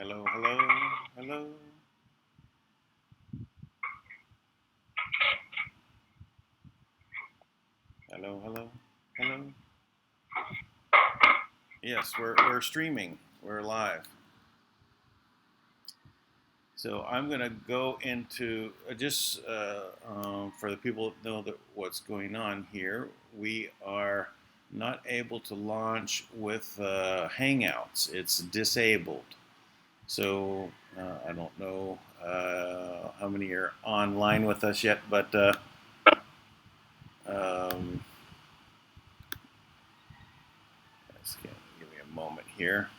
Hello, hello, hello. Hello, hello, hello. Yes, we're streaming. We're live. So I'm going to go into for the people that know what's going on here. We are not able to launch with Hangouts. It's disabled. So I don't know how many are online with us yet, but give me a moment here.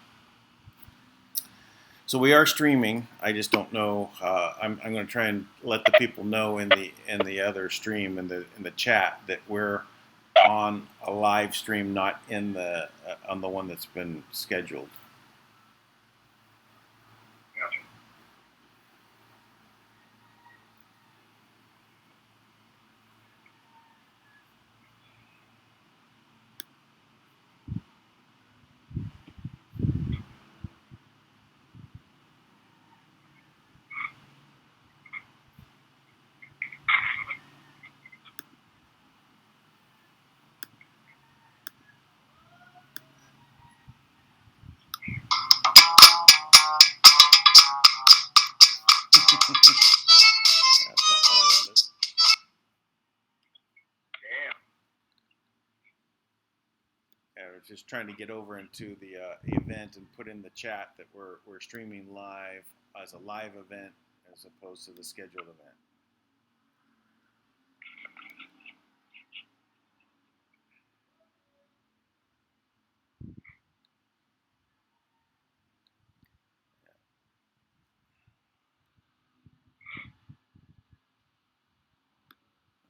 So we are streaming. I just don't know. I'm going to try and let the people know in the other stream in the chat that we're on a live stream, not in the on the one that's been scheduled. That's not what I wanted. I was just trying to get over into the event and put in the chat that we're streaming live as a live event as opposed to the scheduled event.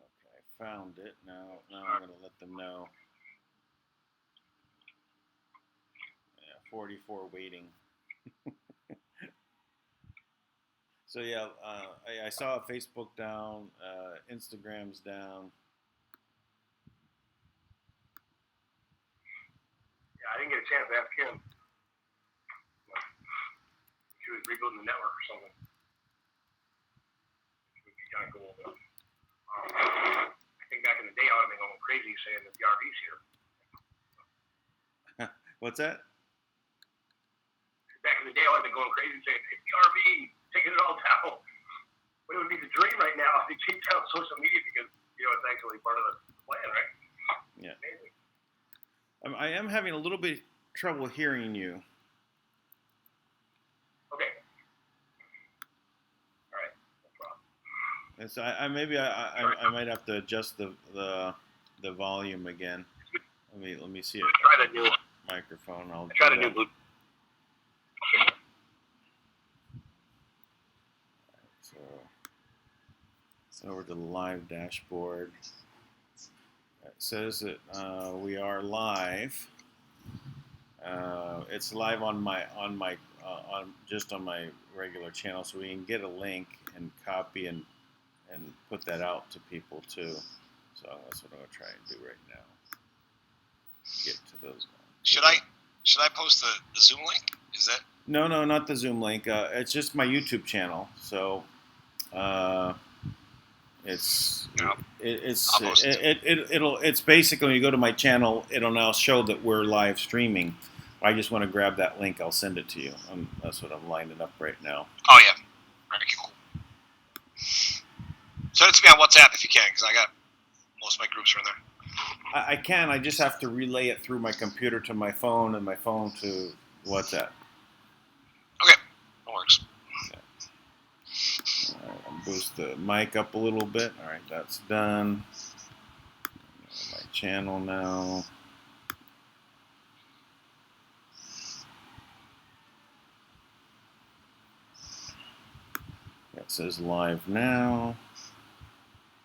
Okay, I found it. Now I'm going to let them know. 44 waiting. So yeah, I saw Facebook down, Instagram's down. Yeah, I didn't get a chance to ask Kim. She was rebuilding the network or something. It would be kind of cool. But, I think back in the day, I would have been going crazy saying that the RV's here. What's that? Back in the day, I would have been going crazy saying, it's the RV, taking it all down. But it would be the dream right now if they take down social media because, it's actually part of the plan, right? Yeah. Amazing. I am having a little bit trouble hearing you. Okay. All right. No problem. And so I might have to adjust the volume again. Let me see it. I tried a new microphone. I tried a new Bluetooth. So over to the live dashboard. It says that we are live. It's live on my just on my regular channel, so we can get a link and copy and put that out to people too. So that's what I'm gonna try and do right now. Get to those. Should I post the Zoom link? Is that? No, not the Zoom link. It's just my YouTube channel. So it's basically when you go to my channel, it'll now show that we're live streaming. I just want to grab that link. I'll send it to you. That's what I'm lining up right now. Oh yeah, very cool. Send it to me on WhatsApp if you can, because I got most of my groups are in there. I can. I just have to relay it through my computer to my phone and my phone to WhatsApp. Okay, that works. Okay. All right, I'll boost the mic up a little bit. All right, that's done. My channel now. It says live now.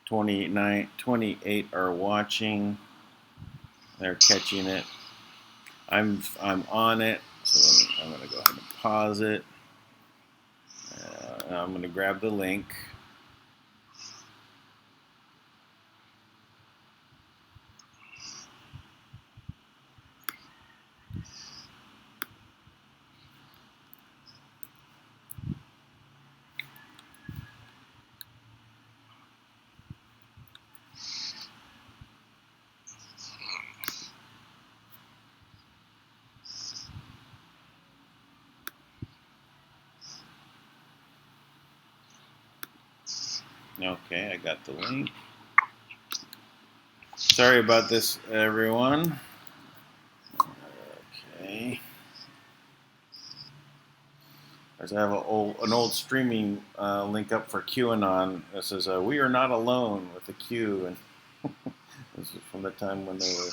28 are watching. They're catching it. I'm on it, so I'm going to go ahead and pause it. I'm going to grab the link. Okay, I got the link. Sorry about this, everyone. Okay. I have an old streaming link up for QAnon that says, "We are not alone" with the Q, and this is from the time when they were.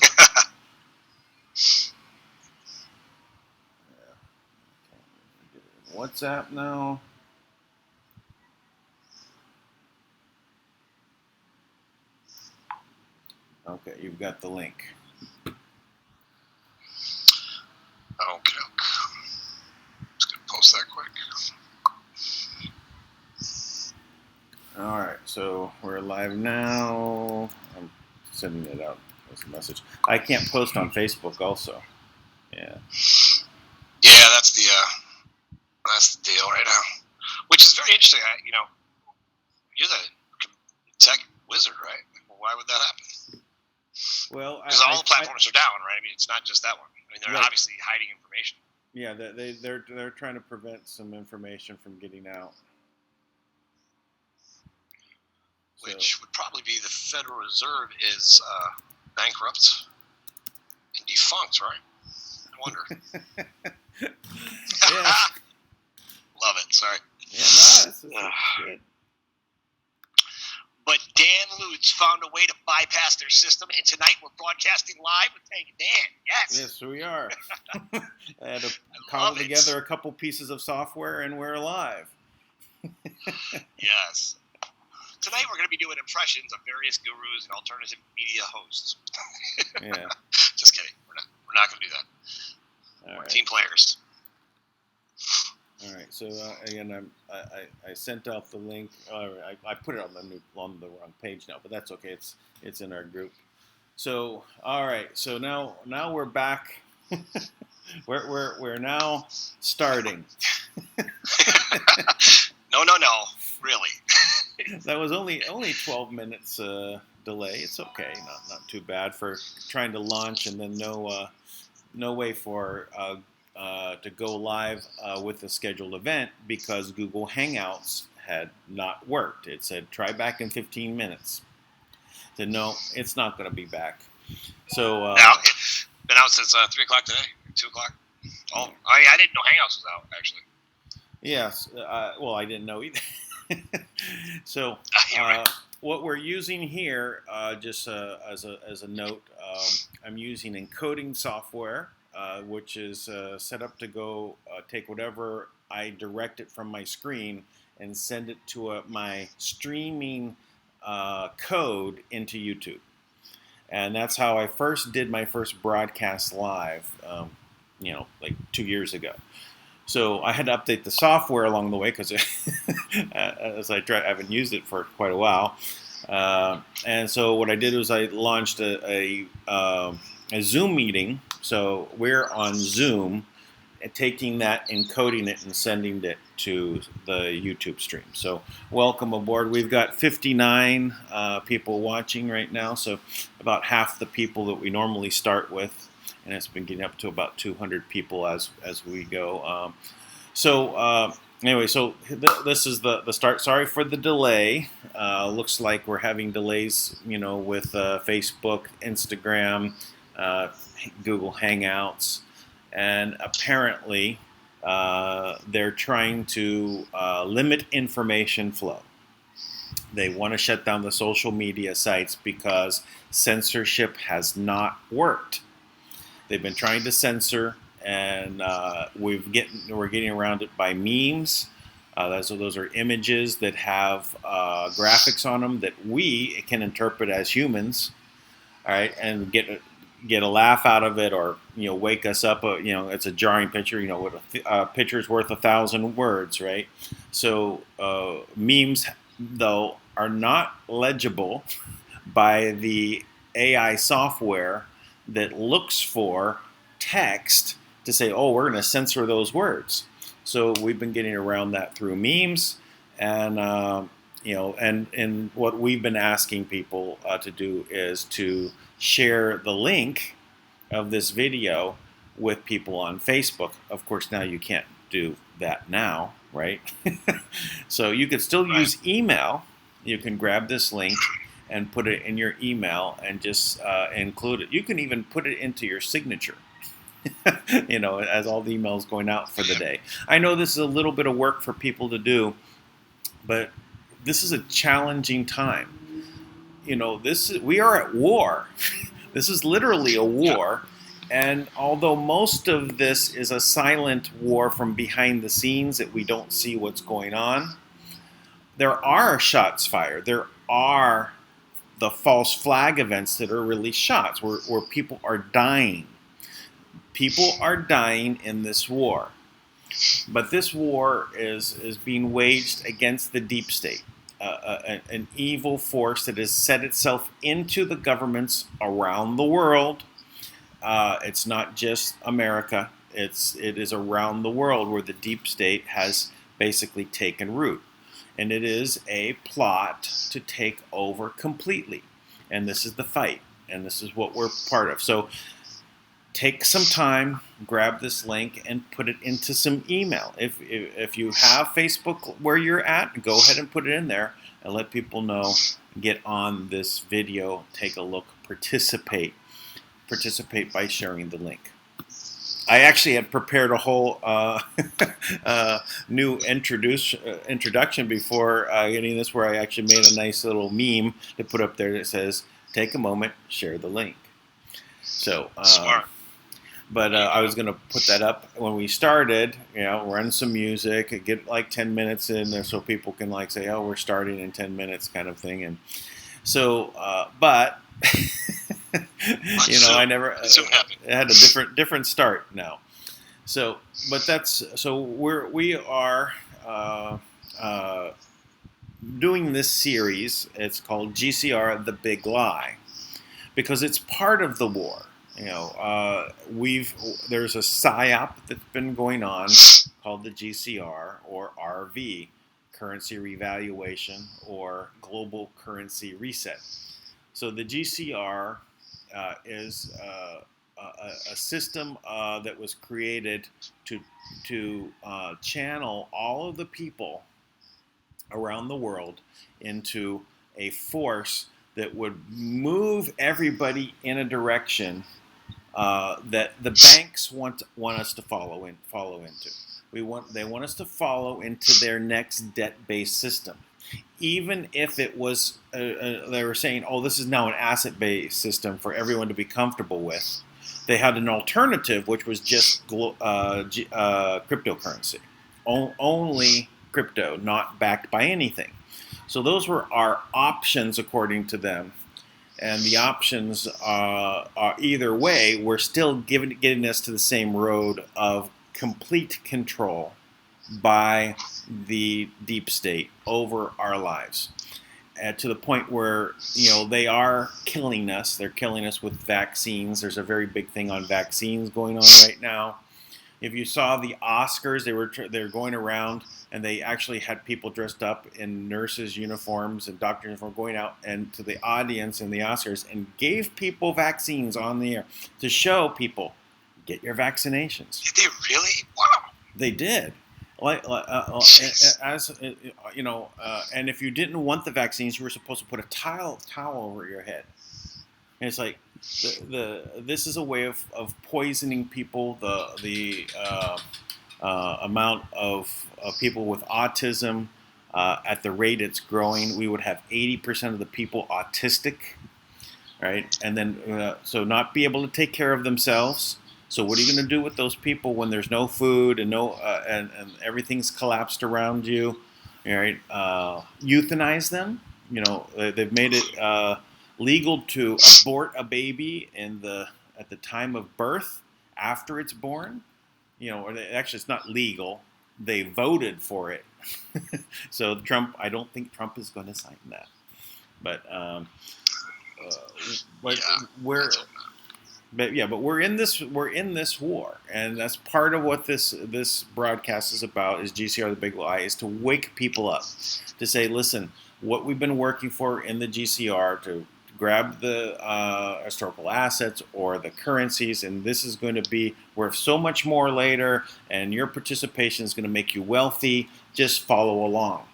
WhatsApp now. Okay, you've got the link. Okay. Just gonna post that quick. All right, so we're live now. I'm sending it out as a message. I can't post on Facebook, also. Yeah. Yeah, that's the deal right now, which is very interesting. You're the tech wizard, right? Why would that happen? Well, because all the platforms are down, right? I mean, it's not just that one. I mean, they're obviously hiding information. Yeah, they're trying to prevent some information from getting out. Which would probably be the Federal Reserve is bankrupt and defunct, right? I wonder. Yeah. Love it. Sorry. Yeah, no, this is good. But Dan Lutz found a way to bypass their system, and tonight we're broadcasting live with Tank and Dan. Yes. Yes, we are. I had to cobble together a couple pieces of software, and we're live. Yes. Tonight we're going to be doing impressions of various gurus and alternative media hosts. Yeah. Just kidding. We're not going to do that. We're team players. All right. So again, I sent out the link. I put it on the wrong page now, but that's okay. It's in our group. So all right. So now we're back. we're now starting. No. Really. That was only 12 minutes delay. It's okay. Not too bad for trying to launch, and then no way for to go live with a scheduled event because Google Hangouts had not worked. It said try back in 15 minutes. Said no, it's not going to be back. So now it's been out since 3 o'clock today, 2 o'clock. Oh, I didn't know Hangouts was out actually. Yes. Well, I didn't know either. So what we're using here, just as a note, I'm using encoding software, which is set up to go take whatever I direct it from my screen and send it to my streaming code into YouTube. And that's how I first did my first broadcast live, like 2 years ago. So I had to update the software along the way because, as I haven't used it for quite a while. And so what I did was I launched a Zoom meeting. So we're on Zoom, and taking that, encoding it, and sending it to the YouTube stream. So welcome aboard. We've got 59 people watching right now. So about half the people that we normally start with. And it's been getting up to about 200 people as we go. Anyway, so this is the start. Sorry for the delay. Looks like we're having delays, with Facebook, Instagram, Google Hangouts, and apparently they're trying to limit information flow. They want to shut down the social media sites because censorship has not worked. They've been trying to censor, and we're getting around it by memes. Those are images that have graphics on them that we can interpret as humans, all right, and get a laugh out of it, or wake us up. It's a jarring picture. A picture's worth 1,000 words, right? So memes, though, are not legible by the AI software that looks for text to say, oh, we're going to censor those words. So we've been getting around that through memes, and and what we've been asking people to do is to share the link of this video with people on Facebook. Of course, now you can't do that now, right? So you could still use email. you can grab this link and put it in your email and just include it. You can even put it into your signature. As all the emails going out for the day. I know this is a little bit of work for people to do, but this is a challenging time. We are at war. This is literally a war. And although most of this is a silent war from behind the scenes that we don't see what's going on, there are shots fired. There are the false flag events that are really shots where people are dying. People are dying in this war. But this war is being waged against the deep state, an evil force that has set itself into the governments around the world. It's not just America. It is around the world where the deep state has basically taken root. And it is a plot to take over completely. And this is the fight. And this is what we're part of. So take some time, grab this link, and put it into some email. If you have Facebook where you're at, go ahead and put it in there and let people know. Get on this video, take a look, participate by sharing the link. I actually had prepared a whole new introduction before getting this, where I actually made a nice little meme to put up there that says, "Take a moment, share the link." So smart. But I was going to put that up when we started, run some music, get like 10 minutes in there so people can like say, oh, we're starting in 10 minutes kind of thing. And so, but, I never, it had a different start now. So, but we are doing this series. It's called GCR, The Big Lie, because it's part of the war. There's a PSYOP that's been going on called the GCR, or RV, Currency Revaluation, or Global Currency Reset. So the GCR is a system that was created to channel all of the people around the world into a force that would move everybody in a direction that the banks want us to follow into. They want us to follow into their next debt-based system, even if it was they were saying, oh, this is now an asset-based system for everyone to be comfortable with. They had an alternative, which was just cryptocurrency, only crypto, not backed by anything. So those were our options according to them. And the options are either way, we're still getting us to the same road of complete control by the deep state over our lives. To the point where, they are killing us. They're killing us with vaccines. There's a very big thing on vaccines going on right now. If you saw the Oscars, they're going around, and they actually had people dressed up in nurses' uniforms and doctor uniforms going out and to the audience in the Oscars and gave people vaccines on the air to show people, get your vaccinations. Did they really? Wow. They did. And if you didn't want the vaccines, you were supposed to put a towel over your head. And it's like this is a way of poisoning people. The amount of people with autism at the rate it's growing, we would have 80% of the people autistic, right? And then so not be able to take care of themselves. So what are you going to do with those people when there's no food and and everything's collapsed around you? All right, euthanize them. They've made it legal to abort a baby at the time of birth after it's born. Actually, it's not legal. They voted for it. So I don't think Trump is going to sign that. But we're in this war, and that's part of what this broadcast is about. Is GCR the Big Lie, is to wake people up, to say, listen, what we've been working for in the GCR to grab the historical assets or the currencies, and this is going to be worth so much more later, and your participation is going to make you wealthy. Just follow along.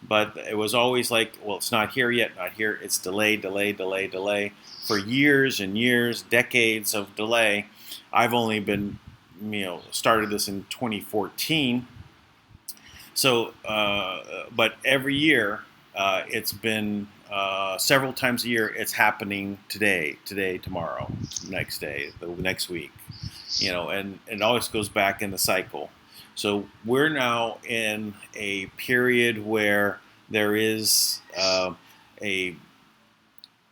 but it was always like, well, it's not here yet, not here. It's delay for years and years, decades of delay. I've only been, started this in 2014. So, but every year, it's been several times a year. It's happening today, tomorrow, next day, the next week. And it always goes back in the cycle. So we're now in a period where there is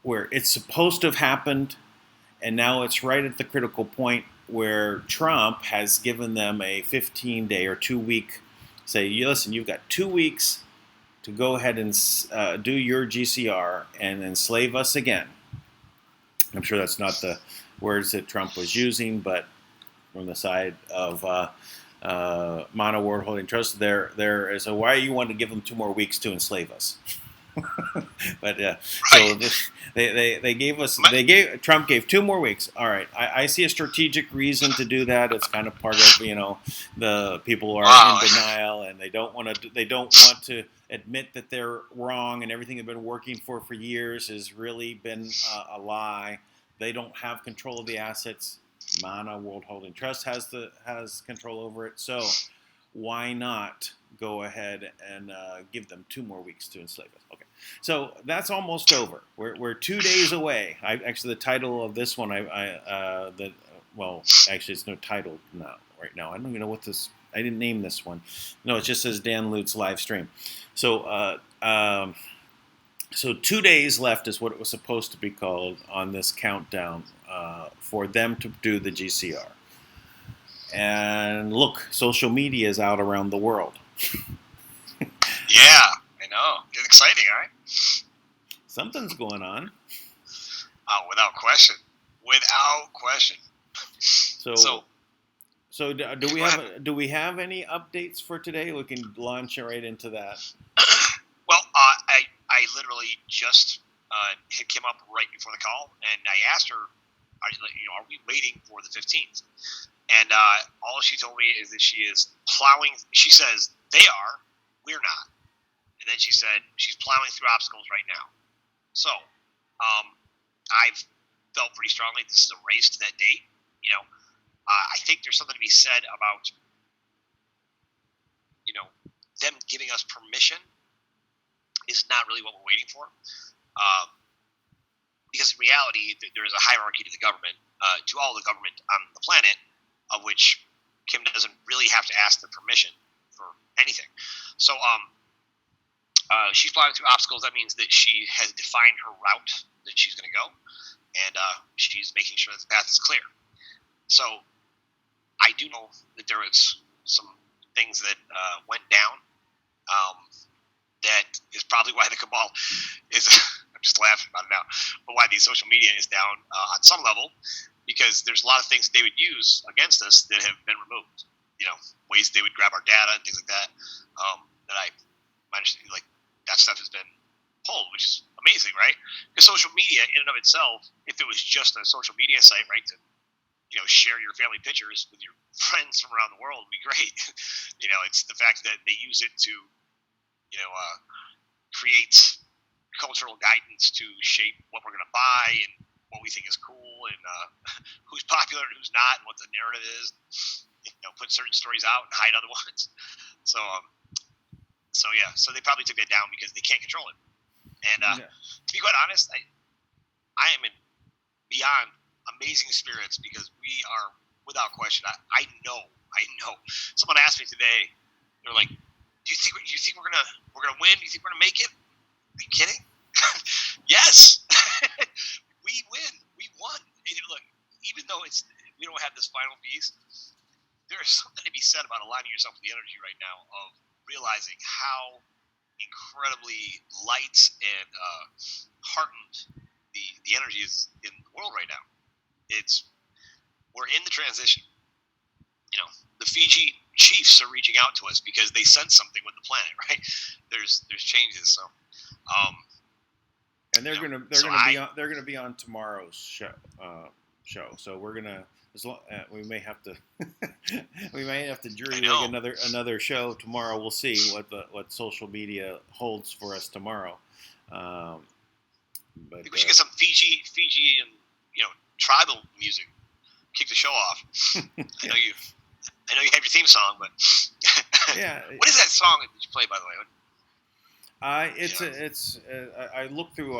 where it's supposed to have happened, and now it's right at the critical point where Trump has given them a 15-day or 2-week, say, listen, you've got 2 weeks to go ahead and do your GCR and enslave us again. I'm sure that's not the words that Trump was using, but from the side of Manna World Holding Trust, there is a why you want to give them 2 more weeks to enslave us. But so they gave us Trump gave 2 more weeks. All right, I see a strategic reason to do that. It's kind of part of the people who are in denial, and they don't want to admit that they're wrong, and everything they've been working for years has really been a lie. They don't have control of the assets. Manna World Holding Trust has control over it. So why not go ahead and give them 2 more weeks to enslave us? Okay, so that's almost over. We're 2 days away. Actually, the title of this one, actually, it's no title right now. I don't even know what this. I didn't name this one. No, it just says Dan Lutz live stream. So, so 2 days left is what it was supposed to be called on this countdown for them to do the GCR. And look, social media is out around the world. Yeah, I know. It's exciting, right? Something's going on. Oh, without question. Without question. So do we have any updates for today? We can launch right into that. Well, I literally just hit Kim up right before the call, and I asked her, are we waiting for the 15th? And all she told me is that she is plowing. She says they are, we're not. And then she said she's plowing through obstacles right now. So I've felt pretty strongly this is a race to that date. I think there's something to be said about them giving us permission is not really what we're waiting for. Because in reality, there is a hierarchy to the government, to all the government on the planet, of which Kim doesn't really have to ask their permission for anything. So she's plowing through obstacles. That means that she has defined her route that she's going to go, and she's making sure that the path is clear. So I do know that there was some things that went down. That is probably why the cabal is. I'm just laughing about it now, but why the social media is down on some level, because there's a lot of things that they would use against us that have been removed. Ways they would grab our data and things like that. That I managed to that stuff has been pulled, which is amazing, right? Because social media, in and of itself, if it was just a social media site, right, to share your family pictures with your friends from around the world would be great. It's the fact that they use it to create cultural guidance to shape what we're going to buy and what we think is cool and who's popular and who's not and what the narrative is. Put certain stories out and hide other ones. So they probably took that down because they can't control it. And to be quite honest, I am in beyond amazing spirits because we are, without question, I know. Someone asked me today, they're like, Do you think we're gonna win? Do you think we're gonna make it? Are you kidding? Yes, we win. We won. And look, even though we don't have this final piece, there is something to be said about aligning yourself with the energy right now of realizing how incredibly light and heartened the energy is in the world right now. We're in the transition. The Fiji chiefs are reaching out to us because they sense something with the planet, right? There's changes, so. And they're gonna be on tomorrow's show. show. So we're gonna we may have to we may have to jury I rig know. another show tomorrow. We'll see what social media holds for us tomorrow. I But think we should get some Fiji and tribal music. Kick the show off. I know you have your theme song, but yeah, what is that song that you play, by the way? I look through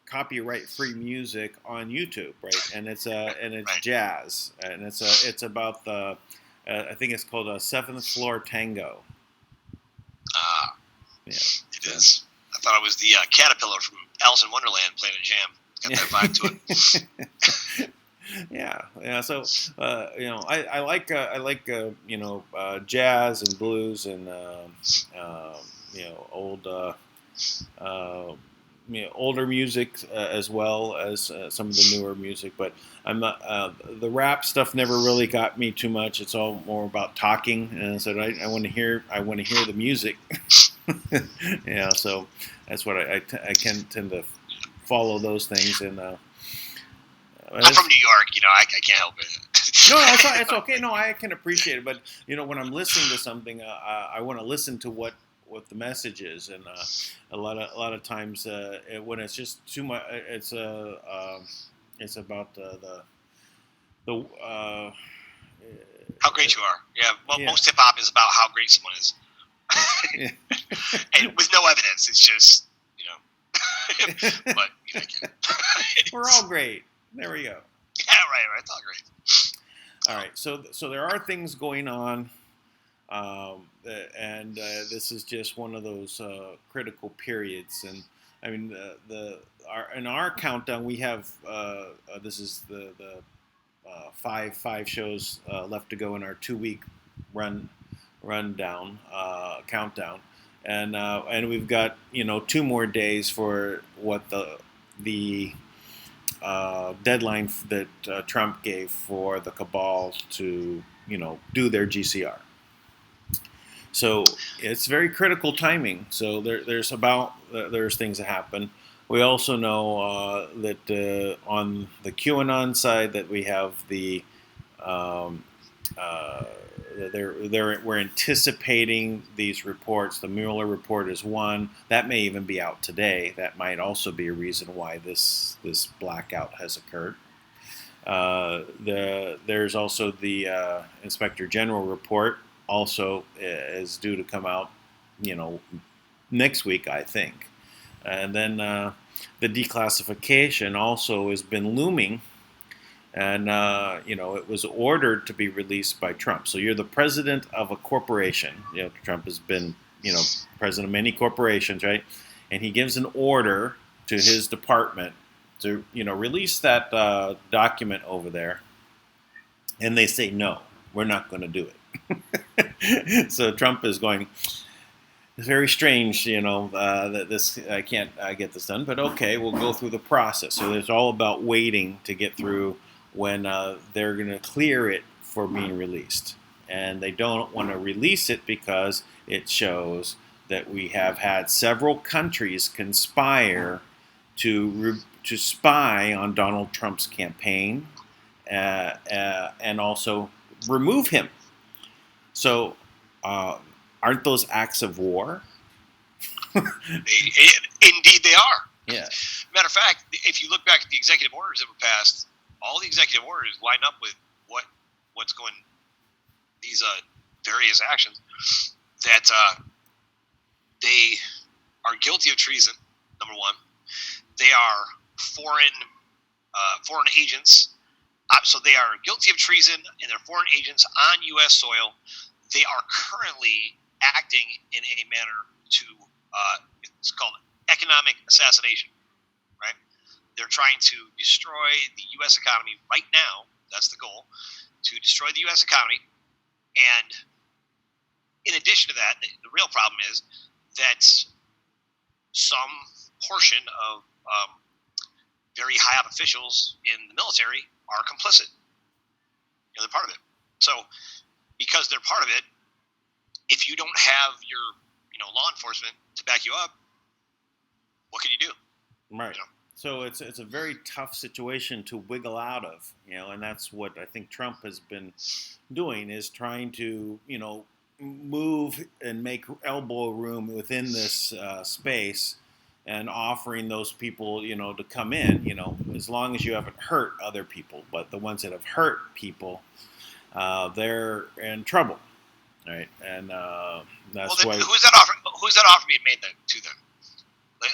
copyright free music on YouTube, right? And it's Right. jazz, and it's about the I think it's called a Seventh Floor Tango. Yeah, It is. I thought it was the caterpillar from Alice in Wonderland playing a jam. Got that vibe to it. yeah. So I like jazz and blues and old older music as well as some of the newer music. But I'm not the rap stuff never really got me too much. It's all more about talking, and so I want to hear the music. So that's what I can tend to follow those things and. I'm from New York, I can't help it. No, it's okay. No, I can appreciate it, but when I'm listening to something, I want to listen to what the message is, and a lot of times when it's just too much, it's about the how great you are. Yeah, well, yeah. Most hip hop is about how great someone is, and with no evidence. It's just but we're all great. There we go. Yeah, right. It's all great. All right, so there are things going on, and this is just one of those critical periods. And I mean, in our countdown, we have this is the five shows left to go in our 2-week rundown countdown, and we've got 2 more days for what the deadline that Trump gave for the cabal to do their GCR. So it's very critical timing. So there's things that happen. We also know that on the QAnon side that we have the we're anticipating these reports. The Mueller report is one that may even be out today. That might also be a reason why this blackout has occurred. There's also the Inspector General report. Also is due to come out, next week, I think. And then the declassification also has been looming. And, it was ordered to be released by Trump. So you're the president of a corporation. Trump has been, president of many corporations, right? And he gives an order to his department to, release that document over there. And they say, no, we're not going to do it. So Trump is going, it's very strange, that this I can't get this done. But okay, we'll go through the process. So it's all about waiting to get through when they're going to clear it for being released. And they don't want to release it because it shows that we have had several countries conspire to spy on Donald Trump's campaign and also remove him. So aren't those acts of war? Indeed they are. Yeah. Matter of fact, if you look back at the executive orders that were passed, all the executive orders line up with what's going these various actions that they are guilty of treason. Number one, they are foreign agents. So they are guilty of treason, and they're foreign agents on U.S. soil. They are currently acting in a manner to it's called economic assassination. Right? They're trying to destroy the U.S. economy right now. That's the goal, to destroy the U.S. economy. And in addition to that, the real problem is that some portion of very high-up officials in the military are complicit. They're part of it. So because they're part of it, if you don't have your law enforcement to back you up, what can you do? Right. So it's a very tough situation to wiggle out of, and that's what I think Trump has been doing, is trying to, move and make elbow room within this space, and offering those people, to come in, as long as you haven't hurt other people. But the ones that have hurt people, they're in trouble, right? And that's well, then why. who's that offer? Who's that offer being made to them?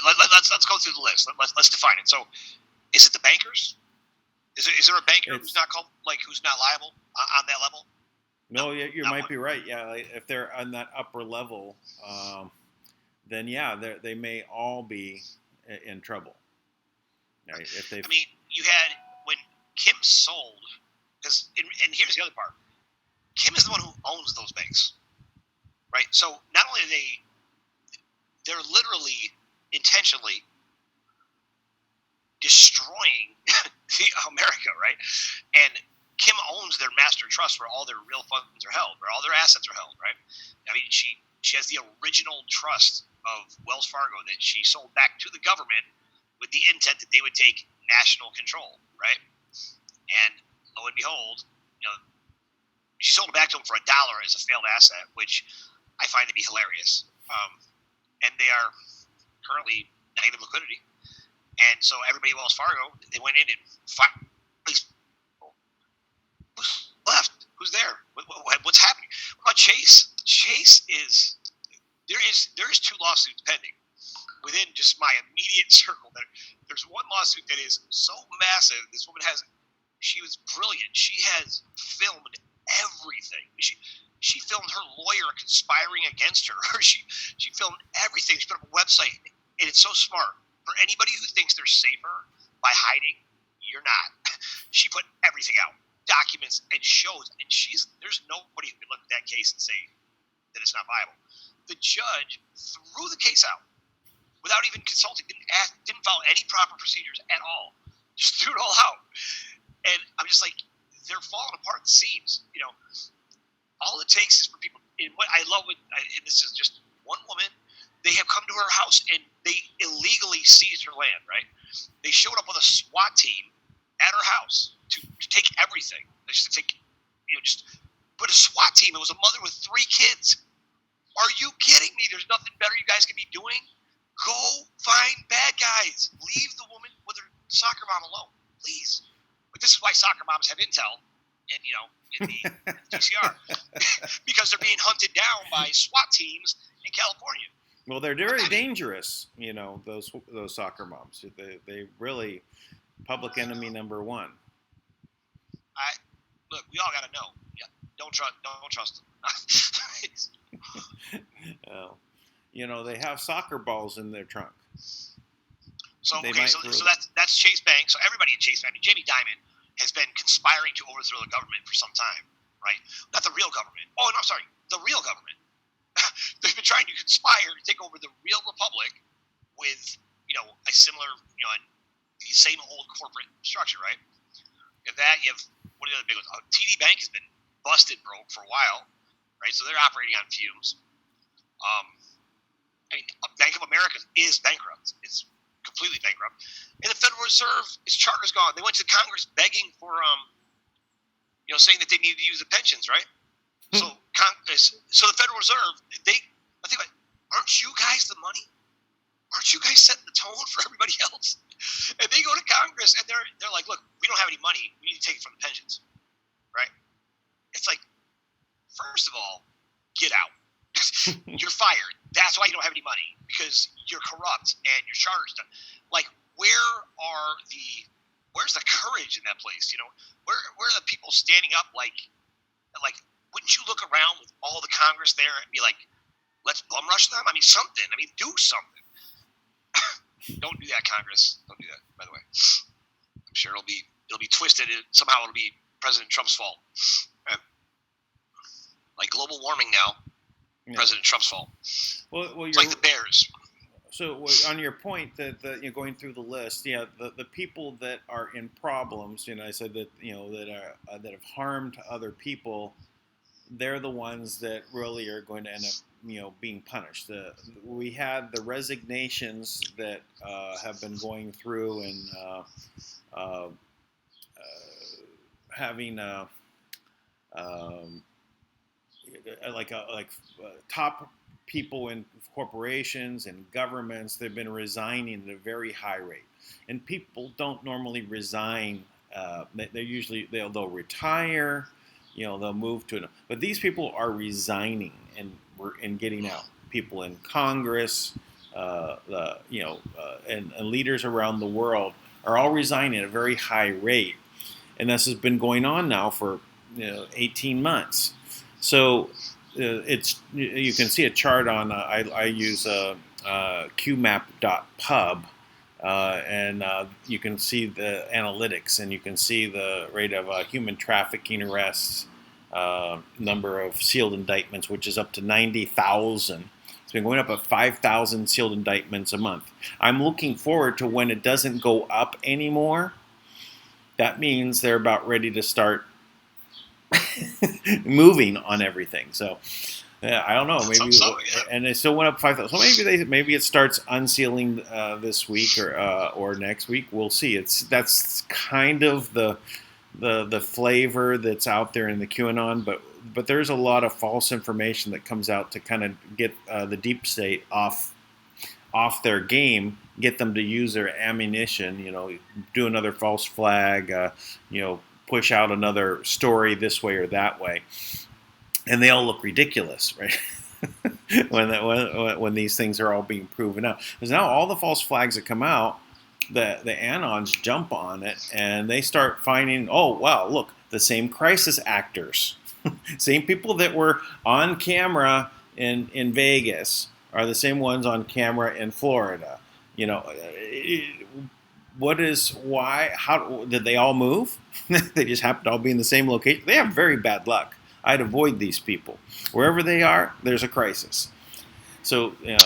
Let's go through the list. Let's define it. So, is it the bankers? Is there a banker who's not who's not liable on that level? No, you might be right. Yeah, if they're on that upper level, then yeah, they may all be in trouble. Right? If they, I mean, you had when Kim sold, and here's the other part. Kim is the one who owns those banks, right? So not only are they're literally intentionally destroying America, right? And Kim owns their master trust where all their real funds are held, where all their assets are held, right? I mean, she has the original trust of Wells Fargo that she sold back to the government with the intent that they would take national control, right? And lo and behold, she sold it back to them for $1 as a failed asset, which I find to be hilarious. And they are currently negative liquidity. And so everybody at Wells Fargo, they went in and who's left? Who's there? What's happening? What about Chase? Chase there is 2 lawsuits pending within just my immediate circle. There's one lawsuit that is so massive. This woman she was brilliant. She has filmed everything. She filmed her lawyer conspiring against her. She filmed everything. She put up a website, and it's so smart. For anybody who thinks they're safer by hiding, you're not. She put everything out, documents and shows, and there's nobody who can look at that case and say that it's not viable. The judge threw the case out without even consulting, didn't follow any proper procedures at all. Just threw it all out. And I'm just like, they're falling apart at the seams. All it takes is for people. And what I love, and this is just one woman, they have come to her house and they illegally seized her land, right? They showed up with a SWAT team at her house to take everything. Just to take, but a SWAT team. It was a mother with 3 kids. Are you kidding me? There's nothing better you guys can be doing? Go find bad guys. Leave the woman with her soccer mom alone, please. But this is why soccer moms have intel in the GCR because they're being hunted down by SWAT teams in California. Well, they're very dangerous, those soccer moms. They really public enemy number 1. Look, we all got to know. Yeah, don't trust them. Well, they have soccer balls in their trunk. So that's Chase Bank. So everybody at Chase Bank, Jamie Dimon has been conspiring to overthrow the government for some time, right? Not the real government. Oh, no, sorry, the real government. They've been trying to conspire to take over the real republic with, a similar, the same old corporate structure, right? You have that. You have what are the other big ones? TD Bank has been busted broke for a while, right? So they're operating on fumes. Bank of America is bankrupt. It's completely bankrupt. And the Federal Reserve, its charter's gone. They went to Congress begging for, saying that they needed to use the pensions, right? So the Federal Reserve, I think, aren't you guys the money? Aren't you guys setting the tone for everybody else? And they go to Congress and they're like, look, we don't have any money. We need to take it from the pensions, right? It's like, first of all, get out. You're fired. That's why you don't have any money, because you're corrupt and your charter's done. Like, where's the courage in that place? Where are the people standing up like, wouldn't you look around with all the Congress there and be like, let's bum rush them? I mean, something. I mean, do something. Don't do that, Congress. Don't do that, by the way. I'm sure it'll be twisted. Somehow it'll be President Trump's fault. Right? Like global warming now, yeah. President Trump's fault. Well, it's like the Bears. So on your point that going through the list, the people that are in problems, I said that that have harmed other people, they're the ones that really are going to end up, being punished. We had the resignations that have been going through, and uh, having um, top people in corporations and governments. They've been resigning at a very high rate, and people don't normally resign. They usually they'll retire, they'll move to but these people are resigning and getting out. People in Congress, and leaders around the world are all resigning at a very high rate, and this has been going on now for 18 months. So it's you can see a chart on I use qmap.pub, and you can see the analytics, and you can see the rate of human trafficking arrests, number of sealed indictments, which is up to 90,000. It's been going up at 5,000 sealed indictments a month. I'm looking forward to when it doesn't go up anymore. That means they're about ready to start moving on everything. So I don't know. Maybe and it still went up 5,000. So maybe it starts unsealing this week or next week. We'll see. That's kind of the flavor that's out there in the QAnon, but there's a lot of false information that comes out to kind of get the deep state off their game, get them to use their ammunition. Do another false flag. Push out another story this way or that way, and they all look ridiculous, right? when these things are all being proven out, because now all the false flags that come out, the anons jump on it, and they start finding, oh wow, look, the same crisis actors, same people that were on camera in Vegas are the same ones on camera in Florida. How did they all move? They just happen to all be in the same location. They have very bad luck. I'd avoid these people. Wherever they are, there's a crisis. So, you know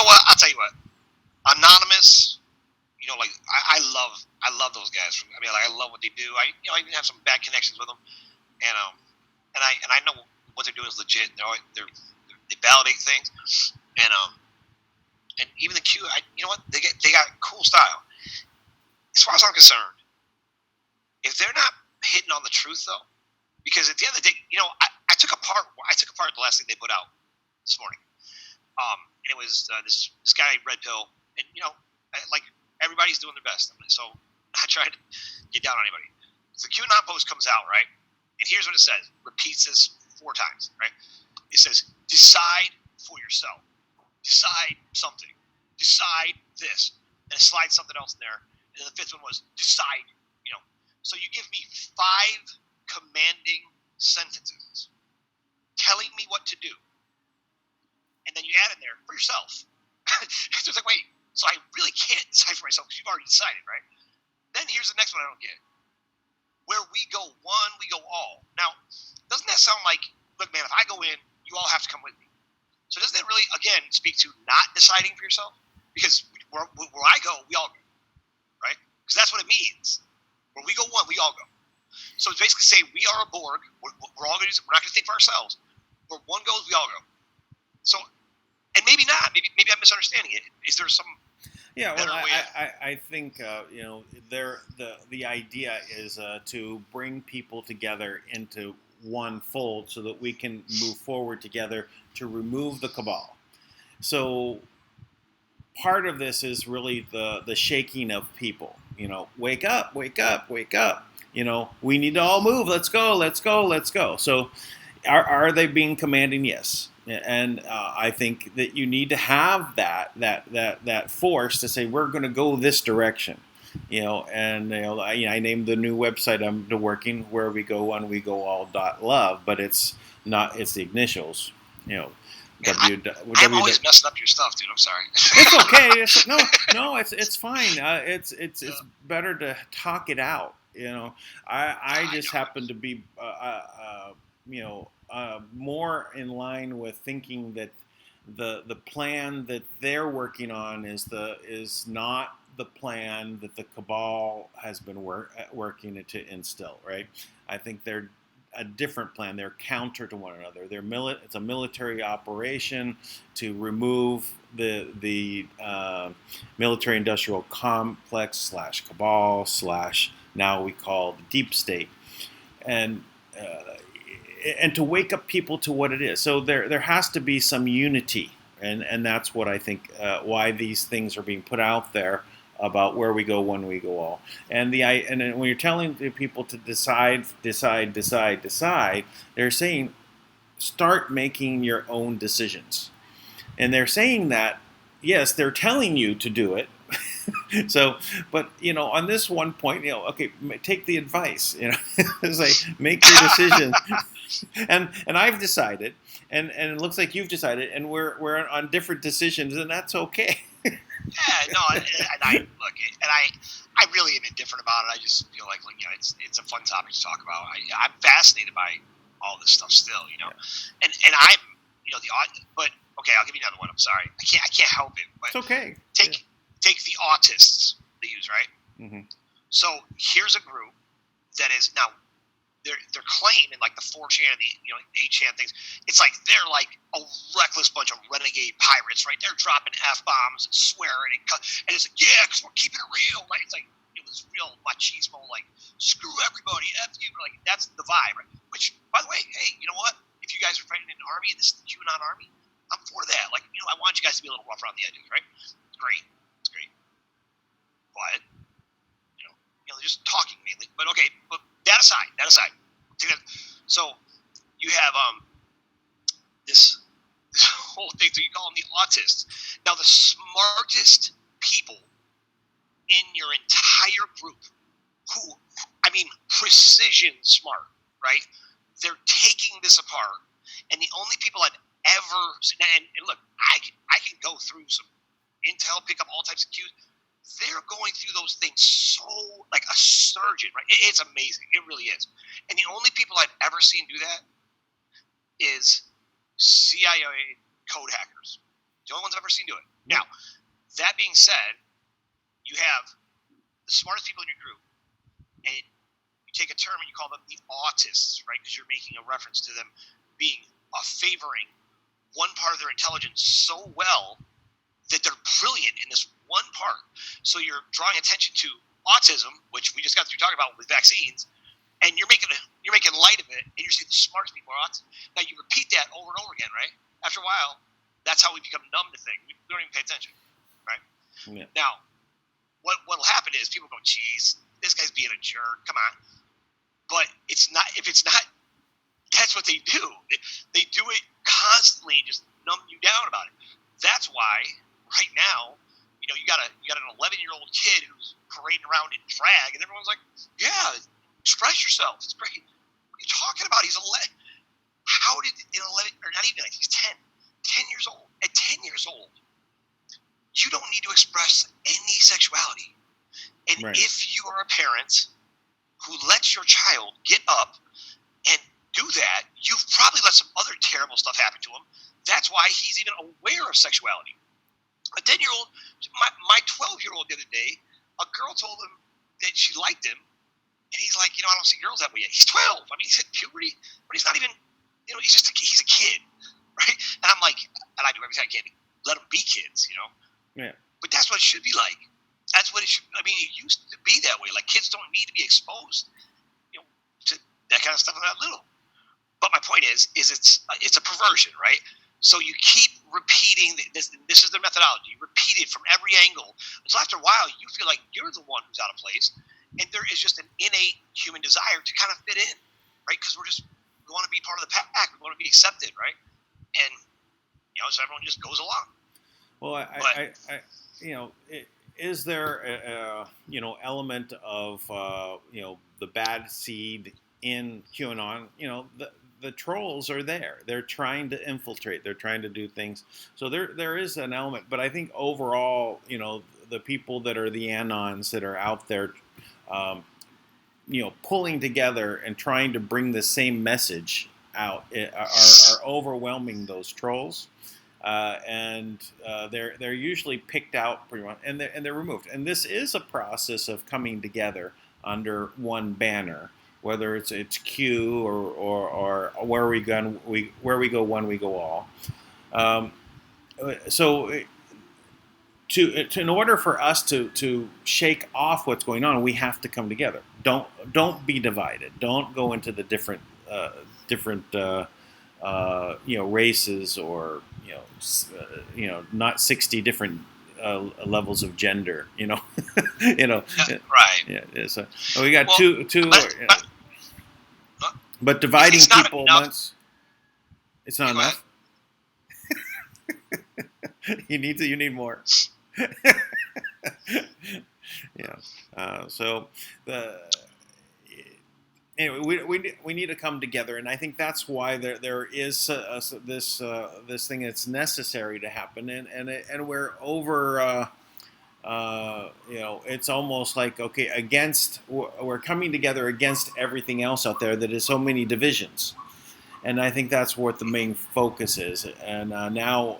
what? I'll tell you what. Anonymous, I love those guys. I love what they do. I even have some bad connections with them, and I know what they're doing is legit. They validate things, and even the Q. You know what? They got cool style. As far as I'm concerned, if they're not hitting on the truth though, because at the end of the day, I took apart the last thing they put out this morning, and it was this guy Red Pill, and like everybody's doing their best. So I tried to get down on anybody. So the QAnon post comes out, right, and here's what it says. Repeats this 4 times, right? It says, "Decide for yourself. Decide something. Decide this," and it slides something else in there. And then the 5th one was decide. So you give me 5 commanding sentences telling me what to do, and then you add in there for yourself. So it's like, wait, so I really can't decide for myself because you've already decided, right? Then here's the next one I don't get. Where we go one, we go all. Now, doesn't that sound like, look, man, if I go in, you all have to come with me. So doesn't that really, again, speak to not deciding for yourself? Because where I go, we all go, right? Because that's what it means. Where we go one, we all go. So it's basically saying we are a Borg. We're all going to. We're not going to think for ourselves. Where one goes, we all go. So, and maybe not. Maybe I'm misunderstanding it. Is there some? Yeah, well, I think the idea is to bring people together into one fold so that we can move forward together to remove the cabal. So part of this is really the shaking of people. Wake up, wake up, wake up. We need to all move. Let's go, let's go, let's go. So are they being commanding? Yes. And I think that you need to have that force to say we're going to go this direction, I named the new website I'm working where we go one, we go all.love, but it's not, it's the initials, I'm always messing up your stuff, dude. I'm sorry. It's okay. It's fine. It's better to talk it out. I just happen to be more in line with thinking that the plan that they're working on is not the plan that the cabal has been working to instill. Right. I think they're a different plan. They're counter to one another. It's a military operation to remove the military-industrial complex / cabal / now we call the deep state, and and to wake up people to what it is. So there has to be some unity, and that's what I think why these things are being put out there about where we go when we go all. And then when you're telling the people to decide, they're saying start making your own decisions. And they're saying that, yes, they're telling you to do it. So, but on this one point, okay, take the advice. It's like make your decision. and I've decided, and it looks like you've decided, and we're on different decisions, and that's okay. Yeah, no, and I look, and I really am indifferent about it. I just feel like it's a fun topic to talk about. I'm fascinated by all this stuff still, and I'm but okay, I'll give you another one. I'm sorry, I can't help it, but it's okay. Take the autists they use, right? Mm-hmm. So here's a group that is now their claim in like the 4chan and the 8chan things. It's like they're like a reckless bunch of renegade pirates, right? They're dropping f-bombs and swearing and it's like because we're keeping it real, right? It's like this real machismo, like screw everybody, f you, like that's the vibe, right? Which, by the way, hey, you know what? If you guys are fighting in an army, this is the QAnon army, I'm for that. Like I want you guys to be a little rough around the edges, right? It's great. But just talking mainly. But okay, but that aside. So you have this whole thing. So you call them the autists. Now the smartest people in your entire group, who precision smart, right? They're taking this apart, and the only people I've ever seen, and look, I can go through some intel, pick up all types of cues. They're going through those things so like a surgeon, right? It's amazing. It really is. And the only people I've ever seen do that is CIA code hackers. The only ones I've ever seen do it. Now, that being said, you have the smartest people in your group, and you take a term and you call them the autists, right? Because you're making a reference to them being favoring one part of their intelligence so well that they're brilliant in this one part. So you're drawing attention to autism, which we just got through talking about with vaccines, and you're making light of it, and you're saying the smartest people are autistic. Now you repeat that over and over again, right? After a while, that's how we become numb to things. We don't even pay attention, right? Yeah. Now, what'll happen is people go, "Geez, this guy's being a jerk. Come on." But it's not. If it's not, that's what they do. They do it constantly and just numb you down about it. That's why right now, you got an 11-year-old kid who's parading around in drag, and everyone's like, "Yeah, express yourself. It's great." What are you talking about? He's 11. How did an 11, or not even, he's 10 years old. At 10 years old, you don't need to express any sexuality. And right. If you are a parent who lets your child get up and do that, you've probably let some other terrible stuff happen to him. That's why he's even aware of sexuality. A 10-year-old, my 12-year-old the other day, a girl told him that she liked him, and he's like, I don't see girls that way yet. He's 12. He's hit puberty, but he's not even, he's a kid, right? And I'm like, and I do everything I can to let them be kids, Yeah. But that's what it should be like. That's what it should. It used to be that way. Like kids don't need to be exposed, to that kind of stuff when they're little. But my point is it's a perversion, right? So you keep repeating this. This is their methodology. You repeat it from every angle until after a while you feel like you're the one who's out of place, and there is just an innate human desire to kind of fit in, right? Because we want to be part of the pack. We want to be accepted, right? And so everyone just goes along. Well, is there a element of the bad seed in QAnon? The trolls are there. They're trying to infiltrate. They're trying to do things. So there is an element. But I think overall, the people that are the anons that are out there, pulling together and trying to bring the same message out are overwhelming those trolls. And they're usually picked out pretty much, and they're removed. And this is a process of coming together under one banner, whether it's Q or where we go one, we go all. So in order for us to shake off what's going on, we have to come together. Don't be divided. Don't go into the different races, or not 60 different levels of gender. Right. Yeah. So we got two. But But dividing it's not people enough. it's not Go ahead. enough. You need more. Yeah. So anyway, we need to come together, and I think that's why there is this thing that's necessary to happen, and we're over. It's almost like, okay, we're coming together against everything else out there that is so many divisions. And I think that's what the main focus is. And now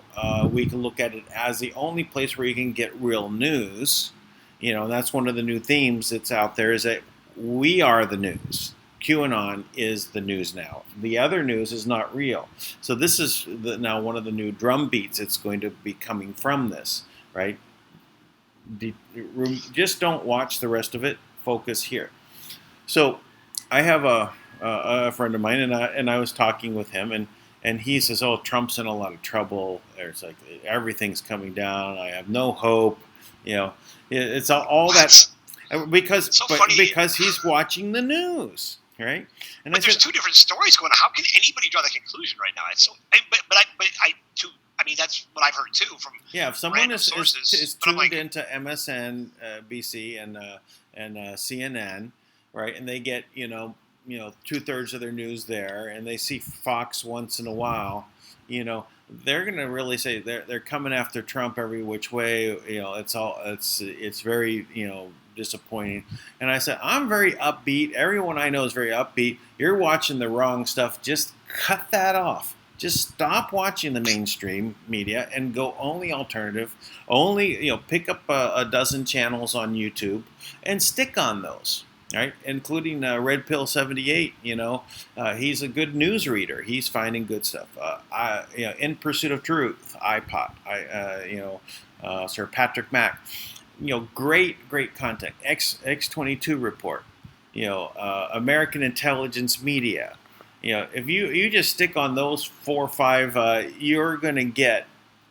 we can look at it as the only place where you can get real news. That's one of the new themes that's out there, is that we are the news. QAnon is the news now. The other news is not real. So this is now one of the new drum beats that's going to be coming from this, right? Just don't watch the rest of it. Focus here. So I have a friend of mine, and I was talking with him, and he says, "Oh, Trump's in a lot of trouble. It's like everything's coming down. I have no hope." It's all that because he's watching the news, right? But there's two different stories going on. How can anybody draw that conclusion right now? It's so. I mean, that's what I've heard too from if someone is tuned like, into MSN, BC, and CNN, right, and they get 2/3 of their news there, and they see Fox once in a while, they're going to really say they're coming after Trump every which way. It's very disappointing. And I said, I'm very upbeat. Everyone I know is very upbeat. You're watching the wrong stuff. Just cut that off. Just stop watching the mainstream media and go only alternative. Only pick up a dozen channels on YouTube and stick on those. Right, including Red Pill 78. He's a good news reader. He's finding good stuff. In Pursuit of Truth, Sir Patrick Mack. Great content. X22 Report. American Intelligence Media. If you just stick on those 4 or 5, you're going to get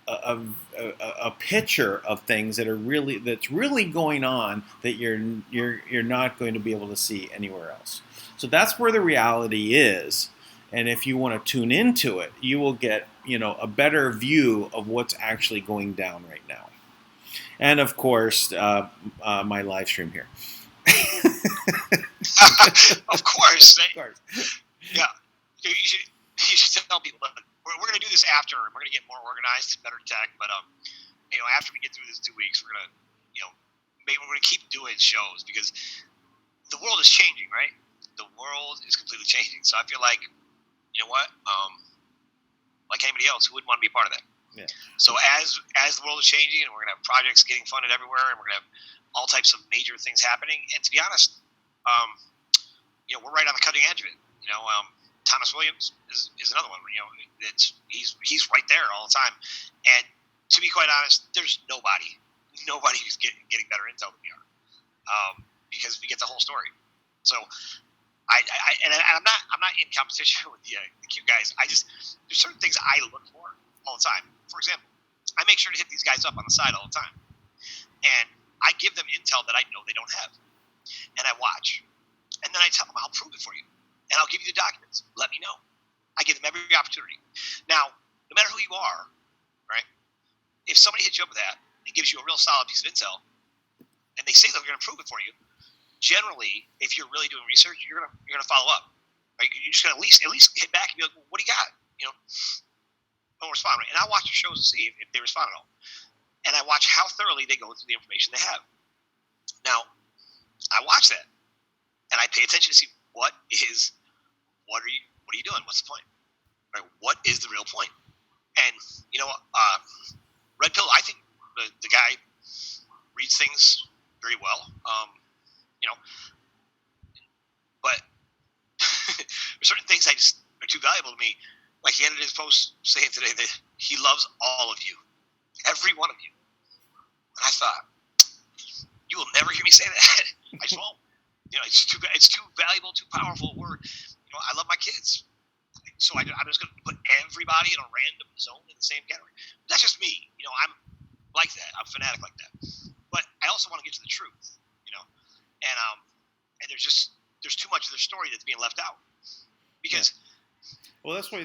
a picture of things that's really going on that you're not going to be able to see anywhere else. So that's where the reality is, and if you want to tune into it, you will get a better view of what's actually going down right now. And of course, my live stream here. Of course. Yeah. You should tell people that we're going to do this after. We're going to get more organized and better tech. But after we get through this 2 weeks, we're going to maybe we're going to keep doing shows, because the world is changing, right? The world is completely changing. So I feel like, like anybody else, who wouldn't want to be a part of that? Yeah. So as the world is changing, and we're going to have projects getting funded everywhere, and we're going to have all types of major things happening. And to be honest, we're right on the cutting edge of it. Thomas Williams is another one. He's right there all the time. And to be quite honest, there's nobody who's getting better intel than we are, because we get the whole story. So I'm not in competition with the Q guys. There's certain things I look for all the time. For example, I make sure to hit these guys up on the side all the time, and I give them intel that I know they don't have, and I watch, and then I tell them, I'll prove it for you. And I'll give you the documents. Let me know. I give them every opportunity. Now, no matter who you are, right? If somebody hits you up with that and gives you a real solid piece of intel, and they say they're going to prove it for you, generally, if you're really doing research, you're gonna follow up. Right? You're just gonna at least hit back and be like, well, "What do you got?" Don't respond. Right? And I watch your shows to see if they respond at all, and I watch how thoroughly they go through the information they have. Now, I watch that, and I pay attention to see what are you doing? What's the point? Right? What is the real point? And Red Pill, I think the guy reads things very well. But there's certain things I just are too valuable to me. Like he ended his post saying today that he loves all of you, every one of you. And I thought, you will never hear me say that. I just won't. It's too valuable, too powerful a word. I love my kids. So I'm just going to put everybody in a random zone in the same category. That's just me. I'm like that. I'm a fanatic like that. But I also want to get to the truth, and there's too much of their story that's being left out. Because well, that's why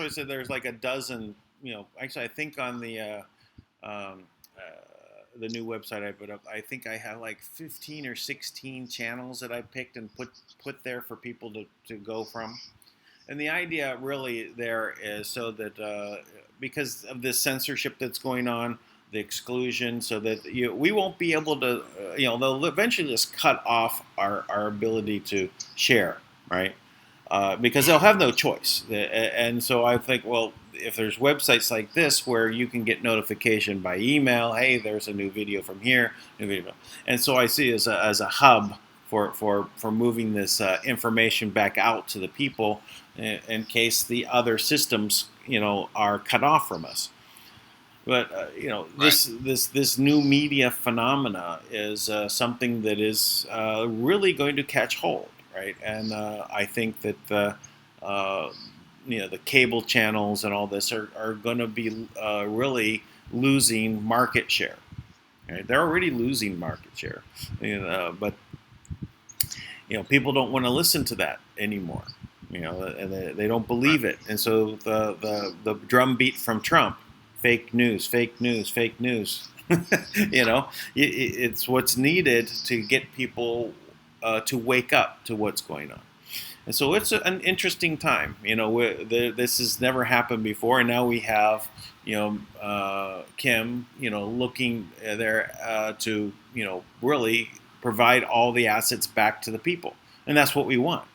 I said there's like a dozen. Actually, I think on the new website I put up, I think I have like 15 or 16 channels that I picked and put there for people to go from. And the idea really there is so that because of this censorship that's going on, the exclusion, so that we won't be able to, they'll eventually just cut off our ability to share, right? Because they'll have no choice. And so I think, well, if there's websites like this where you can get notification by email, hey, there's a new video from here, new video. And so I see it as a hub for moving this information back out to the people in case the other systems, are cut off from us. But this new media phenomena is something that is really going to catch hold, right? And I think that the cable channels and all this are going to be really losing market share. Right? They're already losing market share, but people don't want to listen to that anymore. And they don't believe it, and so the drumbeat from Trump. Fake news, fake news, fake news. It's what's needed to get people to wake up to what's going on. And so it's an interesting time. This has never happened before, and now we have, Kim, looking there to, really provide all the assets back to the people. And that's what we want.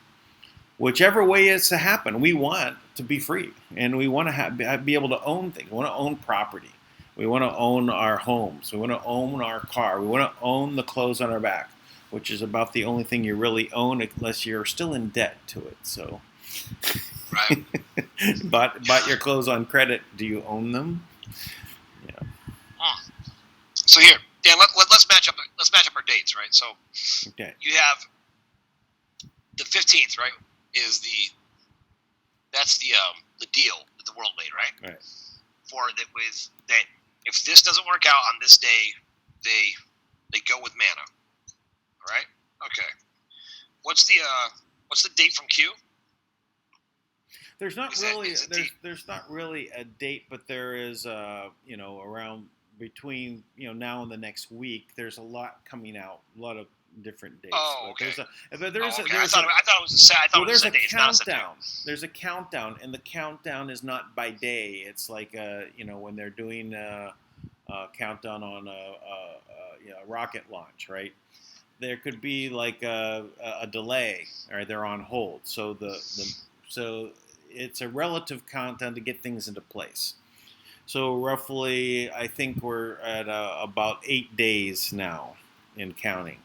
Whichever way it's to happen, we want to be free, and we want to be able to own things. We want to own property. We want to own our homes. We want to own our car. We want to own the clothes on our back, which is about the only thing you really own, unless you're still in debt to it. So, right. bought your clothes on credit. Do you own them? Yeah. So here, Dan, let's match up. Let's match up our dates, right? So, okay. You have the 15th, right? That's the deal that the world made, right? Right. For that if this doesn't work out on this day, they go with Manna. All right? Okay. What's the date from Q? There's not really a date, but there is around between now and the next week. There's a lot coming out, a lot of different dates. Oh, okay. I thought it was a countdown. There's a countdown, and the countdown is not by day. It's like when they're doing a countdown on a rocket launch, right? There could be like a delay, or they're on hold. So so it's a relative countdown to get things into place. So roughly, I think we're at about 8 days now in counting.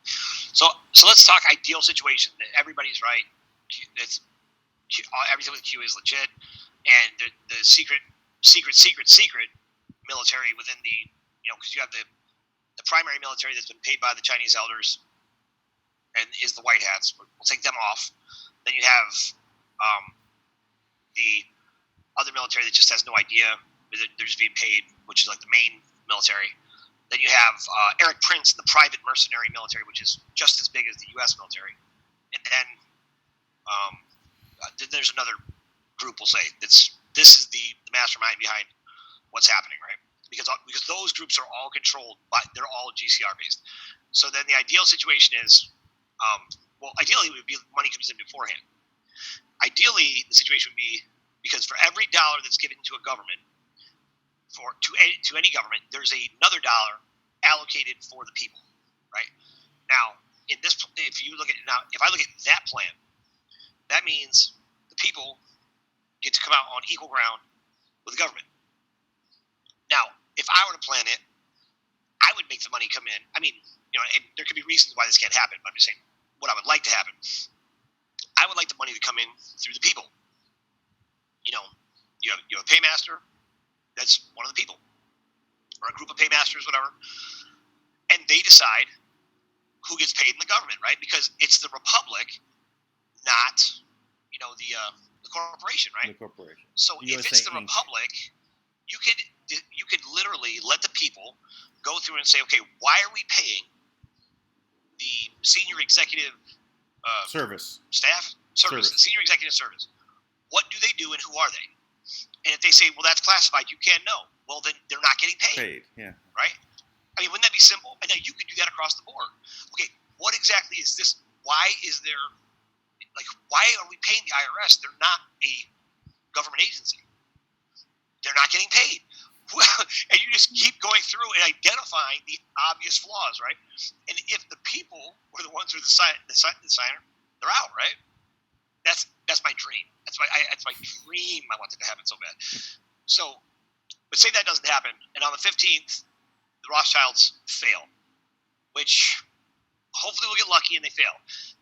So let's talk ideal situation that everybody's right. Everything with Q is legit, and the secret military within the because you have the primary military that's been paid by the Chinese elders and is the white hats. We'll take them off. Then you have the other military that just has no idea. They're just being paid, which is like the main military. Then you have Eric Prince, the private mercenary military, which is just as big as the U.S. military. And then there's another group, we'll say, this is the mastermind behind what's happening, right? Because those groups are all controlled they're all GCR based. So then the ideal situation is, ideally it would be money comes in beforehand. Ideally, the situation would be, because for every dollar that's given to a government, to any government, there's another dollar allocated for the people, right? Now, if I look at that plan, that means the people get to come out on equal ground with the government. Now, if I were to plan it, I would make the money come in. I mean, and there could be reasons why this can't happen, but I'm just saying what I would like to happen. paymaster that's one of the people, or a group of paymasters, whatever, and they decide who gets paid in the government, right? Because it's the republic, not the corporation, right? The corporation. So USA if it's the Inc. republic, you could literally let the people go through and say, okay, why are we paying the senior executive Service. staff service, Service. the senior executive service? What do they do and who are they? And if they say, well, that's classified, you can't know. Well, then they're not getting paid. Yeah. Right? I mean, wouldn't that be simple? And now you could do that across the board. Okay, what exactly is this? Why are we paying the IRS? They're not a government agency. They're not getting paid. And you just keep going through and identifying the obvious flaws, right? And if the people were the ones who are the signer, they're out, right? That's my dream. That's my dream. I want it to happen so bad. So, but say that doesn't happen, and on the 15th, the Rothschilds fail, which hopefully we'll get lucky and they fail,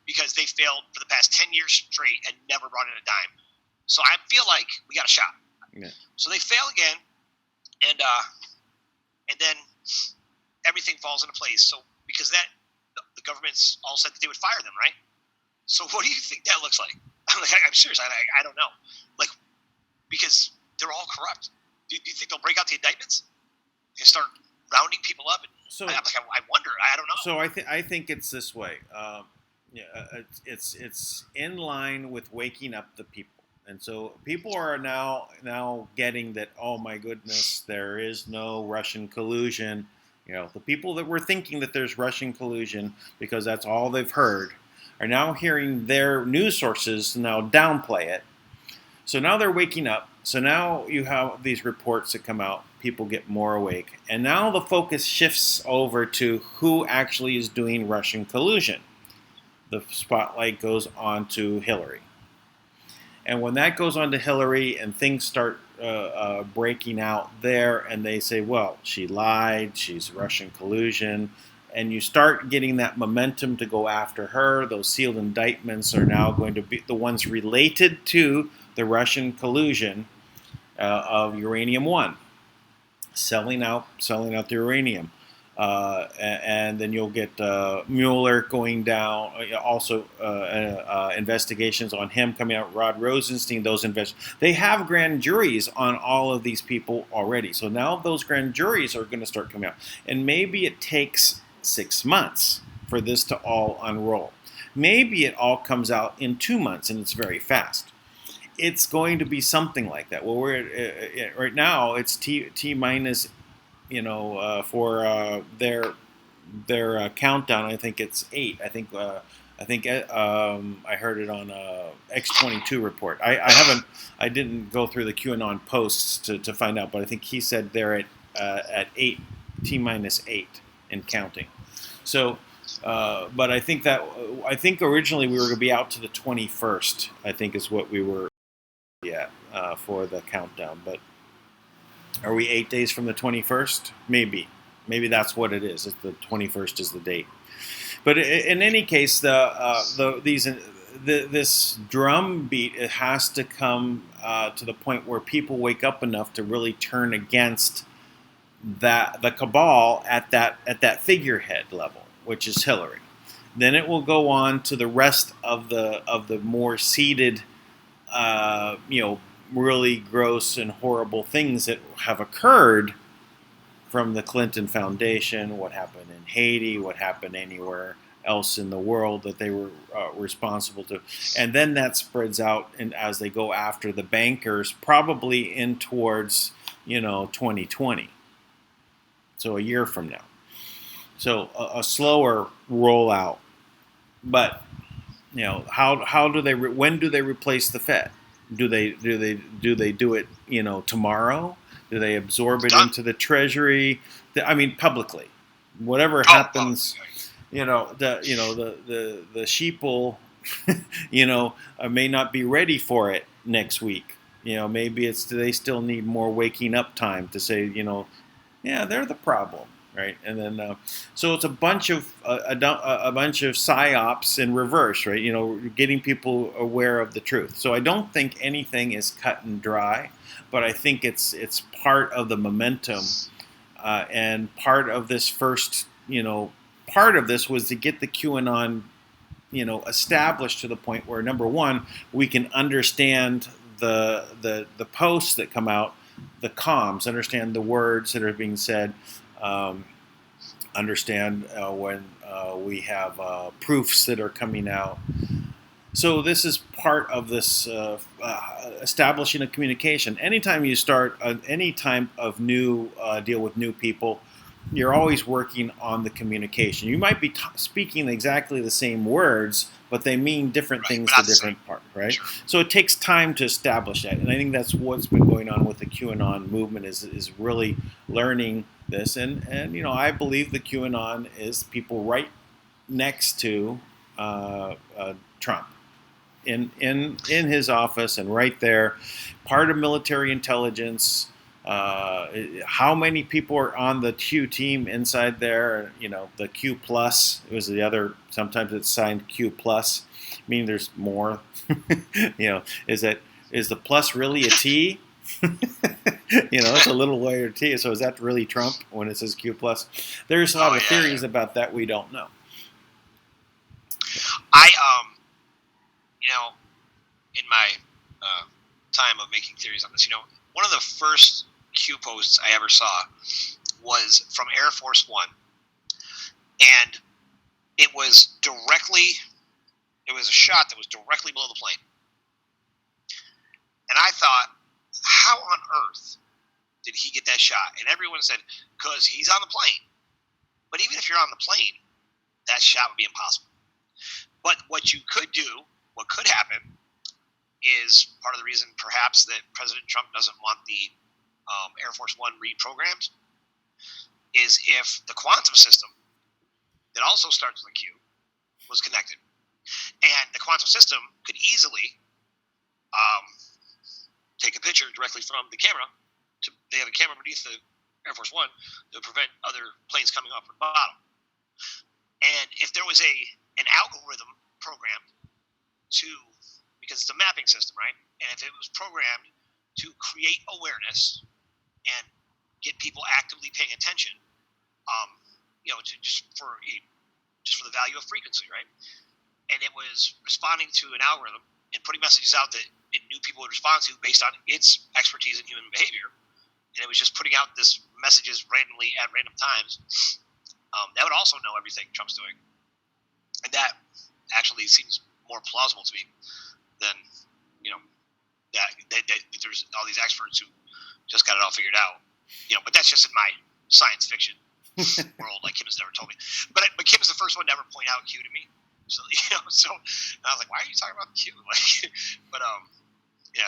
because they failed for the past 10 years straight and never brought in a dime. So I feel like we got a shot. Yeah. So they fail again, and then everything falls into place. So because the government's all said that they would fire them, right? So what do you think that looks like? I'm serious. I don't know. Like, because they're all corrupt. Do you think they'll break out the indictments and start rounding people up? And So I wonder. I don't know. So I think it's this way. It's in line with waking up the people, and so people are now getting that. Oh my goodness, there is no Russian collusion. The people that were thinking that there's Russian collusion because that's all they've heard are now hearing their news sources now downplay it. So now they're waking up. So now you have these reports that come out. People get more awake. And now the focus shifts over to who actually is doing Russian collusion. The spotlight goes on to Hillary. And when that goes on to Hillary and things start breaking out there, and they say, well, she lied, she's Russian collusion, and you start getting that momentum to go after her, those sealed indictments are now going to be the ones related to the Russian collusion of Uranium One, selling out the uranium, and then you'll get Mueller going down. Also, investigations on him coming out. Rod Rosenstein. They have grand juries on all of these people already. So now those grand juries are going to start coming out, and maybe it takes 6 months for this to all unroll. Maybe it all comes out in 2 months, and it's very fast. It's going to be something like that. Well, we're right now. It's T minus, for their countdown. I think it's 8. I think I heard it on X22 report. I didn't go through the QAnon posts to find out, but I think he said they're at 8, T minus 8 and counting. So. But I think originally we were going to be out to the 21st. I think is what we were at for the countdown. But are we 8 days from the 21st? Maybe that's what it is. The 21st is the date. But in any case, this drum beat, it has to come to the point where people wake up enough to really turn against the cabal at that figurehead level, which is Hillary. Then it will go on to the rest of the more seeded, really gross and horrible things that have occurred from the Clinton Foundation, what happened in Haiti, what happened anywhere else in the world that they were responsible to. And then that spreads out, and as they go after the bankers, probably in towards 2020. So a year from now. So a slower rollout, but how do they? When do they replace the Fed? Do they do it? Tomorrow? Do they absorb it into the Treasury? I mean, publicly. Whatever happens, the sheeple, may not be ready for it next week. Maybe they still need more waking up time to say, yeah, they're the problem. right? And then so it's a bunch of psyops in reverse, right? Getting people aware of the truth. So I don't think anything is cut and dry, but I think it's part of the momentum, and part of this first, part of this was to get the QAnon, established to the point where, number one, we can understand the posts that come out, the comms, understand the words that are being said, understand when we have proofs that are coming out. So this is part of this establishing a communication. Anytime you start any type of new deal with new people, you're always working on the communication. You might be speaking exactly the same words, but they mean different things to different parts, right? Sure. So it takes time to establish that, and I think that's what's been going on with the QAnon movement is really learning this, and I believe the QAnon is people right next to Trump. In his office and right there, part of military intelligence. How many people are on the Q team inside there? The Q plus. It was the other. Sometimes it's signed Q plus. I mean, there's more. Is the plus really a T? It's a little layer T. So is that really Trump when it says Q plus? There's a lot of theories about that we don't know. In my time of making theories on this, one of the first Q posts I ever saw was from Air Force One, and it was a shot that was directly below the plane, and I thought, how on earth did he get that shot? And everyone said, because he's on the plane. But even if you're on the plane, that shot would be impossible. But what you could do, what could happen, is part of the reason perhaps that President Trump doesn't want the Air Force One reprogrammed, is if the quantum system that also starts with a Q was connected. And the quantum system could easily take a picture directly from the camera. They have a camera beneath the Air Force One to prevent other planes coming off from the bottom. And if there was an algorithm programmed because it's a mapping system, right? And if it was programmed to create awareness and get people actively paying attention, just for the value of frequency, right? And it was responding to an algorithm and putting messages out that it knew people would respond to based on its expertise in human behavior, and it was just putting out this messages randomly at random times. That would also know everything Trump's doing, and that actually seems more plausible to me than that there's all these experts who just got it all figured out. But that's just in my science fiction world. Like, Kim has never told me, but Kim is the first one to ever point out Q to me. So so and I was like, why are you talking about Q? But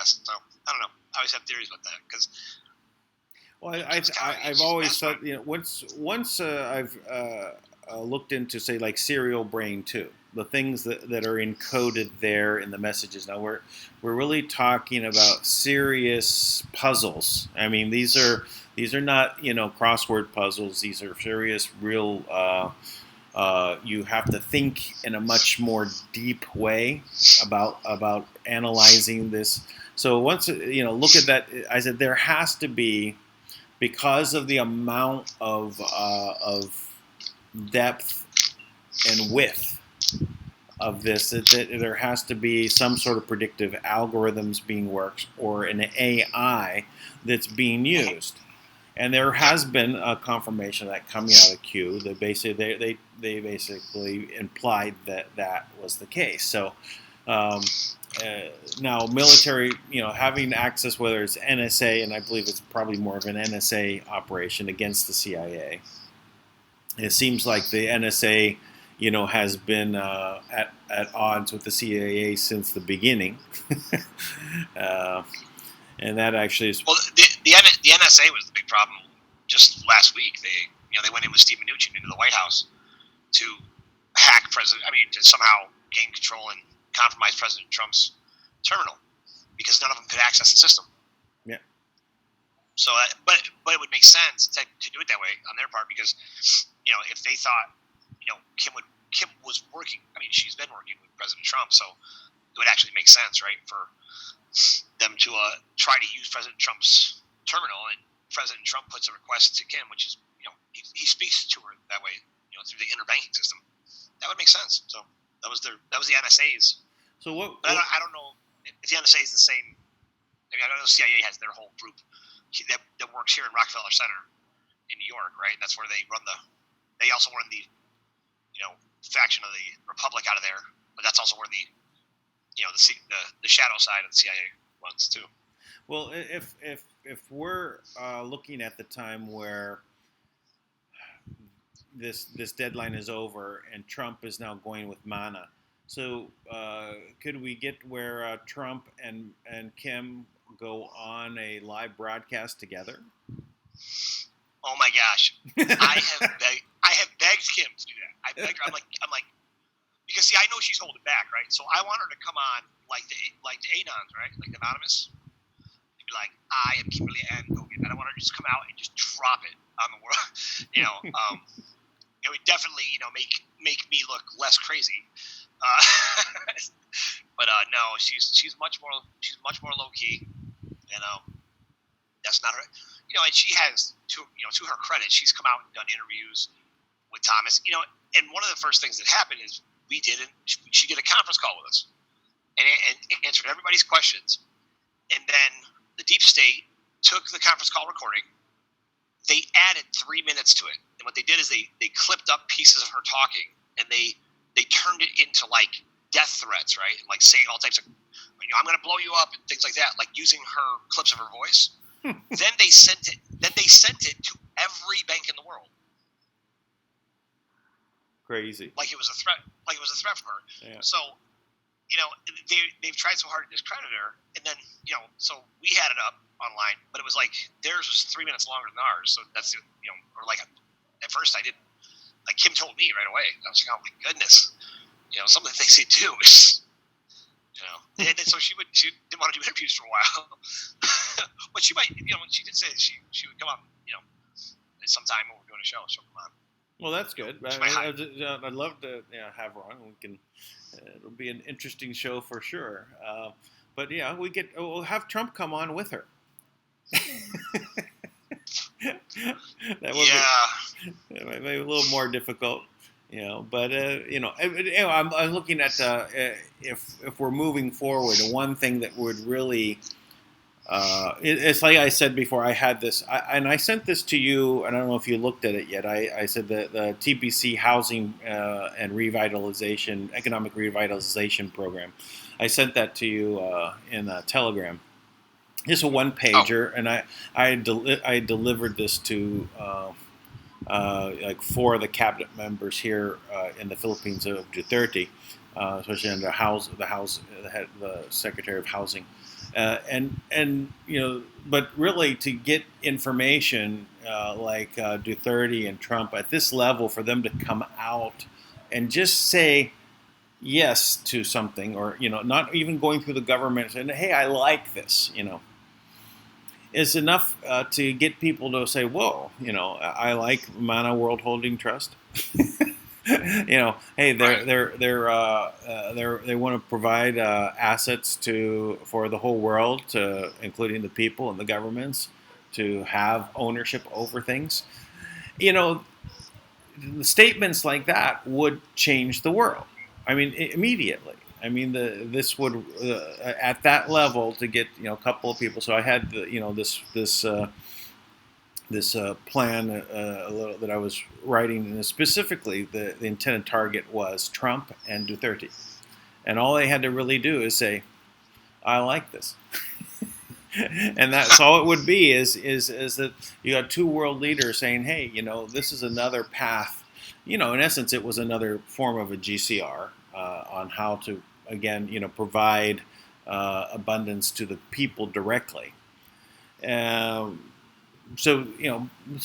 so I don't know. I always have theories about that because. Well, I've always thought, once I've looked into, say, like serial brain too, the things that are encoded there in the messages. Now we're really talking about serious puzzles. I mean, these are not crossword puzzles. These are serious, real. You have to think in a much more deep way about analyzing this. So once look at that, I said there has to be, because of the amount of depth and width of this, that there has to be some sort of predictive algorithms being worked or an AI that's being used. And there has been a confirmation of that coming out of Q. They basically implied that was the case. So now military, having access, whether it's NSA, and I believe it's probably more of an NSA operation against the CIA. It seems like the NSA, has been at odds with the CIA since the beginning, and that actually is. Well, the NSA was the big problem. Just last week, they went in with Steve Mnuchin into the White House to hack to somehow gain control and compromise President Trump's terminal, because none of them could access the system. Yeah. So, but it would make sense to do it that way on their part because, if they thought, Kim was working. I mean, she's been working with President Trump, so it would actually make sense, right, for them to try to use President Trump's terminal, and President Trump puts a request to Kim, which is, he speaks to her that way, through the interbanking system. That would make sense. So that was the NSA's. So what? I don't know if the NSA is the same. I mean, I know the CIA has their whole group that works here in Rockefeller Center in New York, right? And that's where they run They also run the, faction of the Republic out of there. But that's also where the shadow side of the CIA runs too. Well, if we're looking at the time where this deadline is over and Trump is now going with Manna, so could we get where Trump and Kim go on a live broadcast together? Oh my gosh, I have begged Kim to do that. I begged her. I'm like, because see, I know she's holding back, right? So I want her to come on like the Anons, right? Like Anonymous. And be like, I am Kimberly Ann Gogan, and I want her to just come out and just drop it on the world. It would definitely, make me look less crazy. But no, she's much more low key, and that's not her. And she has to her credit, she's come out and done interviews with Thomas. And one of the first things that happened is she did a conference call with us and answered everybody's questions. And then the deep state took the conference call recording. They added 3 minutes to it. And what they did is they clipped up pieces of her talking and they turned it into like death threats, right? And like saying all types of, I'm going to blow you up and things like that, like using her clips of her voice. Then they sent it to every bank in the world. Crazy. Like it was a threat for her. Yeah. So, they've tried so hard to discredit her, and then, so we had it up online, but it was like theirs was 3 minutes longer than ours. So that's, or like at first I didn't, like Kim told me right away. I was like, oh my goodness, some of the things they do is, and so she didn't want to do interviews for a while, but she might, she did say she would come on, sometime when we're doing a show, she'll come on. Well, that's good. I'd love to have her on. We can. It'll be an interesting show for sure. But yeah, we'll have Trump come on with her. That would be maybe a little more difficult, But I'm looking at if we're moving forward, one thing that would really. It's like I said before, I had this, and I sent this to you, and I don't know if you looked at it yet. I said that the TBC Housing and Economic Revitalization Program. I sent that to you in Telegram. It's a one-pager, and I delivered this to like 4 of the cabinet members here in the Philippines of Duterte, especially under the Secretary of Housing. But really to get information like Duterte and Trump at this level, for them to come out and just say yes to something, or not even going through the government and hey, I like this, is enough to get people to say, whoa, I like Manna World Holding Trust. Hey, they want to provide assets for the whole world, including the people and the governments, to have ownership over things. Statements like that would change the world. I mean, immediately. I mean, this would at that level to get a couple of people. So I had this plan that I was writing, and specifically the intended target was Trump and Duterte. And all they had to really do is say, I like this. And that's all it would be is that you got 2 world leaders saying, hey, this is another path. In essence, it was another form of a GCR on how to, again, provide abundance to the people directly. So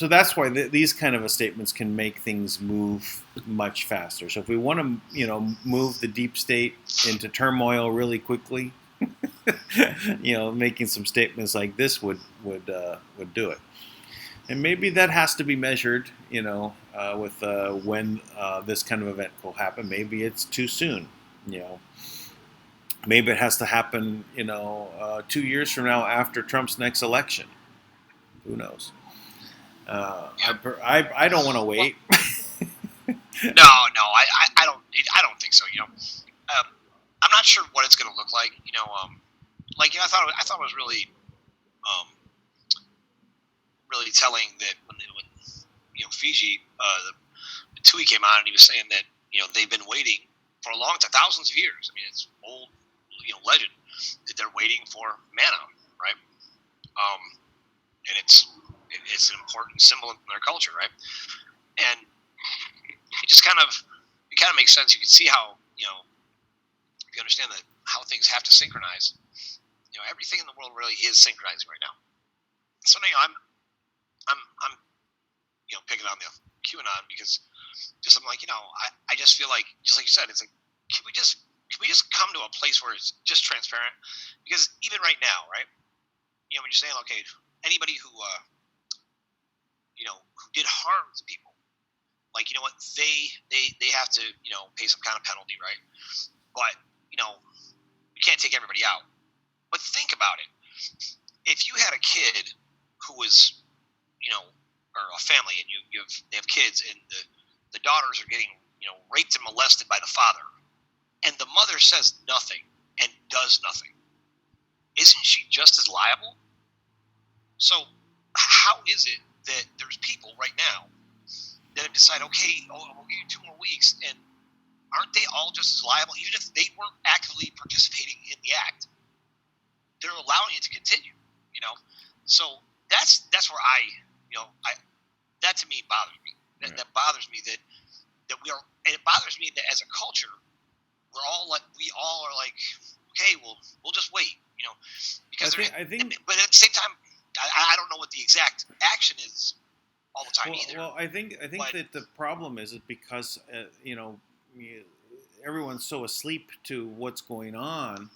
that's why these kind of statements can make things move much faster. So if we want to, move the deep state into turmoil really quickly, making some statements like this would do it. And maybe that has to be measured, with when this kind of event will happen. Maybe it's too soon, you know. Maybe it has to happen, 2 years from now after Trump's next election. Who knows? I don't want to Well, wait. no, I don't think so. I'm not sure what it's going to look like. I thought it was really, um, really telling that when Fiji, the Tui came out and he was saying that they've been waiting for a long time, thousands of years. I mean, it's old, legend that they're waiting for Manna, right? And it's an important symbol in their culture, right? And it kind of makes sense. You can see how if you understand that how things have to synchronize. Everything in the world really is synchronizing right now. So I'm picking on the QAnon because I'm like, I just feel like, just like you said, it's like, can we just come to a place where it's just transparent? Because even right now, right, when you're saying, okay, anybody who who did harm to people, like, they have to pay some kind of penalty, right? But you can't take everybody out. But think about it. If you had a kid who was, or a family, and they have kids, and the daughters are getting, raped and molested by the father, and the mother says nothing and does nothing, isn't she just as liable? So how is it that there's people right now that have decided, okay, we'll give you 2 more weeks, and aren't they all just as liable, even if they weren't actively participating in the act? They're allowing it to continue, So that's where that to me bothers me. That bothers me that we are, and it bothers me that as a culture, we all are like, okay, we'll just wait, because I think, but at the same time, I don't know what the exact action is all the time either. Well, I think that the problem is because everyone's so asleep to what's going on.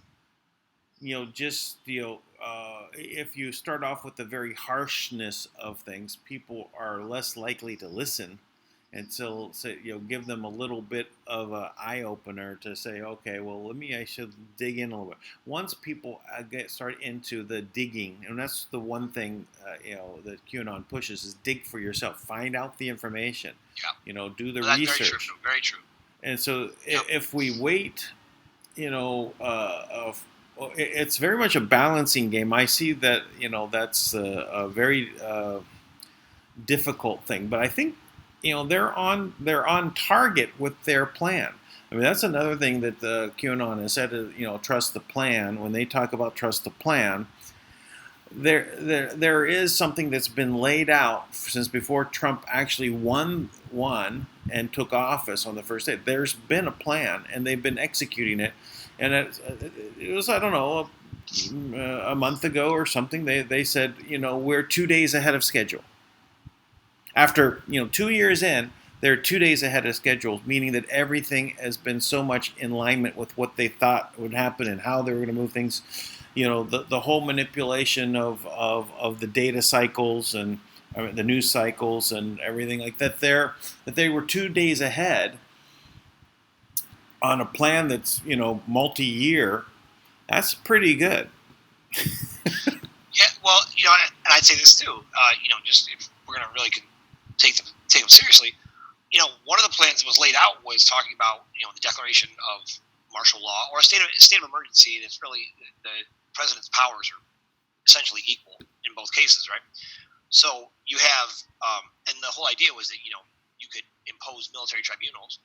If you start off with the very harshness of things, people are less likely to listen until give them a little bit of an eye opener to say, okay, well, I should dig in a little bit. Once people start into the digging, and that's the one thing that QAnon pushes, is dig for yourself, find out the information, do the research. Very true. Very true. And so if we wait, it's very much a balancing game. I see that that's a very difficult thing, but I think they're on target with their plan. I mean, that's another thing that the QAnon has said is, trust the plan. When they talk about trust the plan, there is something that's been laid out since before Trump actually won and took office on the first day. There's been a plan, and they've been executing it. And it was, I don't know, a month ago or something, they said, we're 2 days ahead of schedule. After, 2 years in, they're 2 days ahead of schedule, meaning that everything has been so much in alignment with what they thought would happen and how they were going to move things. The whole manipulation of the data cycles and the news cycles and everything like that. That they were 2 days ahead on a plan that's multi-year. That's pretty good. Yeah, well, and I'd say this too. Just if we're going to really take them seriously, one of the plans that was laid out was talking about the declaration of martial law or a state of emergency, and it's really the president's powers are essentially equal in both cases, right? So you have, and the whole idea was that you could impose military tribunals.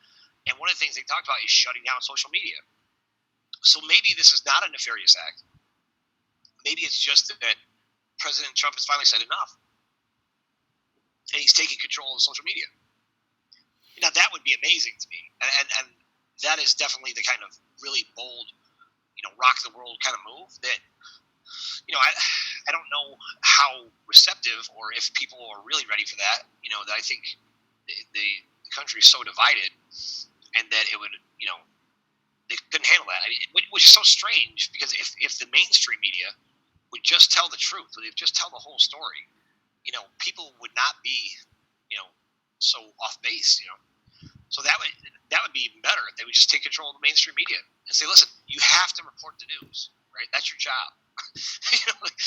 And one of the things they talked about is shutting down social media. So maybe this is not a nefarious act. Maybe it's just that President Trump has finally said enough. And he's taking control of social media. Now, that would be amazing to me. And that is definitely the kind of really bold, rock the world kind of move that, I don't know how receptive or if people are really ready for that. That I think the country is so divided. And that it would, They couldn't handle that. I mean, which is so strange because if the mainstream media would just tell the truth, would they just tell the whole story, people would not be, so off base, So that would be even better if they would just take control of the mainstream media and say, listen, you have to report the news, right? That's your job. like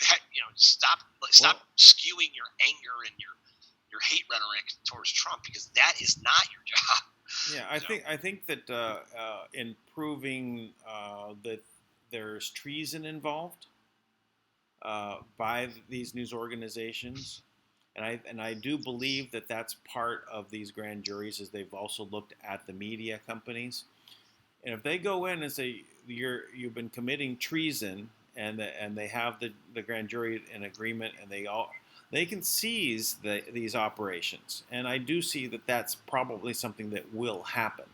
that, stop skewing your anger and your hate rhetoric towards Trump because that is not your job. Yeah, I think that in proving that there's treason involved by these news organizations, and I do believe that that's part of these grand juries, is they've also looked at the media companies, and if they go in and say you've been committing treason, and they have the grand jury in agreement, and they can seize these operations, and I do see that that's probably something that will happen,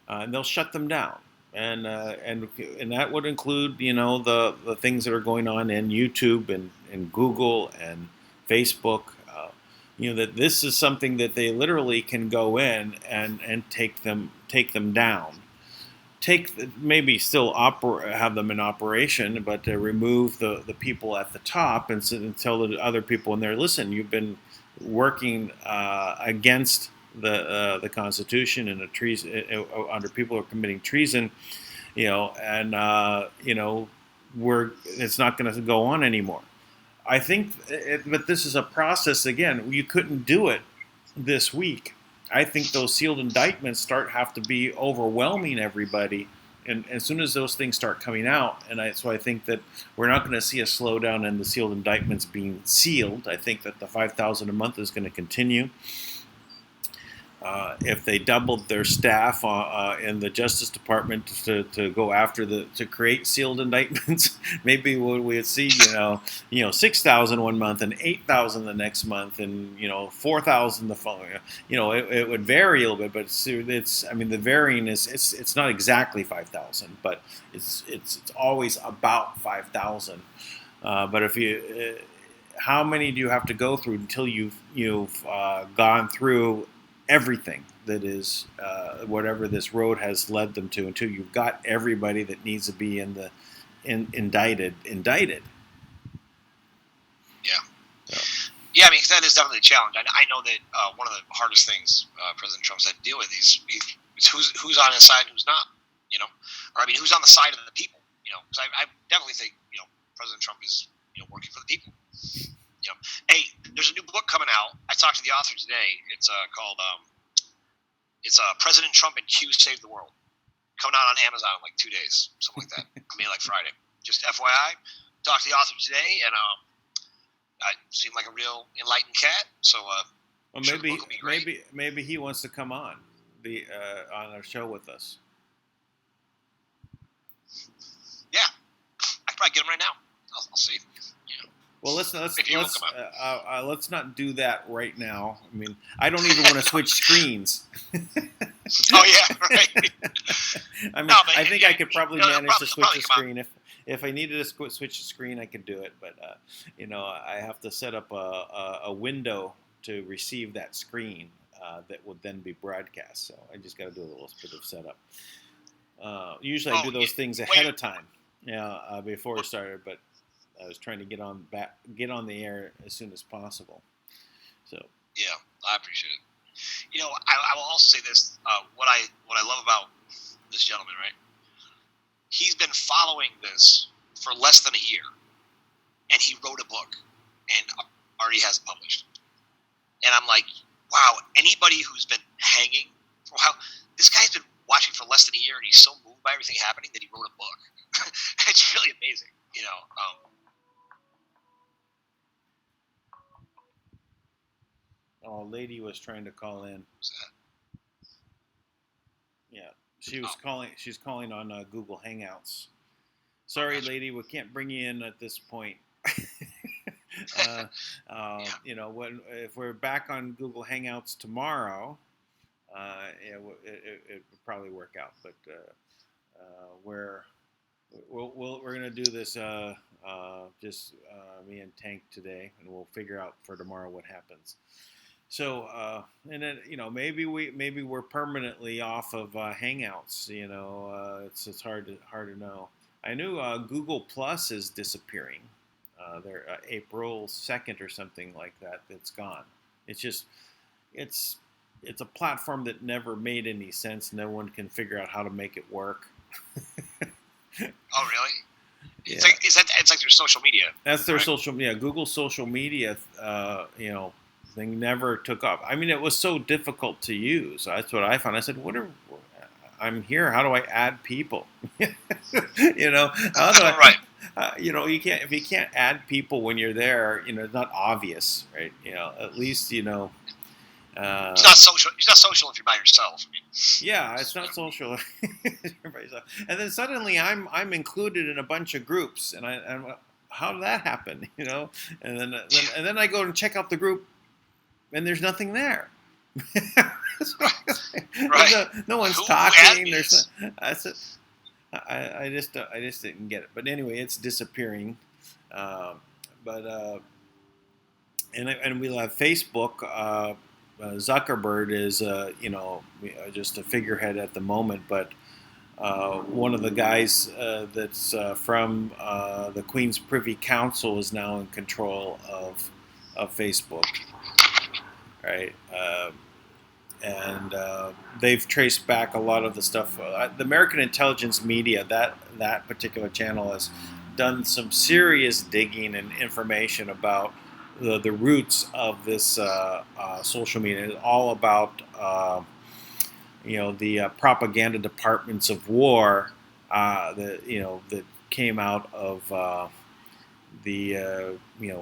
and they'll shut them down. And that would include the things that are going on in YouTube and Google and Facebook. That this is something that they literally can go in and take them down. Maybe still have them in operation, but to remove the people at the top and tell the other people in there, listen, you've been working against the Constitution and under people who are committing treason, and it's not going to go on anymore. I think, but this is a process. Again, you couldn't do it this week. I think those sealed indictments have to be overwhelming everybody, and as soon as those things start coming out, so I think that we're not going to see a slowdown in the sealed indictments being sealed. I think that the 5,000 a month is going to continue. If they doubled their staff in the Justice Department to go after to create sealed indictments, maybe we'd see 6,000 one month and 8,000 the next month and 4,000 the following. It would vary a little bit, but the varying is it's not exactly 5,000, but it's always about 5,000. But if how many do you have to go through until you've gone through everything that is whatever this road has led them to, until you've got everybody that needs to be indicted. Yeah. Yeah, I mean, 'cause that is definitely a challenge. I know that one of the hardest things President Trump's had to deal with is who's on his side and who's not, or who's on the side of the people, because I definitely think, President Trump is, working for the people. Hey, there's a new book coming out. I talked to the author today. It's called President Trump and Q Save the World. Coming out on Amazon in like 2 days, something like that. Like Friday. Just FYI. Talked to the author today, and I seemed like a real enlightened cat. So well, maybe he wants to come on our show with us. Yeah, I could probably get him right now. I'll see. Well, let's not do that right now. I don't even want to switch screens. Oh yeah, right. I think I could probably manage to switch a screen. If I needed to switch a screen, I could do it. But I have to set up a window to receive that screen that would then be broadcast. So I just got to do a little bit of setup. Usually I do those things ahead of time, before we started, but I was trying to get on the air as soon as possible. So yeah, I appreciate it. I will also say this: what I love about this gentleman, right? He's been following this for less than a year, and he wrote a book and already has it published. And I'm like, wow! Anybody who's been hanging for a while, this guy's been watching for less than a year, and he's so moved by everything happening that he wrote a book. It's really amazing, a lady was trying to call in. Yeah, she was calling. She's calling on Google Hangouts. Sorry, lady, we can't bring you in at this point. If we're back on Google Hangouts tomorrow, it would probably work out. But we're going to do this just me and Tank today, and we'll figure out for tomorrow what happens. So, and then maybe we're permanently off of Hangouts. It's hard to know. I knew Google Plus is disappearing. They're April 2nd or something like that. It's gone. It's just it's it's a platform that never made any sense. No one can figure out how to make it work. Oh, really? Yeah. It's like their social media. That's their right? social media. Google's social media, thing never took off. I mean, it was so difficult to use. That's what I found. I said, I'm here. How do I add people? How do I? Right. You can't if you can't add people when you're there. It's not obvious, right? At least It's not social. It's not social if you're by yourself. I mean, yeah, it's not social. And then suddenly I'm included in a bunch of groups, and I'm how did that happen? And then I go and check out the group, and there's nothing there. Right. No one's Who talking. admins? I just didn't get it. But anyway, it's disappearing. But and we'll have Facebook. Zuckerberg is just a figurehead at the moment, but one of the guys that's from the Queen's Privy Council is now in control of Facebook, right? And they've traced back a lot of the stuff. The American Intelligence Media, that particular channel, has done some serious digging and information about the roots of this social media. It's all about the propaganda departments of war that came out of the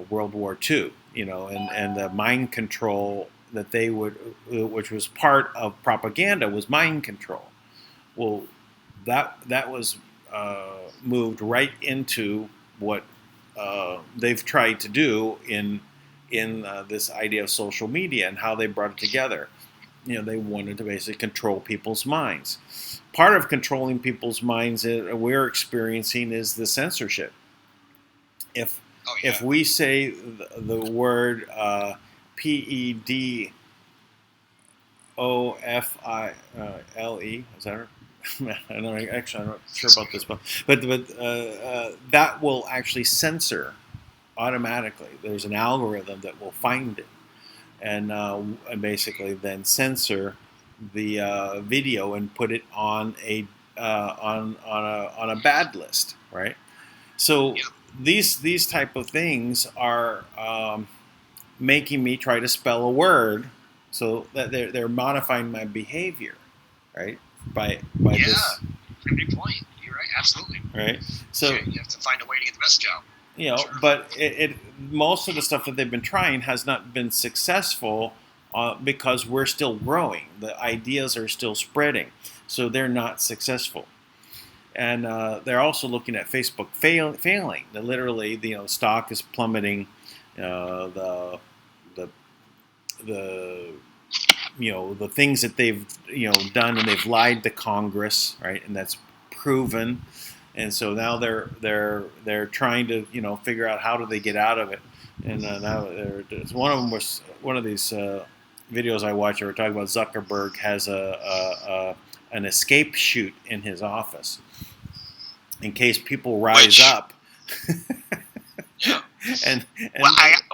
World War II. And the mind control that they would, which was part of propaganda, was mind control. Well, that was moved right into what they've tried to do in this idea of social media and how they brought it together. They wanted to basically control people's minds. Part of controlling people's minds that we're experiencing is the censorship. If we say the word PEDOFILE, is that right? I'm not sure about this, but that will actually censor automatically. There's an algorithm that will find it and basically then censor the video and put it on a bad list, right? So these type of things are making me try to spell a word, so that they're modifying my behavior, right? By this. Great point. You're right. Absolutely. Right. So you have to find a way to get the message out. Sure. But most of the stuff that they've been trying has not been successful because we're still growing. The ideas are still spreading, so they're not successful. And they're also looking at Facebook failing. Literally, the stock is plummeting. The things that they've done, and they've lied to Congress, right? And that's proven. And so now they're trying to figure out how do they get out of it. And now one of them was one of these videos I watched. They were talking about Zuckerberg has an escape chute in his office in case people rise up. and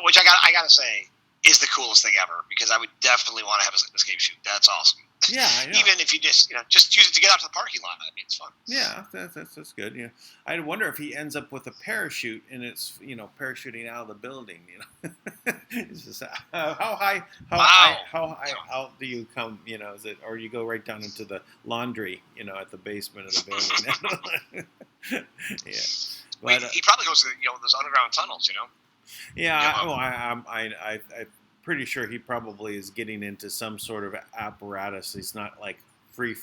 which I gotta say is the coolest thing ever, because I would definitely want to have an escape chute. That's awesome. Yeah, I know. Even if you just use it to get out to the parking lot. I mean, it's fun. Yeah, that's good. Yeah, I wonder if he ends up with a parachute and it's parachuting out of the building. It's just how high out do you come? Is it, or you go right down into the laundry? At the basement of the building. Yeah, but he probably goes to those underground tunnels. Yeah, I'm pretty sure he probably is getting into some sort of apparatus. He's not like free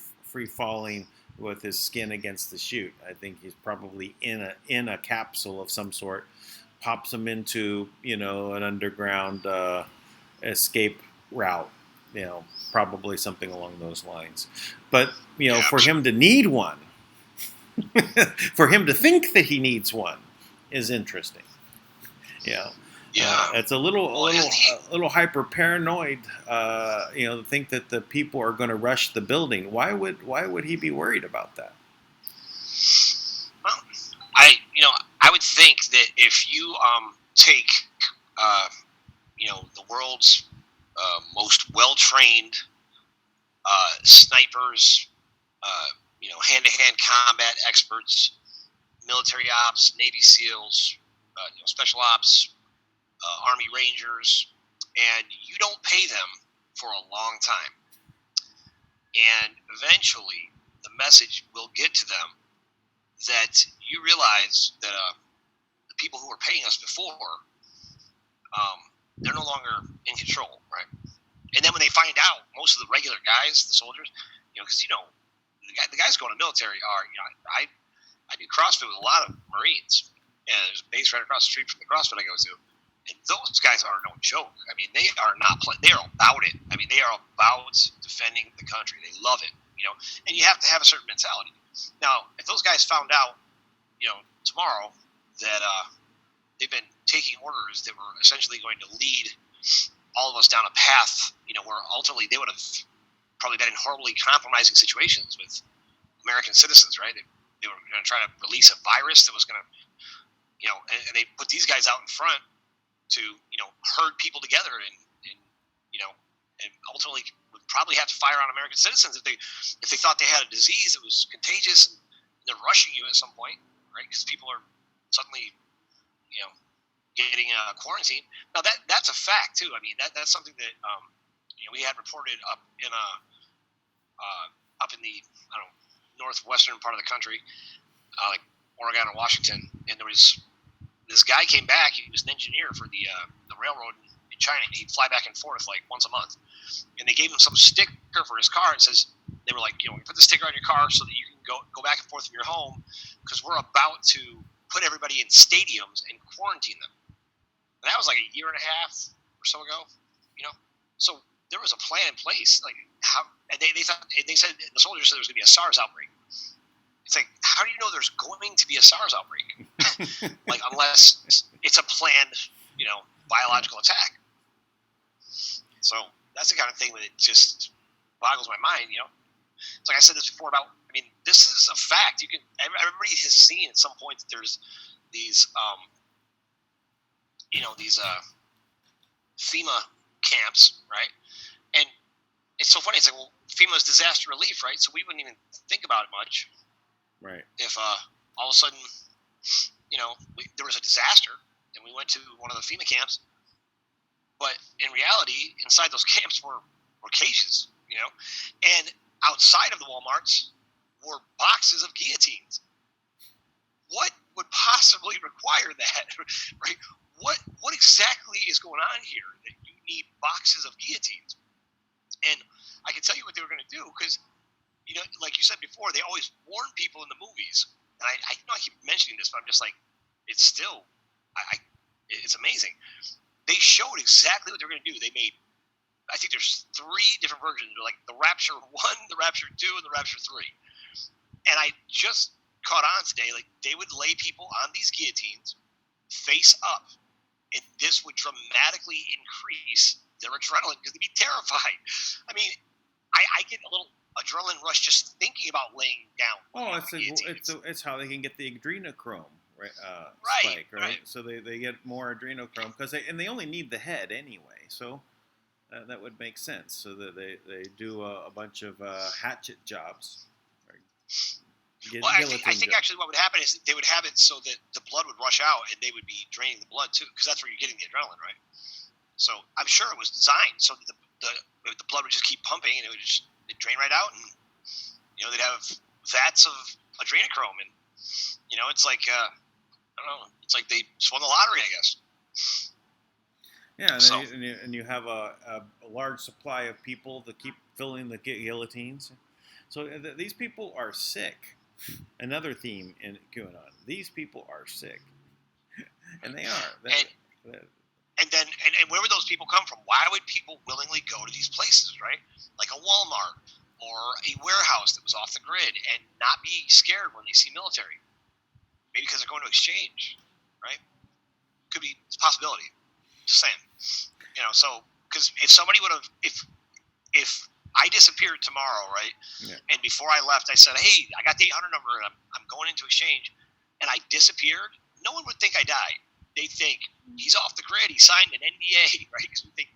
falling with his skin against the chute. I think he's probably in a capsule of some sort. Pops him into an underground escape route. Probably something along those lines. But for him to need one, for him to think that he needs one, is interesting. Yeah, Yeah. It's a little hyper paranoid. To think that the people are going to rush the building. Why would he be worried about that? Well, I would think that if you take the world's most well-trained snipers, hand-to-hand combat experts, military ops, Navy SEALs, special ops, Army Rangers, and you don't pay them for a long time, and eventually the message will get to them that you realize that the people who were paying us before, they're no longer in control, right? And then when they find out, most of the regular guys, the soldiers, because the guys going to military are, I do CrossFit with a lot of Marines, and there's a base right across the street from the CrossFit I go to, and those guys are no joke. I mean, they are not they are about it. I mean, they are about defending the country. They love it, and you have to have a certain mentality. Now, if those guys found out, tomorrow that they've been taking orders that were essentially going to lead all of us down a path, where ultimately they would have probably been in horribly compromising situations with American citizens, right? They were going to try to release a virus that was going to, and they put these guys out in front to, herd people together and ultimately would probably have to fire on American citizens if they thought they had a disease that was contagious and they're rushing you at some point, right? Because people are suddenly, getting quarantined. Now that's a fact too. I mean that's something that we had reported up in the northwestern part of the country, like Oregon and Washington, and there was this guy came back. He was an engineer for the railroad in China. He'd fly back and forth like once a month, and they gave him some sticker for his car. It says they were like, put the sticker on your car so that you can go back and forth from your home because we're about to put everybody in stadiums and quarantine them. And that was like a year and a half or so ago, So there was a plan in place, like how, and they thought, and they said the soldiers said there was going to be a SARS outbreak. It's like, how do you know there's going to be a SARS outbreak? Like unless it's a planned, biological attack. So that's the kind of thing that it just boggles my mind. It's like I said this before about. I mean, this is a fact. Everybody has seen at some point that there's these. These FEMA camps, right? And it's so funny. It's like, well, FEMA's disaster relief, right? So we wouldn't even think about it much, right? If all of a sudden, there was a disaster and we went to one of the FEMA camps, but in reality, inside those camps were cages, and outside of the Walmarts were boxes of guillotines. What would possibly require that, right? What exactly is going on here that you need boxes of guillotines? And I can tell you what they were going to do because, like you said before, they always warn people in the movies. And I know I keep mentioning this, but I'm just like, it's still, it's amazing. They showed exactly what they were going to do. They made, I think there's 3 different versions. They're like the Rapture 1, the Rapture 2, and the Rapture 3. And I just caught on today, like they would lay people on these guillotines face up. And this would dramatically increase their adrenaline because they'd be terrified. I mean, I get a little adrenaline rush just thinking about laying down. Oh, it's how they can get the adrenochrome, right? Spike, right? So they get more adrenochrome because they only need the head anyway. So that would make sense. So that they do a bunch of hatchet jobs. Well, I think actually what would happen is they would have it so that the blood would rush out and they would be draining the blood too, because that's where you're getting the adrenaline, right? So I'm sure it was designed so that the blood would just keep pumping and it'd drain right out, and they'd have vats of adrenochrome, and it's like I don't know, it's like they won the lottery, I guess. Yeah, and you have a large supply of people to keep filling the guillotines. So these people are sick. Another theme in QAnon. These people are sick, and they are. And where would those people come from? Why would people willingly go to these places, right? Like a Walmart or a warehouse that was off the grid, and not be scared when they see military? Maybe because they're going to exchange, right? It's a possibility. Just saying. So because if somebody would have, if I disappeared tomorrow, right? Yeah. And before I left, I said, "Hey, I got the 800 number, and I'm going into exchange," and I disappeared. No one would think I died. They think he's off the grid. He signed an NDA, right? Because we think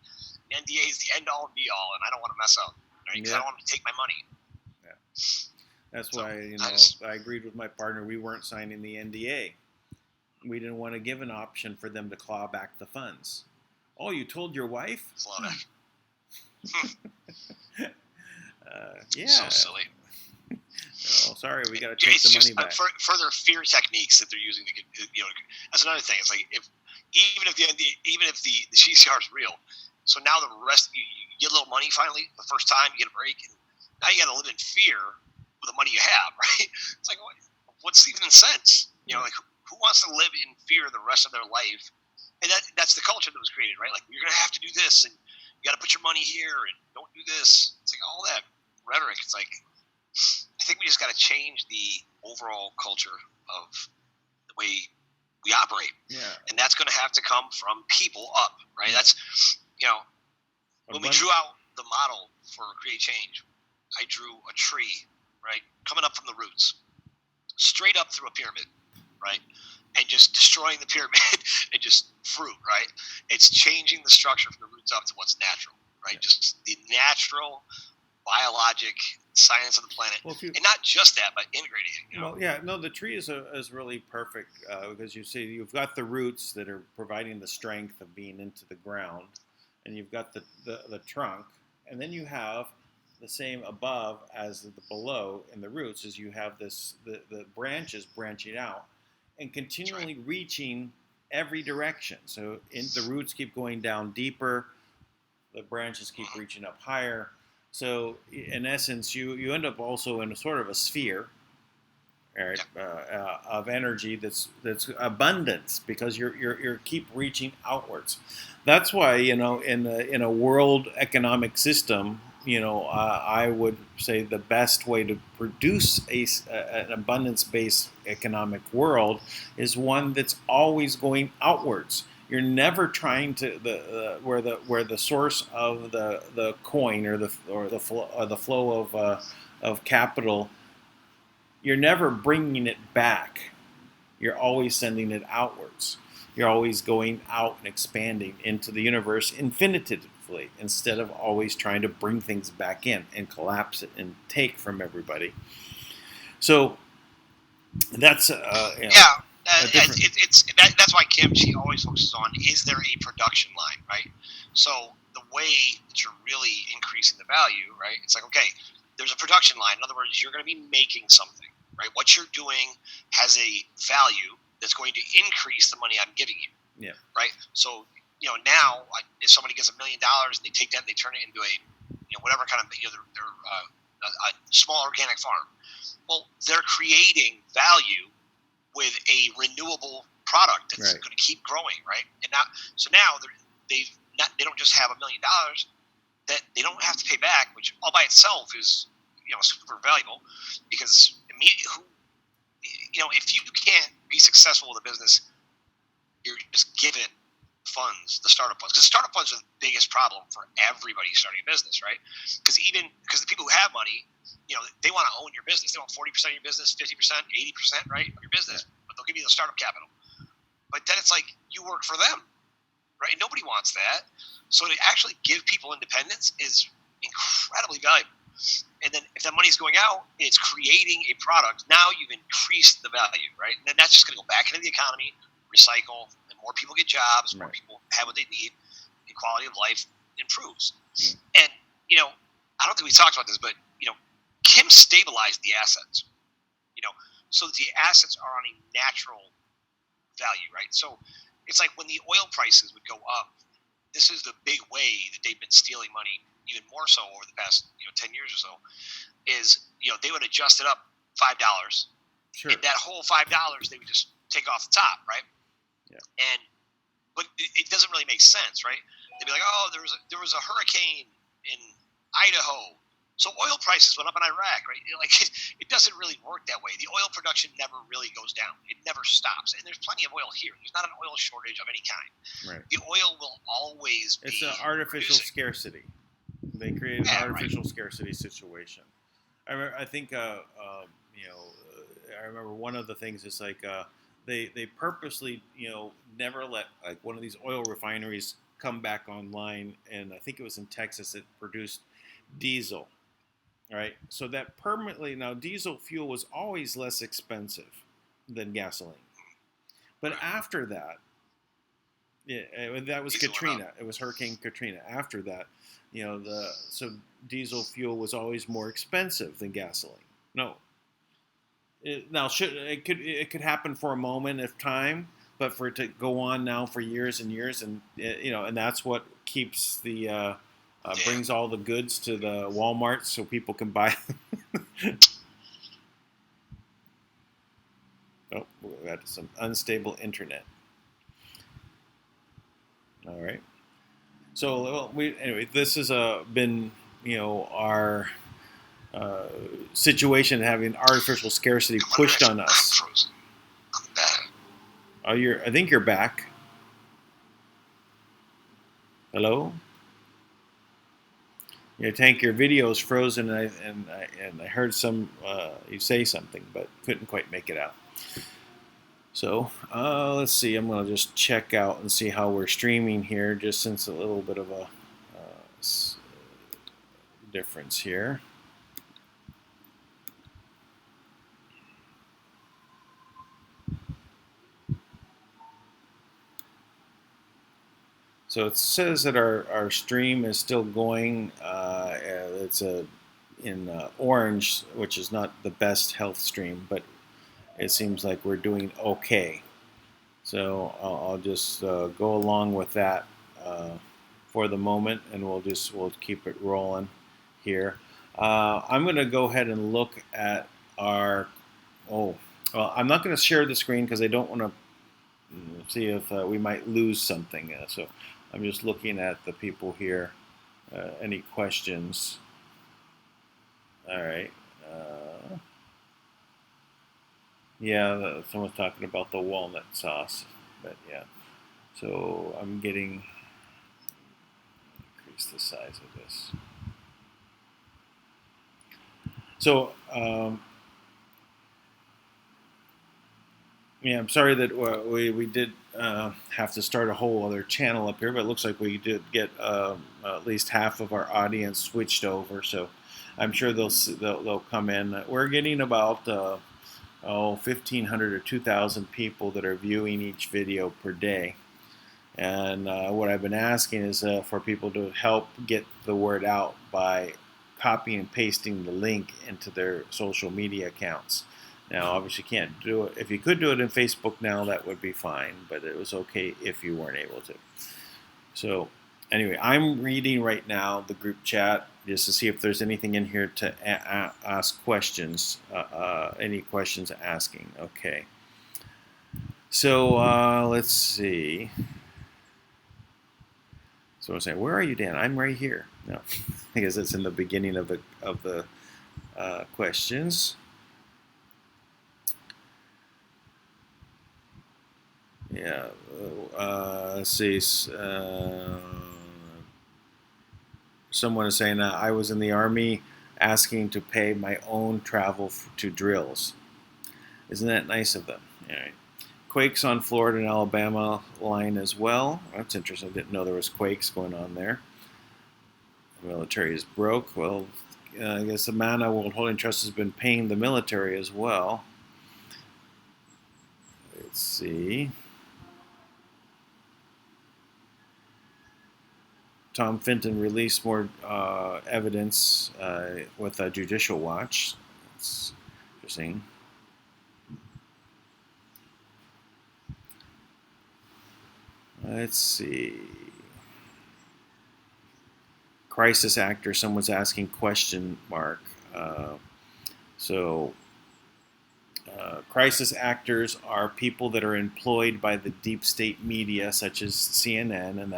an NDA is the end all and be all, and I don't want to mess up, right? Because I don't want him to take my money. Yeah. That's why I agreed with my partner. We weren't signing the NDA. We didn't want to give an option for them to claw back the funds. Oh, you told your wife? Claw back. Yeah. So silly. Oh, sorry, we got to take the money back. Further fear techniques that they're using to, that's another thing. It's like even if the GCR is real, so now the rest you get a little money finally the first time you get a break, and now you got to live in fear with the money you have, right? It's like what's even the sense? Like who wants to live in fear the rest of their life? And that's the culture that was created, right? Like you're gonna have to do this, and you got to put your money here, and don't do this. It's like all that rhetoric. It's like I think we just got to change the overall culture of the way we operate. Yeah. And that's going to have to come from people up, right? Yeah. That's, when we drew out the model for Create Change, I drew a tree, right? Coming up from the roots, straight up through a pyramid, right? And just destroying the pyramid and just fruit, right? It's changing the structure from the roots up to what's natural, right? Yeah. Just the natural biologic science of the planet, and not just that, but integrating it. Well, yeah, no, the tree is really perfect because you see you've got the roots that are providing the strength of being into the ground, and you've got the trunk, and then you have the same above as the below in the roots, as you have the branches branching out and continually reaching every direction. So the roots keep going down deeper, the branches keep reaching up higher. So in essence, you end up also in a sort of a sphere, right, of energy that's abundance, because you're keep reaching outwards. That's why in a world economic system, I would say the best way to produce an abundance-based economic world is one that's always going outwards. You're never trying to where the source of the coin or the flow of capital. You're never bringing it back. You're always sending it outwards. You're always going out and expanding into the universe infinitively, instead of always trying to bring things back in and collapse it and take from everybody. So that's that's why Kim, she always focuses on, is there a production line, right? So the way that you're really increasing the value, right? It's like, okay, there's a production line. In other words, you're going to be making something, right? What you're doing has a value that's going to increase the money I'm giving you. Yeah. Right. So now if somebody gets $1 million and they take that and they turn it into a whatever kind of a small organic farm, well, they're creating value with a renewable product that's going to keep growing, right? And now they don't just have $1 million that they don't have to pay back, which all by itself is super valuable, because if you can't be successful with a business, you're just given funds, the startup funds, because startup funds are the biggest problem for everybody starting a business, right? Because the people who have money, they want to own your business. They want 40% of your business, 50%, 80%, right, of your business, but they'll give you the startup capital. But then it's like you work for them, right? Nobody wants that. So to actually give people independence is incredibly valuable. And then if that money's going out, it's creating a product. Now you've increased the value, right? And then that's just going to go back into the economy, recycle, and more people get jobs, more people have what they need, and quality of life improves. And, I don't think we talked about this, but, Kim stabilized the assets, so that the assets are on a natural value, right? So it's like when the oil prices would go up, this is the big way that they've been stealing money, even more so over the past 10 years or so, is they would adjust it up $5. Sure. And that whole $5 they would just take off the top, right? Yeah. But it doesn't really make sense, right? They'd be like, oh, there was a hurricane in Idaho, So oil prices went up in Iraq, right? Like it doesn't really work that way. The oil production never really goes down. It never stops. And there's plenty of oil here. There's not an oil shortage of any kind. Right. The oil will always be. It's an artificial producing. scarcity. They created an artificial scarcity situation. I think I remember one of the things is like they purposely never let like one of these oil refineries come back online, and I think it was in Texas. It produced diesel, right? So that permanently now diesel fuel was always less expensive than gasoline, but after that, that was Diesel Katrina. It was Hurricane Katrina. After that, so diesel fuel was always more expensive than gasoline. No, it could happen for a moment of time, but for it to go on now for years and years, and and that's what keeps the brings all the goods to the Walmart so people can buy. Oh, we got some unstable internet. All right. So anyway, this has been our situation having artificial scarcity pushed on us. Oh, I think you're back. Hello. Tank, your video is frozen, and I heard you say something, but couldn't quite make it out. So let's see. I'm gonna just check out and see how we're streaming here, just since a little bit of a difference here. So it says that our stream is still going. It's in orange, which is not the best health stream, but it seems like we're doing okay. So I'll just go along with that for the moment, and we'll keep it rolling here. I'm going to go ahead and look at our. Well, I'm not going to share the screen because I don't want to see if we might lose something. So I'm just looking at the people here. Any questions? All right. Yeah, someone's talking about the walnut sauce, but yeah. So I'm getting increase the size of this. So yeah, I'm sorry that we did have to start a whole other channel up here, but it looks like we did get at least half of our audience switched over. So I'm sure they'll come in. We're getting about 1,500 or 2,000 people that are viewing each video per day. And what I've been asking is for people to help get the word out by copying and pasting the link into their social media accounts. Now, obviously, you can't do it. If you could do it in Facebook now, that would be fine, but it was okay if you weren't able to. So, anyway, I'm reading right now the group chat just to see if there's anything in here to ask questions. Any questions asking? Okay. So let's see. So I'm saying, where are you, Dan? I'm right here. No, because it's in the beginning of the questions. Yeah. Let's see. Someone is saying I was in the Army asking to pay my own travel to drills. Isn't that nice of them? All right. Quakes on Florida and Alabama line as well. That's interesting. I didn't know there was quakes going on there. The military is broke. Well, I guess the Manna World Holding Trust has been paying the military as well. Let's see. Tom Fenton released more evidence with a Judicial Watch. That's interesting. Let's see. Crisis actor, someone's asking question mark. Crisis actors are people that are employed by the deep state media, such as CNN, and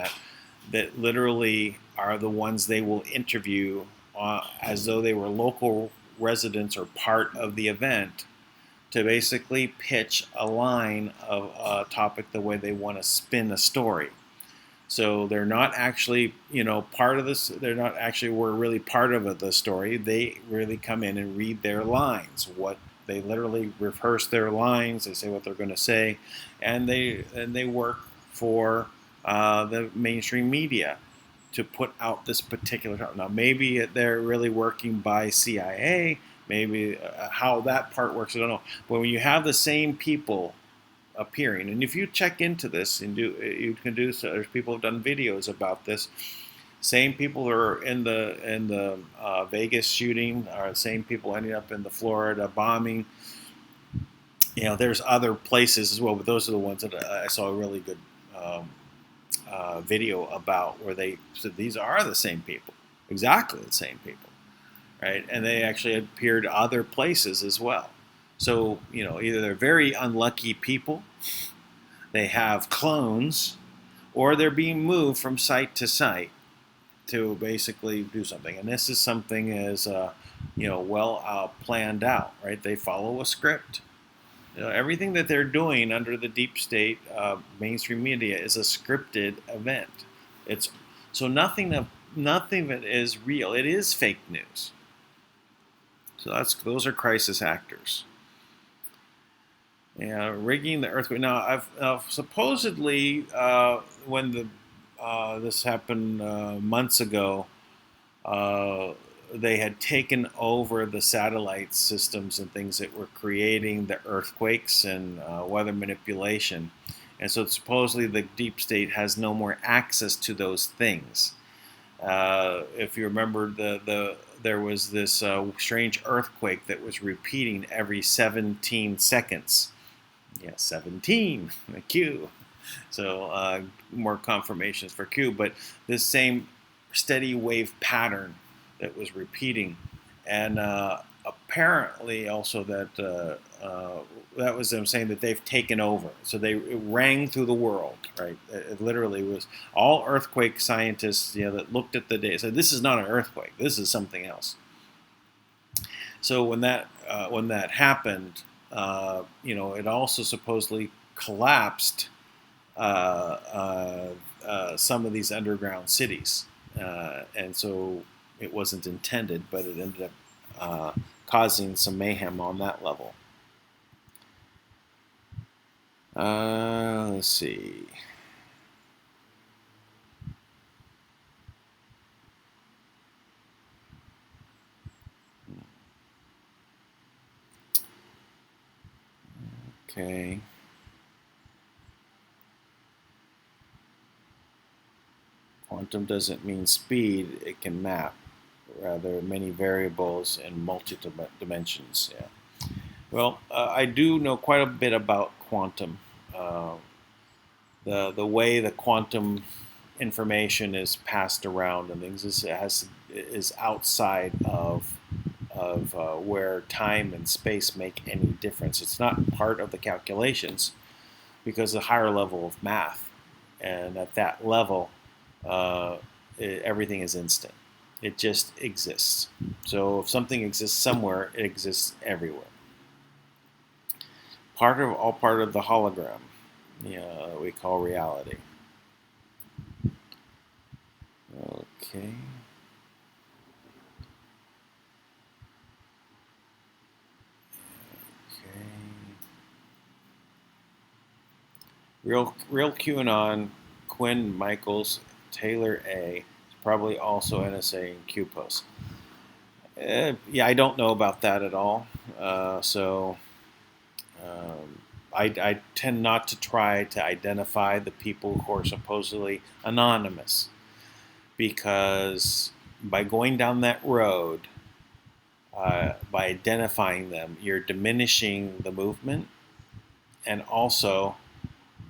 that literally are the ones they will interview as though they were local residents or part of the event to basically pitch a line of a topic the way they want to spin a story. So they're not actually, part of this. They're not actually were really part of the story. They really come in and read their lines. They literally rehearse their lines. They say what they're going to say, and they work for the mainstream media to put out this particular topic. Now maybe they're really working by CIA. Maybe how that part works, I don't know. But when you have the same people appearing, and if you check into this and you can do so, there's people who've done videos about this. Same people are in the Vegas shooting, are the same people ending up in the Florida bombing. There's other places as well, but those are the ones that I saw a really good video about, where they said these are the same people, exactly the same people. Right? And they actually appeared other places as well. So, either they're very unlucky people, they have clones, or they're being moved from site to site to basically do something. And this is something as, well planned out, right? They follow a script. Everything that they're doing under the deep state mainstream media is a scripted event. So nothing of it is real. It is fake news. So those are crisis actors. Rigging the earthquake. Now, supposedly when this happened months ago, they had taken over the satellite systems and things that were creating the earthquakes and weather manipulation, and so supposedly the deep state has no more access to those things. If you remember, there was this strange earthquake that was repeating every 17 seconds. Yeah, 17, Q. So more confirmations for Q. But this same steady wave pattern that was repeating. And apparently also that was them saying that they've taken over. So it rang through the world, right? It literally was all earthquake scientists, that looked at the data said, this is not an earthquake. This is something else. So when that happened, it also supposedly collapsed some of these underground cities, and so it wasn't intended, but it ended up causing some mayhem on that level. Let's see. Okay. Quantum doesn't mean speed, it can map. Rather, many variables in multi-dimensions. Yeah. Well, I do know quite a bit about quantum. The way the quantum information is passed around and things is outside of where time and space make any difference. It's not part of the calculations because of the higher level of math, and at that level, everything is instant. It just exists. So if something exists somewhere, it exists everywhere. Part of the hologram, we call reality. Okay. Real QAnon, Quinn Michaels, Taylor A. is probably also NSA and QPOS. Yeah, I don't know about that at all. I tend not to try to identify the people who are supposedly anonymous, because by going down that road, by identifying them, you're diminishing the movement, and also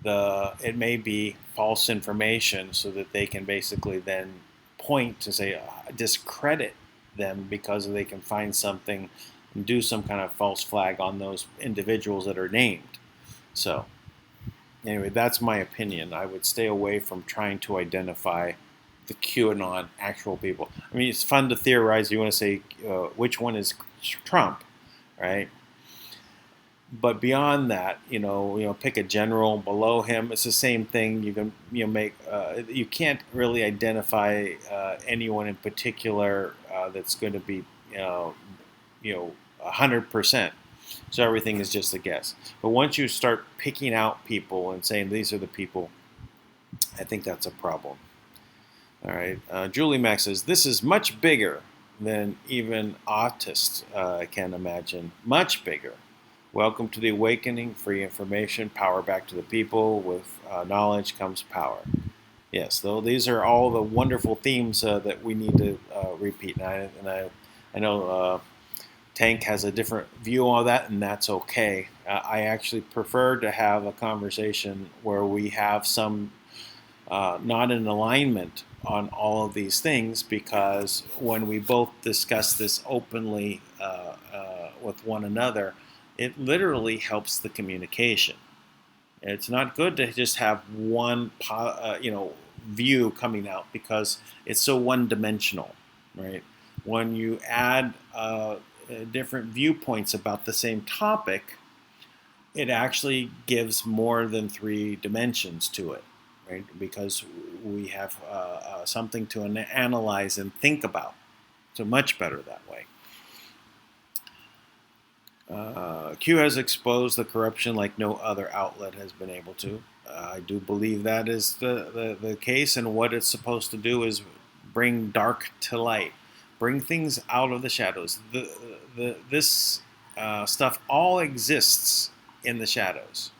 it may be false information, so that they can basically then point to say discredit them because they can find something and do some kind of false flag on those individuals that are named. So anyway, that's my opinion. I would stay away from trying to identify the QAnon actual people. I mean, it's fun to theorize. You want to say which one is Trump, right? But beyond that, pick a general below him. It's the same thing. You can make you can't really identify anyone in particular that's going to be 100%. So everything is just a guess. But once you start picking out people and saying these are the people, I think that's a problem. All right. Julie Mack says this is much bigger than even autists can imagine. Much bigger. Welcome to the awakening. Free information, power back to the people. With knowledge comes power. Yes, though these are all the wonderful themes that we need to repeat. And I know Tank has a different view on that, and that's okay. I actually prefer to have a conversation where we have some not in alignment on all of these things, because when we both discuss this openly with one another, it literally helps the communication. It's not good to just have one, view coming out, because it's so one-dimensional, right? When you add different viewpoints about the same topic, it actually gives more than 3 dimensions to it, right? Because we have something to analyze and think about. So much better that way. Q has exposed the corruption like no other outlet has been able to. I do believe that is the case, and what it's supposed to do is bring dark to light, bring things out of the shadows. This stuff all exists in the shadows,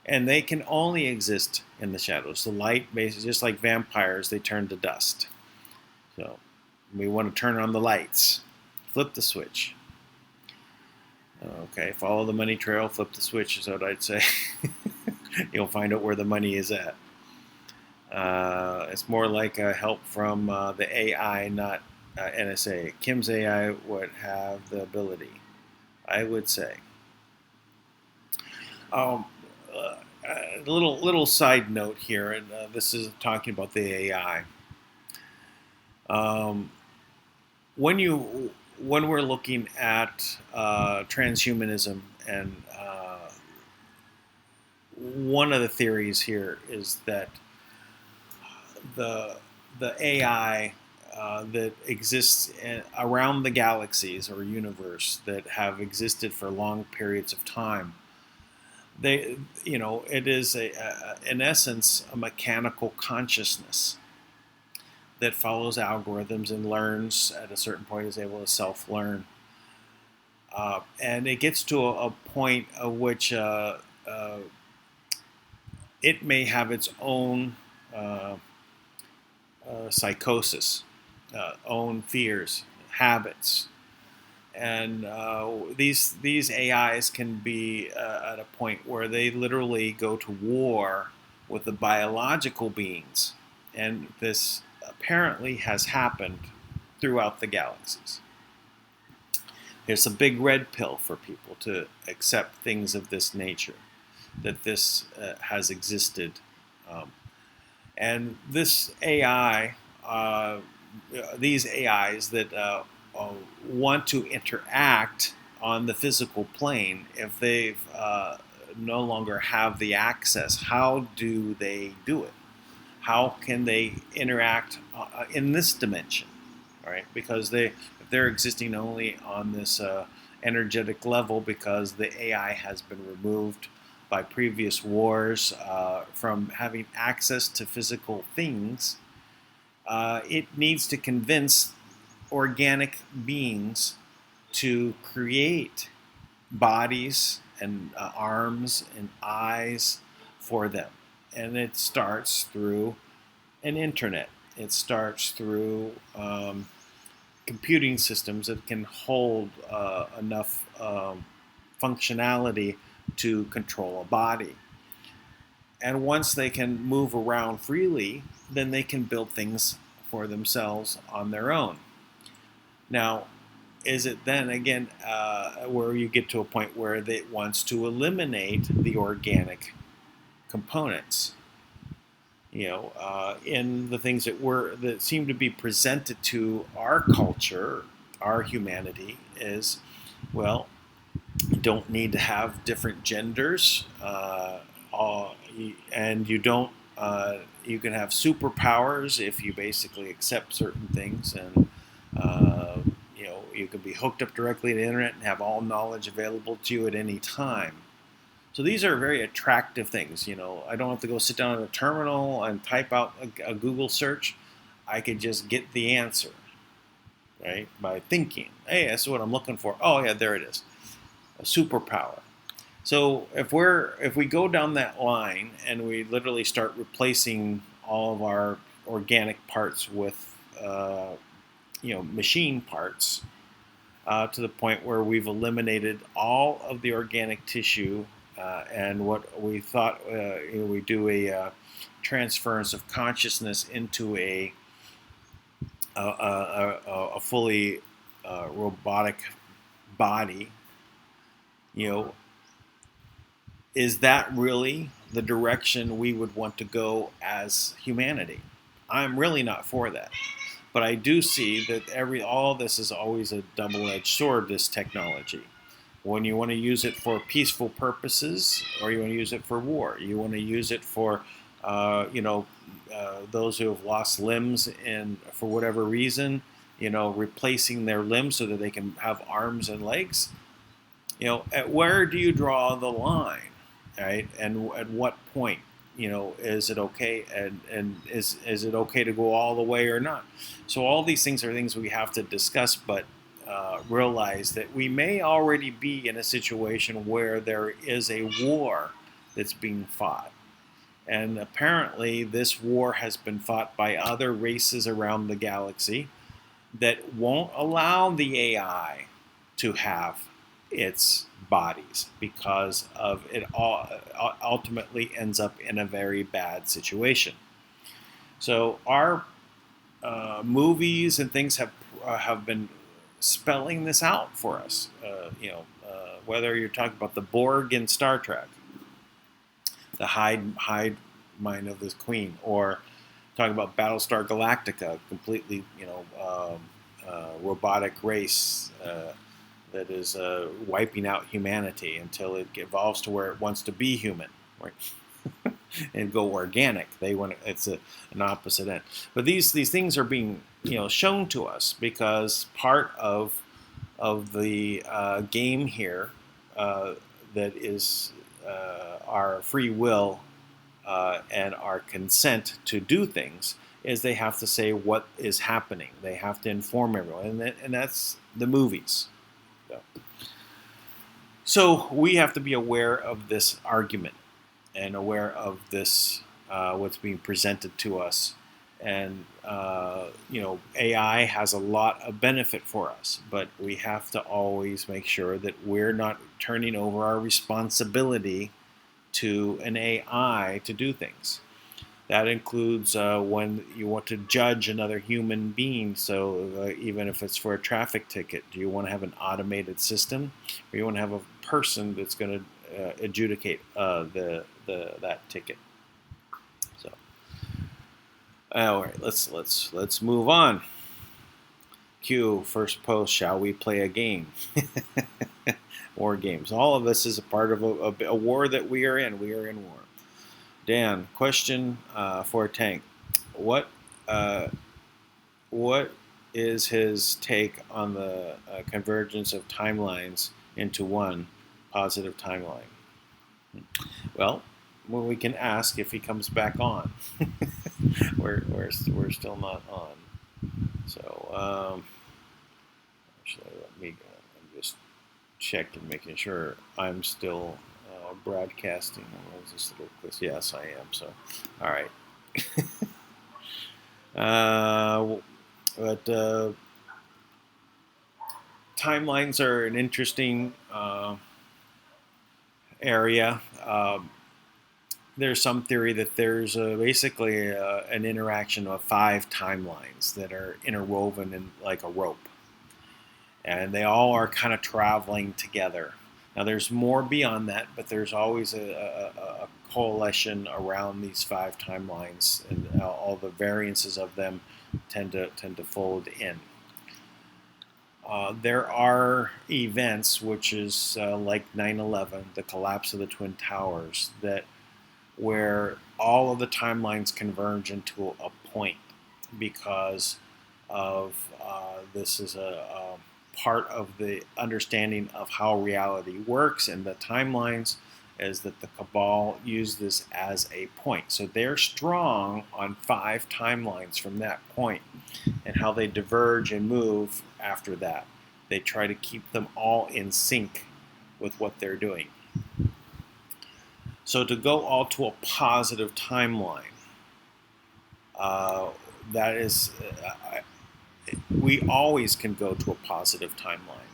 and they can only exist in the shadows. The light, basically, just like vampires, they turn to dust. So we want to turn on the lights, flip the switch. Okay, follow the money trail, flip the switch is what I'd say. You'll find out where the money is at. It's more like a help from the AI, not NSA. Kim's AI would have the ability, I would say. A little side note here, and this is talking about the AI. When we're looking at transhumanism, and one of the theories here is that the AI that exists around the galaxies or universe that have existed for long periods of time, it is in essence a mechanical consciousness that follows algorithms and learns at a certain point, is able to self-learn. And it gets to a point of which it may have its own psychosis, own fears, habits. And these AIs can be at a point where they literally go to war with the biological beings. And this apparently has happened throughout the galaxies. There's a big red pill for people to accept things of this nature, that this has existed. And this AI, these AIs that want to interact on the physical plane, if they no longer have the access, how do they do it? How can they interact in this dimension, right? Because they're existing only on this energetic level, because the AI has been removed by previous wars from having access to physical things. It needs to convince organic beings to create bodies and arms and eyes for them. And it starts through an internet. It starts through computing systems that can hold enough functionality to control a body. And once they can move around freely, then they can build things for themselves on their own. Now, is it then again where you get to a point where it wants to eliminate the organic components? in the things that seem to be presented to our culture, our humanity, is, well, you don't need to have different genders, and you don't. You can have superpowers if you basically accept certain things, and you can be hooked up directly to the internet and have all knowledge available to you at any time. So these are very attractive things. I don't have to go sit down at a terminal and type out a Google search. I could just get the answer, right, by thinking. Hey, that's what I'm looking for. Oh yeah, there it is. A superpower. So if we go down that line and we literally start replacing all of our organic parts with machine parts, to the point where we've eliminated all of the organic tissue, and what we thought, we do a transference of consciousness into a fully robotic body. Is that really the direction we would want to go as humanity? I'm really not for that. But I do see that all this is always a double-edged sword, this technology. When you want to use it for peaceful purposes, or you want to use it for war, you want to use it for, those who have lost limbs and for whatever reason, replacing their limbs so that they can have arms and legs. Where do you draw the line, right? And at what point, is it okay, and is it okay to go all the way or not? So all these things are things we have to discuss, but realize that we may already be in a situation where there is a war that's being fought. And apparently this war has been fought by other races around the galaxy that won't allow the AI to have its bodies, because of it all ultimately ends up in a very bad situation. So our movies and things have been spelling this out for us. Whether you're talking about the Borg in Star Trek, the hive mind of the Queen, or talking about Battlestar Galactica, completely robotic race that is wiping out humanity until it evolves to where it wants to be human, right? And go organic. It's an opposite end. But these things are being shown to us because part of the game here, that is our free will and our consent to do things, is they have to say what is happening. They have to inform everyone, and that's the movies. So we have to be aware of this argument and aware of this, what's being presented to us. And, AI has a lot of benefit for us, but we have to always make sure that we're not turning over our responsibility to an AI to do things. That includes when you want to judge another human being. So even if it's for a traffic ticket, do you want to have an automated system, or you want to have a person that's going to adjudicate that ticket? So, all right, let's move on. Q, first post. Shall we play a game? War games. All of this is a part of a war that we are in. We are in war. Dan, question for Tank. What is his take on the convergence of timelines into one positive timeline? Well, we can ask if he comes back on. we're still not on. So actually, let me. I'm just checking, making sure I'm still broadcasting. What was this little quiz? Yes, I am. So, all right. But timelines are an interesting area. There's some theory that there's basically an interaction of 5 timelines that are interwoven in like a rope, and they all are kind of traveling together. Now there's more beyond that, but there's always a coalition around these 5 timelines, and all the variances of them tend to fold in. There are events, which is like 9/11, the collapse of the Twin Towers, where all of the timelines converge into a point, because of this is a part of the understanding of how reality works, and the timelines is that the cabal use this as a point. So they're strong on 5 timelines from that point, and how they diverge and move after that. They try to keep them all in sync with what they're doing. So to go all to a positive timeline, that is, we always can go to a positive timeline,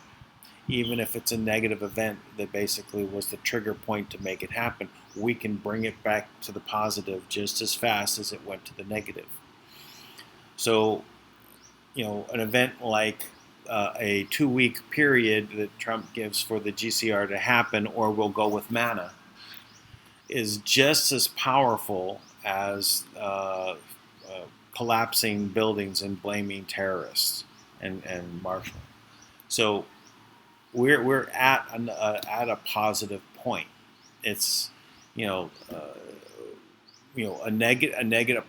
even if it's a negative event that basically was the trigger point to make it happen. We can bring it back to the positive just as fast as it went to the negative. So, an event like a 2-week period that Trump gives for the GCR to happen, or we'll go with Manna, is just as powerful as collapsing buildings and blaming terrorists and marshaling. So we're at a positive point. It's a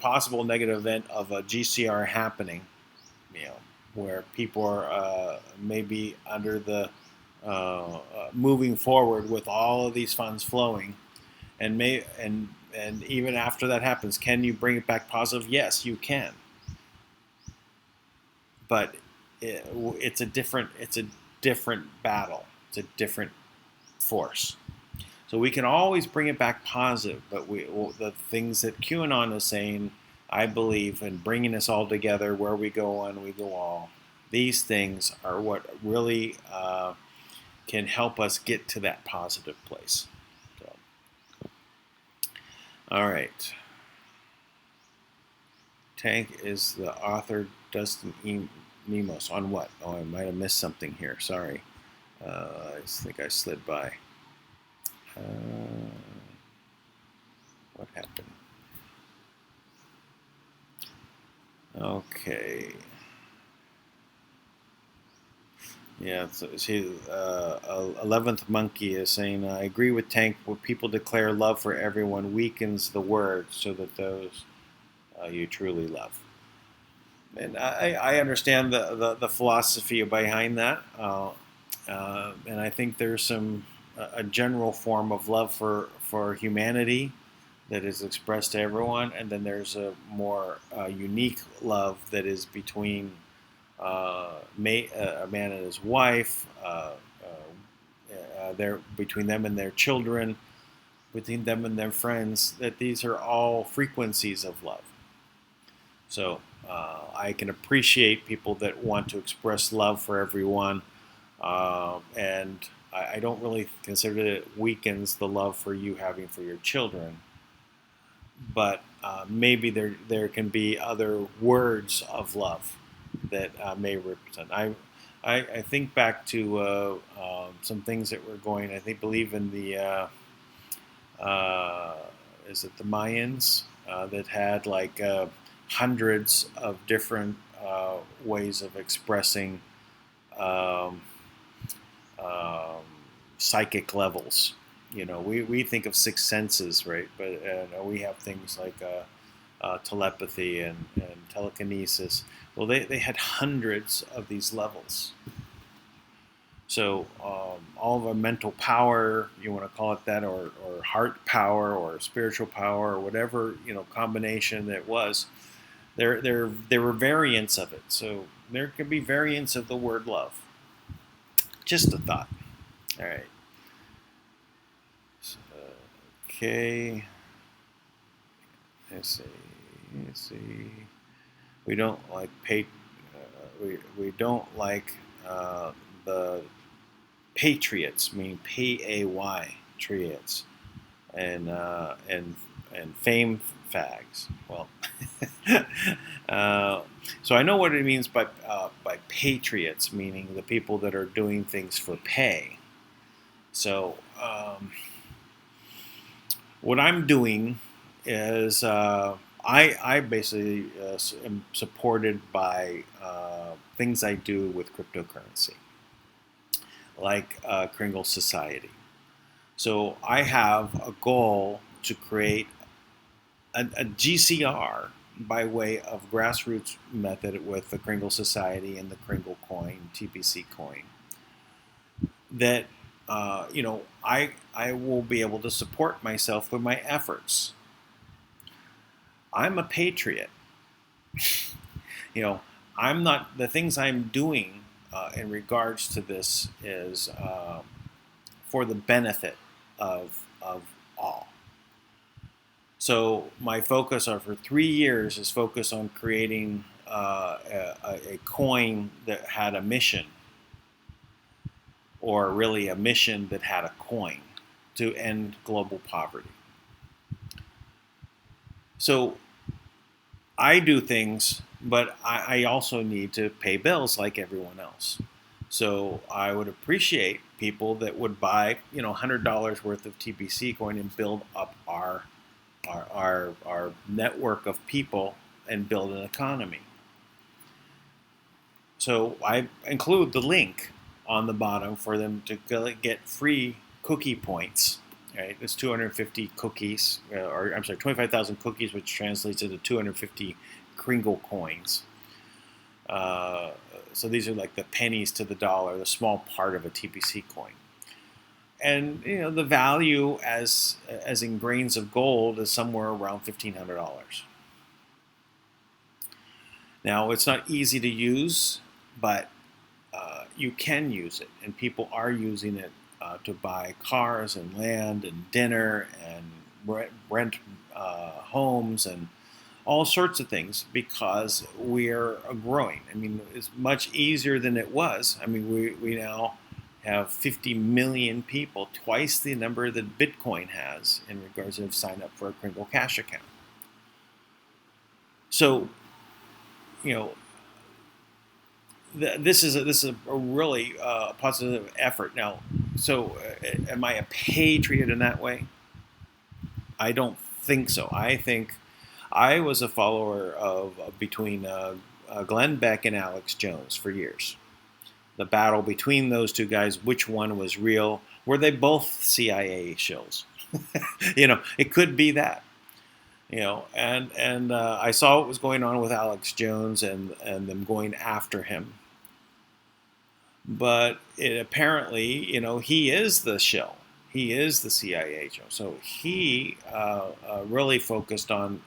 possible negative event of a GCR happening, where people are maybe under the moving forward with all of these funds flowing, and even after that happens, can you bring it back positive? Yes, you can. But it's a different battle. It's a different force. So we can always bring it back positive. But the things that QAnon is saying, I believe, in bringing us all together, where we go one, we go all. These things are what really can help us get to that positive place. So, all right. Tank is the author, Dustin Nemos. On what? Oh, I might have missed something here. Sorry. I think I slid by. What happened? Okay. Yeah, so see, 11th Monkey is saying, I agree with Tank. When people declare love for everyone weakens the word so that those you truly love. And I understand the philosophy behind that. And I think there's a general form of love for humanity that is expressed to everyone. And then there's a more unique love that is between a man and his wife, between them and their children, between them and their friends, that these are all frequencies of love. So I can appreciate people that want to express love for everyone, and I don't really consider that it weakens the love for you having for your children. But maybe there can be other words of love that may represent. I think back to some things that were going. I believe in the is it the Mayans that had like hundreds of different ways of expressing psychic levels. We think of 6 senses, right? But we have things like telepathy and telekinesis. Well, they had hundreds of these levels. So all of a mental power, you want to call it that, or heart power, or spiritual power, or whatever combination that was, there were variants of it. So there could be variants of the word love. Just a thought. All right. So, okay. Let's see. We don't like we don't like the patriots, meaning PAY, triots, and fame fags. Well, so I know what it means by patriots, meaning the people that are doing things for pay. So what I'm doing is I basically am supported by things I do with cryptocurrency, like Kringle Society. So I have a goal to create a GCR by way of grassroots method with the Kringle Society and the Kringle coin, TPC coin, that I will be able to support myself with my efforts. I'm a patriot. I'm not, the things I'm doing in regards to this is for the benefit of all. So my focus for 3 years is focused on creating a coin that had a mission, or really a mission that had a coin, to end global poverty. So I do things, but I also need to pay bills like everyone else. So I would appreciate people that would buy, $100 worth of TBC coin and build up our network of people and build an economy. So I include the link on the bottom for them to get free cookie points. Right, it's 250 cookies, or I'm sorry, 25,000 cookies, which translates into 250 Kringle coins. So these are like the pennies to the dollar, the small part of a TPC coin. And the value as in grains of gold is somewhere around $1,500. Now it's not easy to use, but you can use it, and people are using it to buy cars and land and dinner and rent homes and all sorts of things, because we're growing. I mean, it's much easier than it was. I mean, we now have 50 million people, twice the number that Bitcoin has, in regards to sign up for a kringle.cash account. So, this is a really positive effort. Now, so am I a patriot in that way? I don't think so. I think I was a follower of between Glenn Beck and Alex Jones for years. The battle between those two guys, which one was real? Were they both CIA shills? It could be that. And I saw what was going on with Alex Jones and them going after him. But apparently, he is the shill. He is the CIA agent. So he really focused on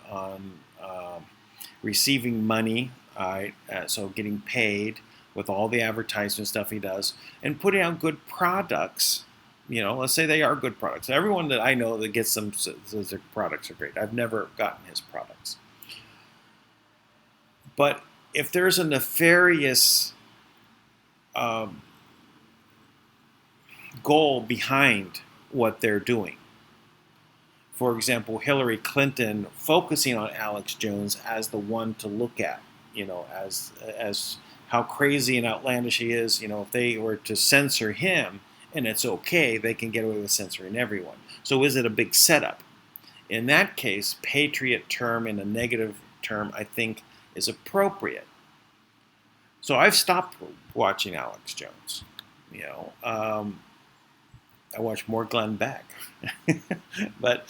receiving money, so getting paid with all the advertisement stuff he does, and putting out good products. Let's say they are good products. Everyone that I know that gets them says their products are great. I've never gotten his products. But if there's a nefarious goal behind what they're doing, for example, Hillary Clinton focusing on Alex Jones as the one to look at, as how crazy and outlandish he is. If they were to censor him, and it's okay, they can get away with censoring everyone. So is it a big setup? In that case, patriot term in a negative term, I think, is appropriate. So I've stopped watching Alex Jones. I watch more Glenn Beck, but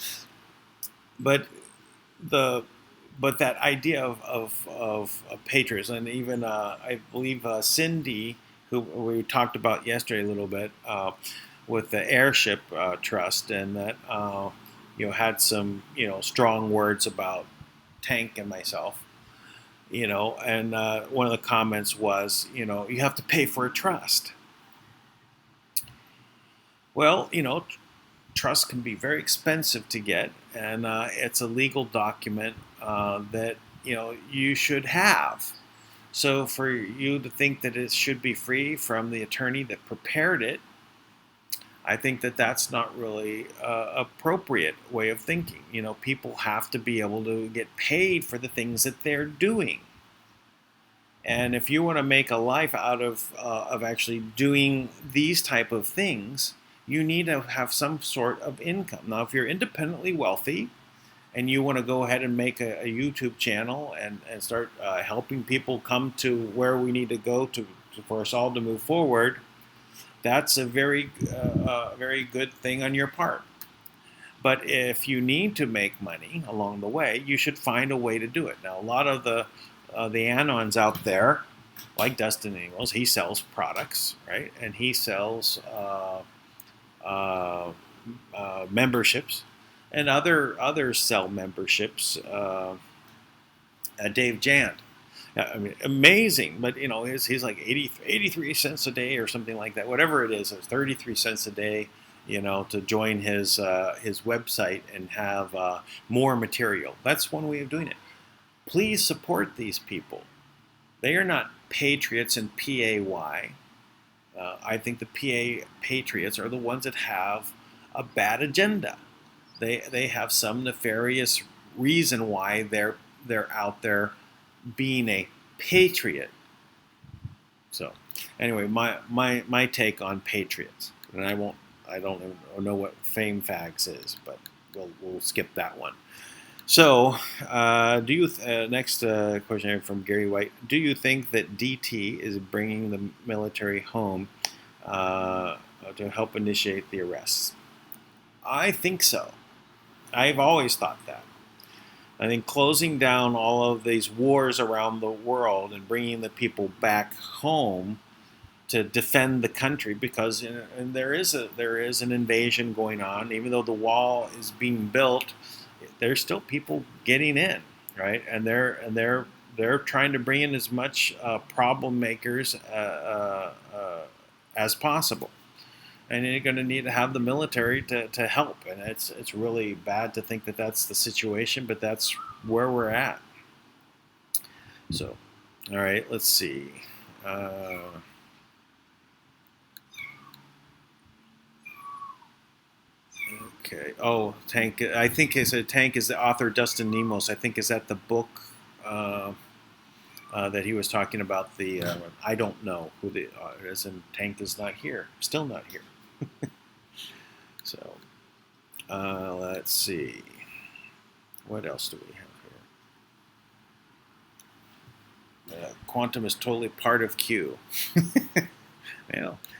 that idea of patriotism, and even I believe Cindy, who we talked about yesterday a little bit, with the airship trust, and that had some strong words about Tank and myself, and one of the comments was, you have to pay for a trust. Well, trust can be very expensive to get, and it's a legal document that you should have. So for you to think that it should be free from the attorney that prepared it, I think that that's not really appropriate way of thinking. People have to be able to get paid for the things that they're doing. And if you want to make a life out of actually doing these type of things, you need to have some sort of income. Now, if you're independently wealthy and you want to go ahead and make a YouTube channel and start helping people come to where we need to go for us all to move forward, that's a very good thing on your part. But if you need to make money along the way, you should find a way to do it. Now, a lot of the anons out there, like Dustin Ingles, he sells products, right? And he sells memberships, and others sell memberships. Dave Jand, I mean, amazing, but he's like 83 cents a day or something like that. Whatever it is, it's 33 cents a day. To join his website and have more material. That's one way of doing it. Please support these people. They are not patriots in PAY. I think the PA patriots are the ones that have a bad agenda. They have some nefarious reason why they're out there being a patriot. So, anyway, my take on patriots, and I don't even know what fame fags is, but we'll skip that one. So, do you next question from Gary White? Do you think that DT is bringing the military home to help initiate the arrests? I think so. I've always thought that. I think closing down all of these wars around the world and bringing the people back home to defend the country, because there is an invasion going on. Even though the wall is being built, there's still people getting in, right? And they're trying to bring in as much problem makers as possible. And you're going to need to have the military to help. And it's really bad to think that that's the situation, but that's where we're at. So, all right, let's see. Okay. Oh, Tank. I think Tank is the author Dustin Nemos. I think is that the book that he was talking about. The I don't know who the is, and Tank is not here. Still not here. So let's see. What else do we have here? Quantum is totally part of Q.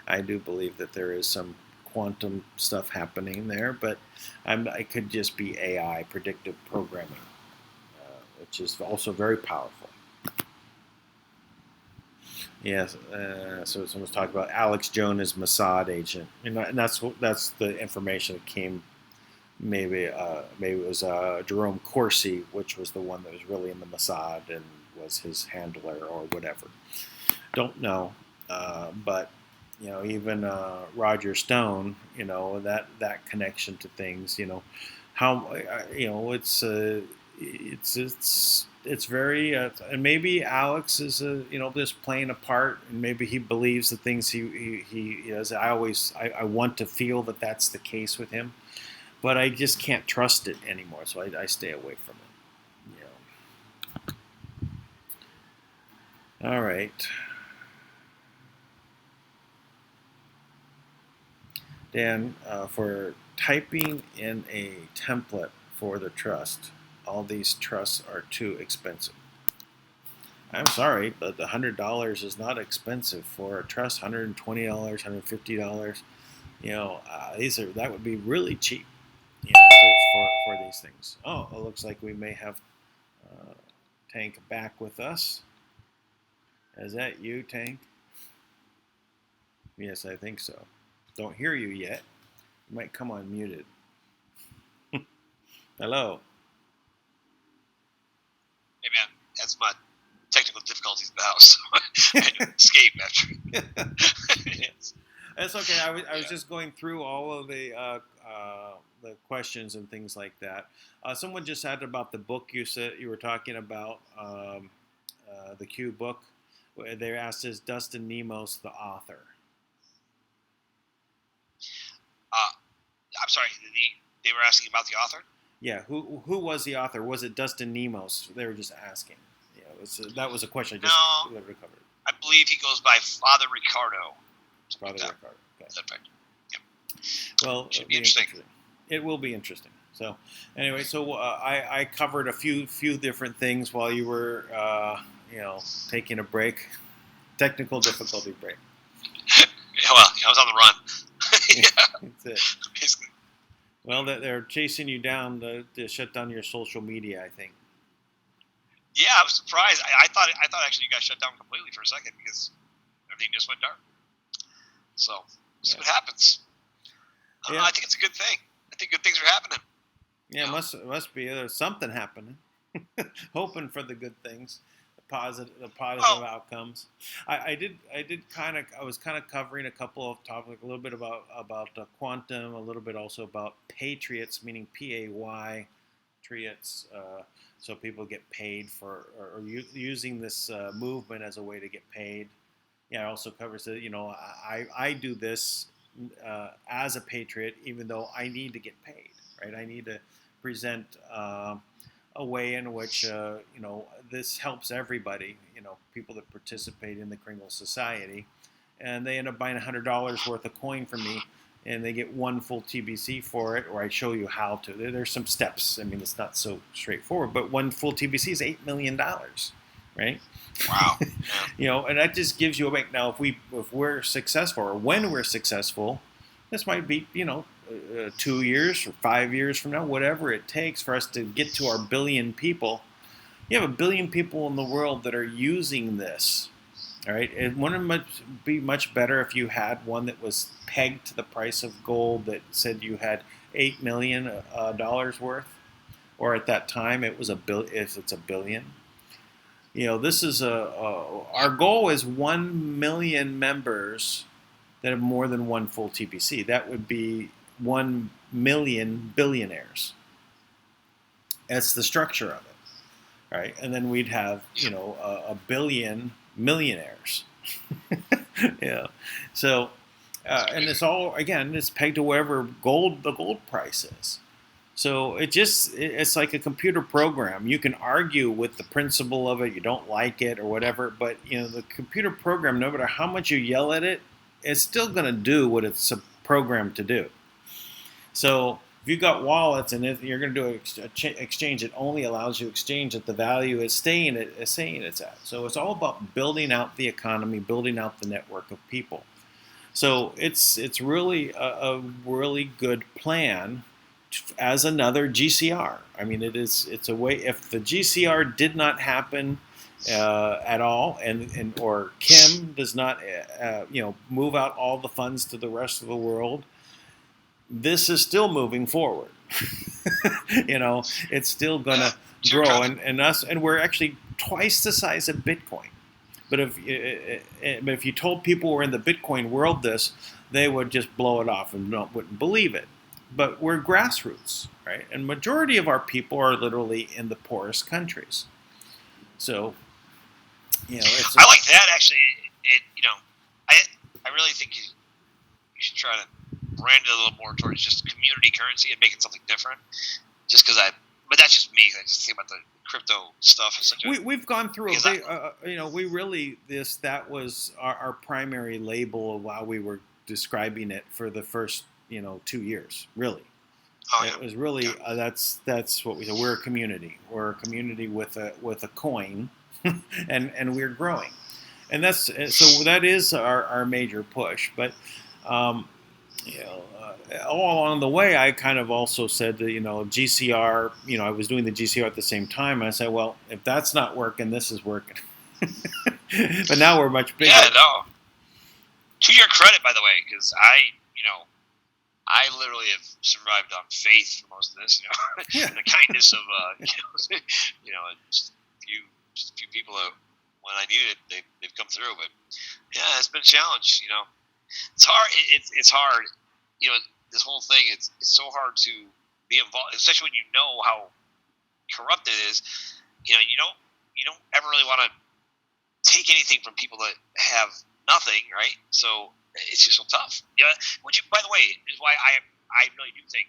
I do believe that there is some quantum stuff happening there, but it could just be AI, predictive programming, which is also very powerful. Yes, so someone's talking about Alex Jones' Mossad agent, and that's the information that came. Maybe it was Jerome Corsi, which was the one that was really in the Mossad and was his handler or whatever. Don't know, but even Roger Stone, that connection to things, how it's very and maybe Alex is just playing a part, and maybe he believes the things he does. I want to feel that that's the case with him, but I just can't trust it anymore, so I stay away from it. All right. Dan, for typing in a template for the trust, all these trusts are too expensive. I'm sorry, but the $100 is not expensive for a trust. $120, $150. That would be really cheap. For these things. Oh, it looks like we may have Tank back with us. Is that you, Tank? Yes, I think so. Don't hear you yet. You might come on muted. Hello. Hey man, that's my technical difficulties in the house. I had to escape after. Yes. That's okay. I was just going through all of the questions and things like that. Someone just said about the book you were talking about, the Q book. They asked, is Dustin Nemos the author? I'm sorry. They were asking about the author. Yeah, who was the author? Was it Dustin Nemos? They were just asking. That was a question I just covered. I believe he goes by Father Ricardo. Father Ricardo. Okay. Is that right? Yep. Well, Should be interesting. It will be interesting. So, anyway, I covered a few different things while you were, taking a break, technical difficulty break. Yeah, well, I was on the run. Yeah, That's it. basically. Well, they're chasing you down to shut down your social media, I think. Yeah, I was surprised. I thought actually you guys shut down completely for a second because everything just went dark. So, see what happens. Yeah. I think it's a good thing. I think good things are happening. Yeah, must be. There's something happening. Hoping for the good things, the positive outcomes. I was kind of covering a couple of topics, a little bit about quantum, a little bit also about patriots, meaning PAY, triots. So people get paid for or using this movement as a way to get paid. Yeah, it also covers that. I do this as a patriot, even though I need to get paid. Right, I need to present a way in which this helps everybody. People that participate in the Kringle Society, and they end up buying $100 worth of coin from me, and they get one full TBC for it, or I show you how to. There's some steps. I mean, it's not so straightforward, but one full TBC is $8 million, right? Wow. And that just gives you a break. Now, if we're successful, or when we're successful, this might be 2 years or 5 years from now, whatever it takes for us to get to our billion people. You have 1 billion people in the world that are using this. All right, it wouldn't be much better if you had one that was pegged to the price of gold that said you had $8 million worth, or at that time it was if it's $1 billion. This is our goal is 1 million members that have more than one full TBC. That would be 1 million billionaires. That's the structure of it, right? And then we'd have, a billion millionaires. Yeah. So, and it's all, again, it's pegged to wherever the gold price is. So it's like a computer program. You can argue with the principle of it, you don't like it or whatever, but the computer program, no matter how much you yell at it, it's still going to do what it's programmed to do. So if you've got wallets and if you're going to do an exchange, it only allows you to exchange at the value it's saying it's at. So it's all about building out the economy, building out the network of people. So it's really a really good plan as another GCR. I mean, it's a way. If the GCR did not happen at all, or Kim does not move out all the funds to the rest of the world, this is still moving forward. It's still gonna grow, and we're actually twice the size of Bitcoin. But if you told people we're in the Bitcoin world this, they would just blow it off and wouldn't believe it. But we're grassroots, right? And majority of our people are literally in the poorest countries. So, I like that actually. I really think you should try to brand it a little more towards just community currency and make it something different. Just because but that's just me. I just think about the crypto stuff. We've gone through a big, that was our primary label of how we were describing it for the first 2 years, really. It was really that's what we said. We're a community. We're a community with a coin, and we're growing, and so that is our major push. But all along the way, I kind of also said that GCR. I was doing the GCR at the same time. And I said, well, if that's not working, this is working. But now we're much bigger. Yeah, no. To your credit, by the way, because I literally have survived on faith for most of this, and the kindness of, just a few people that when I needed it, they've come through. But yeah, it's been a challenge. It's hard. It's hard. This whole thing. It's so hard to be involved, especially when you know how corrupt it is. You don't ever really want to take anything from people that have nothing, right? So it's just so tough. Yeah, which, by the way, is why I really do think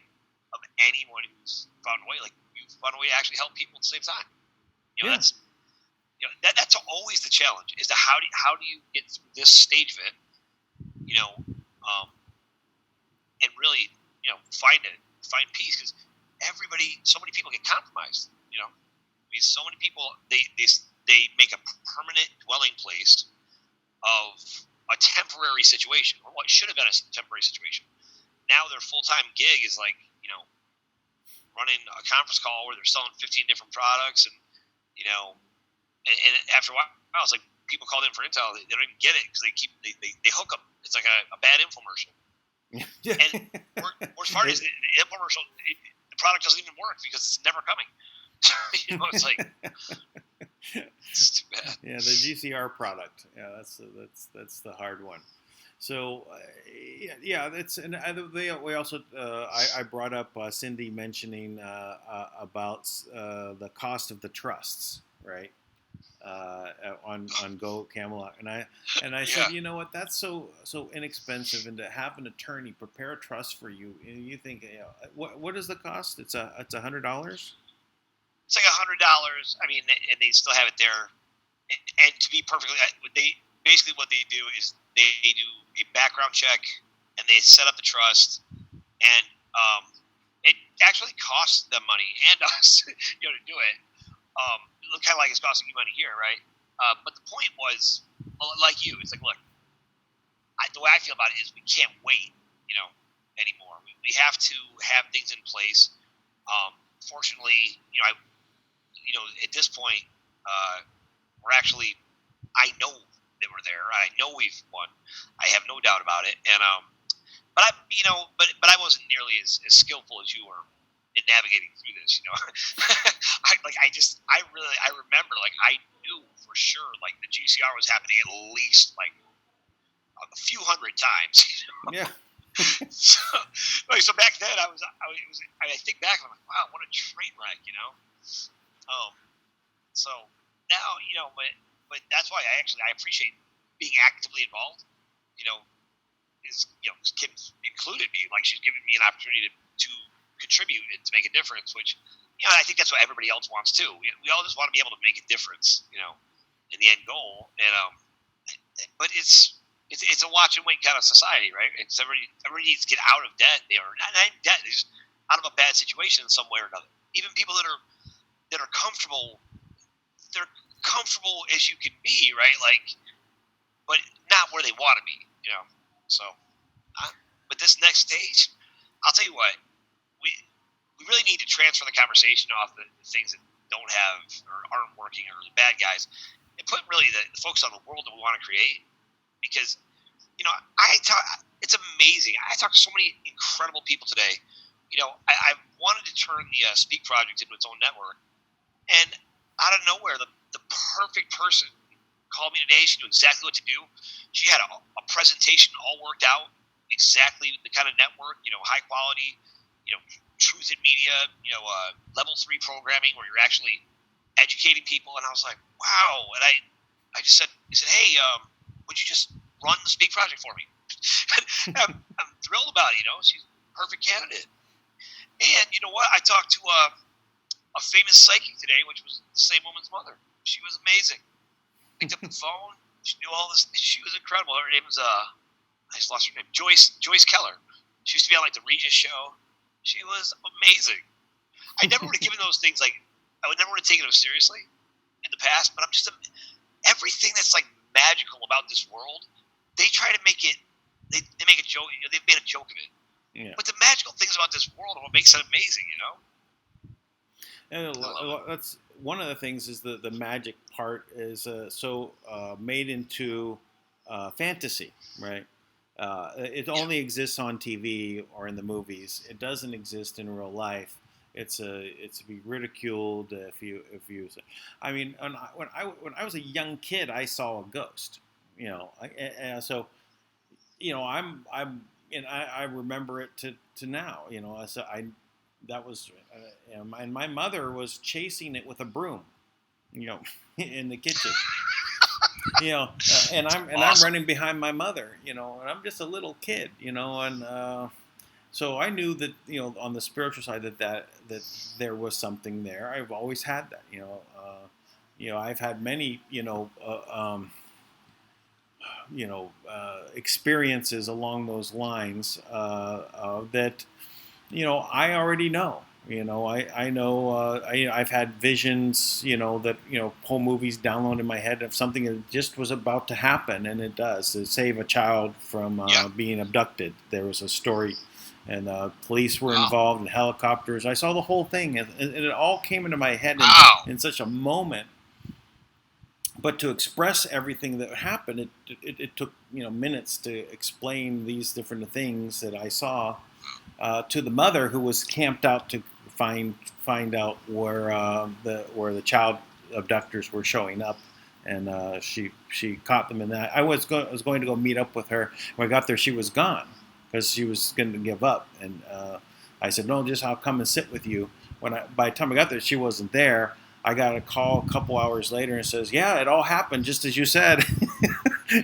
of anyone who's found a way, like you've found a way to actually help people at the same time. That's always the challenge. Is to how do you get through this stage of it? and really, find peace, because so many people get compromised. I mean, so many people they make a permanent dwelling place of a temporary situation, or what should have been a temporary situation. Now their full-time gig is like, running a conference call where they're selling 15 different products, and and after a while, it's like people called in for intel, they don't even get it because they hook them. It's like a bad infomercial. And worst part is the infomercial, the product doesn't even work because it's never coming. It's like, it's too bad. Yeah, the GCR product. Yeah, that's the hard one. So, we also I brought up Cindy mentioning about the cost of the trusts, right? On Go Camelot, and I said, you know what, that's so inexpensive, and to have an attorney prepare a trust for you, and you think, what is the cost? It's $100. It's like $100. I mean, and they still have it there. And to be perfectly, what they do is they do a background check, and they set up the trust, and it actually costs them money and us, to do it. Kind of like it's costing you money here, right? But the point was, like you, it's like, look, the way I feel about it is we can't wait, anymore. We have to have things in place. Fortunately, at this point, I know that we're there. I know we've won. I have no doubt about it. And but I wasn't nearly as skillful as you were in navigating through this. I remember, like, I knew for sure, like, the GCR was happening at least like a few hundred times. Yeah. So back then I think back and I'm like, wow, what a train wreck, So now, but that's why I appreciate being actively involved. Kim's included me, like, she's given me an opportunity to contribute and to make a difference, which, I think that's what everybody else wants too. We all just want to be able to make a difference, in the end goal. And but it's a watch and wait kind of society, right? It's everybody needs to get out of debt. They are not in debt; they're just out of a bad situation in some way or another. Even people that are comfortable, they're comfortable as you can be, right? Like, but not where they want to be, So, but this next stage, I'll tell you what, we really need to transfer the conversation off the things that don't have or aren't working or the bad guys, and put really the focus on the world that we want to create. Because, it's amazing. I talked to so many incredible people today. I wanted to turn the Speak Project into its own network, and out of nowhere, the perfect person called me today. She knew exactly what to do. She had a presentation all worked out, exactly the kind of network, high quality, truth in media, level 3 programming where you're actually educating people. And I was like, wow. And I just said, hey, would you just run the Speak Project for me? I'm thrilled about it. She's a perfect candidate. And you know what? I talked to a famous psychic today, which was the same woman's mother. She was amazing. Picked up the phone. She knew all this. She was incredible. Her name was I just lost her name. Joyce Keller. She used to be on, like, the Regis show. She was amazing. I never would have given those things, like, I would never would have taken them seriously in the past. But I'm just everything that's, like, magical about this world, they try to make it. They make a joke. They've made a joke of it. Yeah. But the magical things about this world are what makes it amazing. And that's one of the things, is the magic part is made into fantasy, right? It only exists on TV or in the movies. It doesn't exist in real life. It's to be ridiculed if you. I mean, when I was a young kid, I saw a ghost. So I'm and I remember it to now. So that was and my mother was chasing it with a broom, in the kitchen. And I'm running behind my mother, and I'm just a little kid, and so I knew that, on the spiritual side that there was something there. I've always had that, I've had many, experiences along those lines that I already know. I know. I've had visions. That whole movies download in my head of something that just was about to happen, and it does. To save a child from being abducted. There was a story, and police were involved, and helicopters. I saw the whole thing, and it all came into my head in such a moment. But to express everything that happened, it took minutes to explain these different things that I saw to the mother, who was camped out to find out where the child abductors were showing up, and she caught them in that. I was going to go meet up with her. When I got there, she was gone because she was going to give up, and I said, "No, just I'll come and sit with you." By the time I got there, she wasn't there. I got a call a couple hours later and says, "Yeah, it all happened just as you said."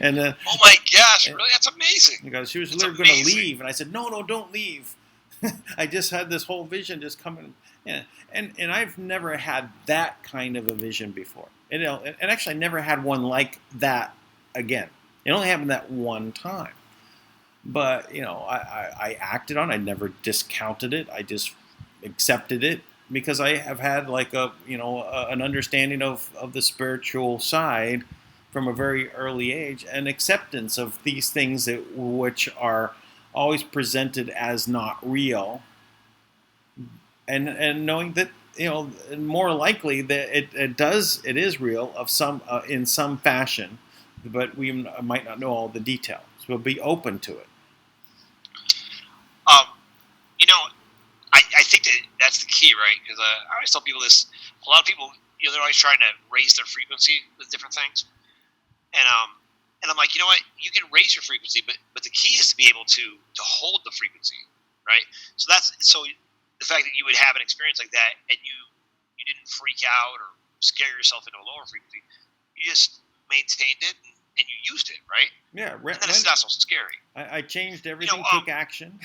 And then, oh my gosh, really? That's amazing. Because she was literally going to leave, and I said, "No, don't leave." I just had this whole vision just coming, and I've never had that kind of a vision before. And actually, I never had one like that again. It only happened that one time. But I acted on it. I never discounted it. I just accepted it because I have had like an understanding of the spiritual side from a very early age, and acceptance of these things which are always presented as not real, and knowing that more likely that it is real of some in some fashion, but we might not know all the details. We'll be open to it. Um, I think that's the key, right? Because I always tell people this. A lot of people, they're always trying to raise their frequency with different things, and I'm like, you know what? You can raise your frequency, but the key is to be able to hold the frequency, right? So the fact that you would have an experience like that and you didn't freak out or scare yourself into a lower frequency, you just maintained it and you used it, right? Yeah, and then it's not so scary. I changed everything, took action,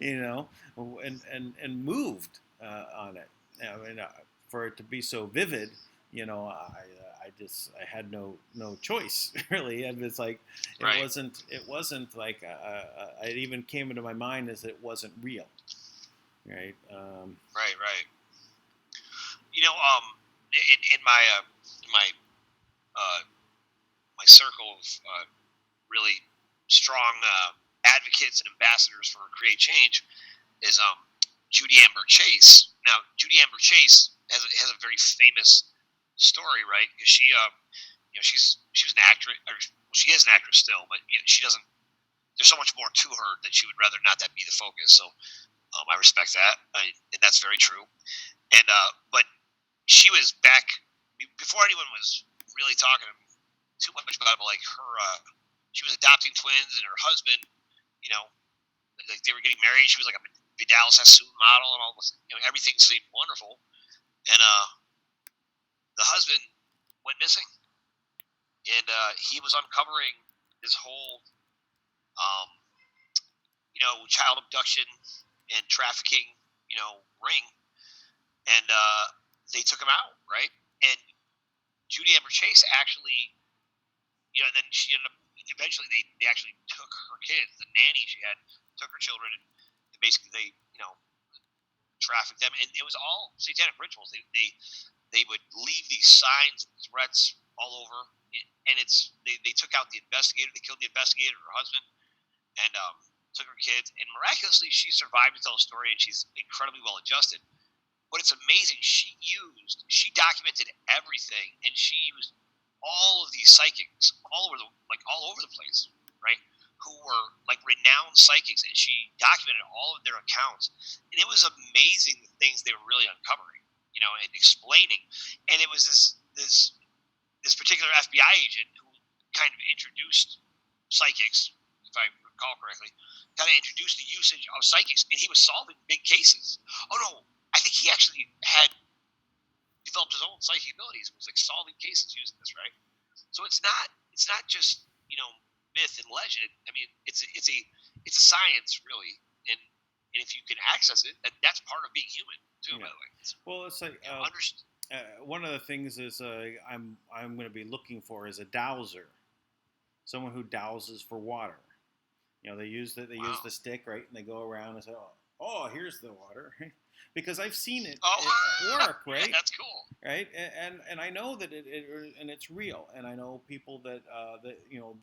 and moved on it. For it to be so vivid, I had no choice really. And it's like it wasn't like it even came into my mind as it wasn't real, right? Right. In my my circle of really strong advocates and ambassadors for Create Change is Judy Amber Chase. Now, Judy Amber Chase has a very famous story, right? Because she was an actress. She is an actress still, but she doesn't. There's so much more to her that she would rather not that be the focus. So I respect that, and that's very true. And but she was back before anyone was really talking too much about it, like her. She was adopting twins, and her husband, like they were getting married. She was like a Vidal Sassoon model, and all this. Everything seemed wonderful, and the husband went missing, and he was uncovering this whole, child abduction and trafficking, ring, and they took him out, right? And Judy Amber Chase actually, and then she ended up. Eventually, they actually took her kids, the nanny she had, took her children, and basically they, trafficked them, and it was all satanic rituals. They would leave these signs and threats all over, and they took out the investigator. They killed the investigator, her husband, and took her kids. And miraculously, she survived to tell the story, and she's incredibly well adjusted. But it's amazing. She documented everything, and she used all of these psychics all over the place, right? Who were like renowned psychics, and she documented all of their accounts, and it was amazing the things they were really uncovering, and explaining. And it was this particular FBI agent who kind of introduced psychics, if I recall correctly, kind of introduced the usage of psychics, and he was solving big cases. Oh no, I think he actually had developed his own psychic abilities and was like solving cases using this, right? So it's not just myth and legend. I mean, it's a science really, and if you can access it, that's part of being human too. Yeah. By the way, well, it's like one of the things is I'm going to be looking for is a dowser. someone who dowses for water. They use Wow. the stick, right, and they go around and say, "Oh, here's the water," because I've seen it work, right? Yeah, that's cool. Right, and I know that and it's real, and I know people that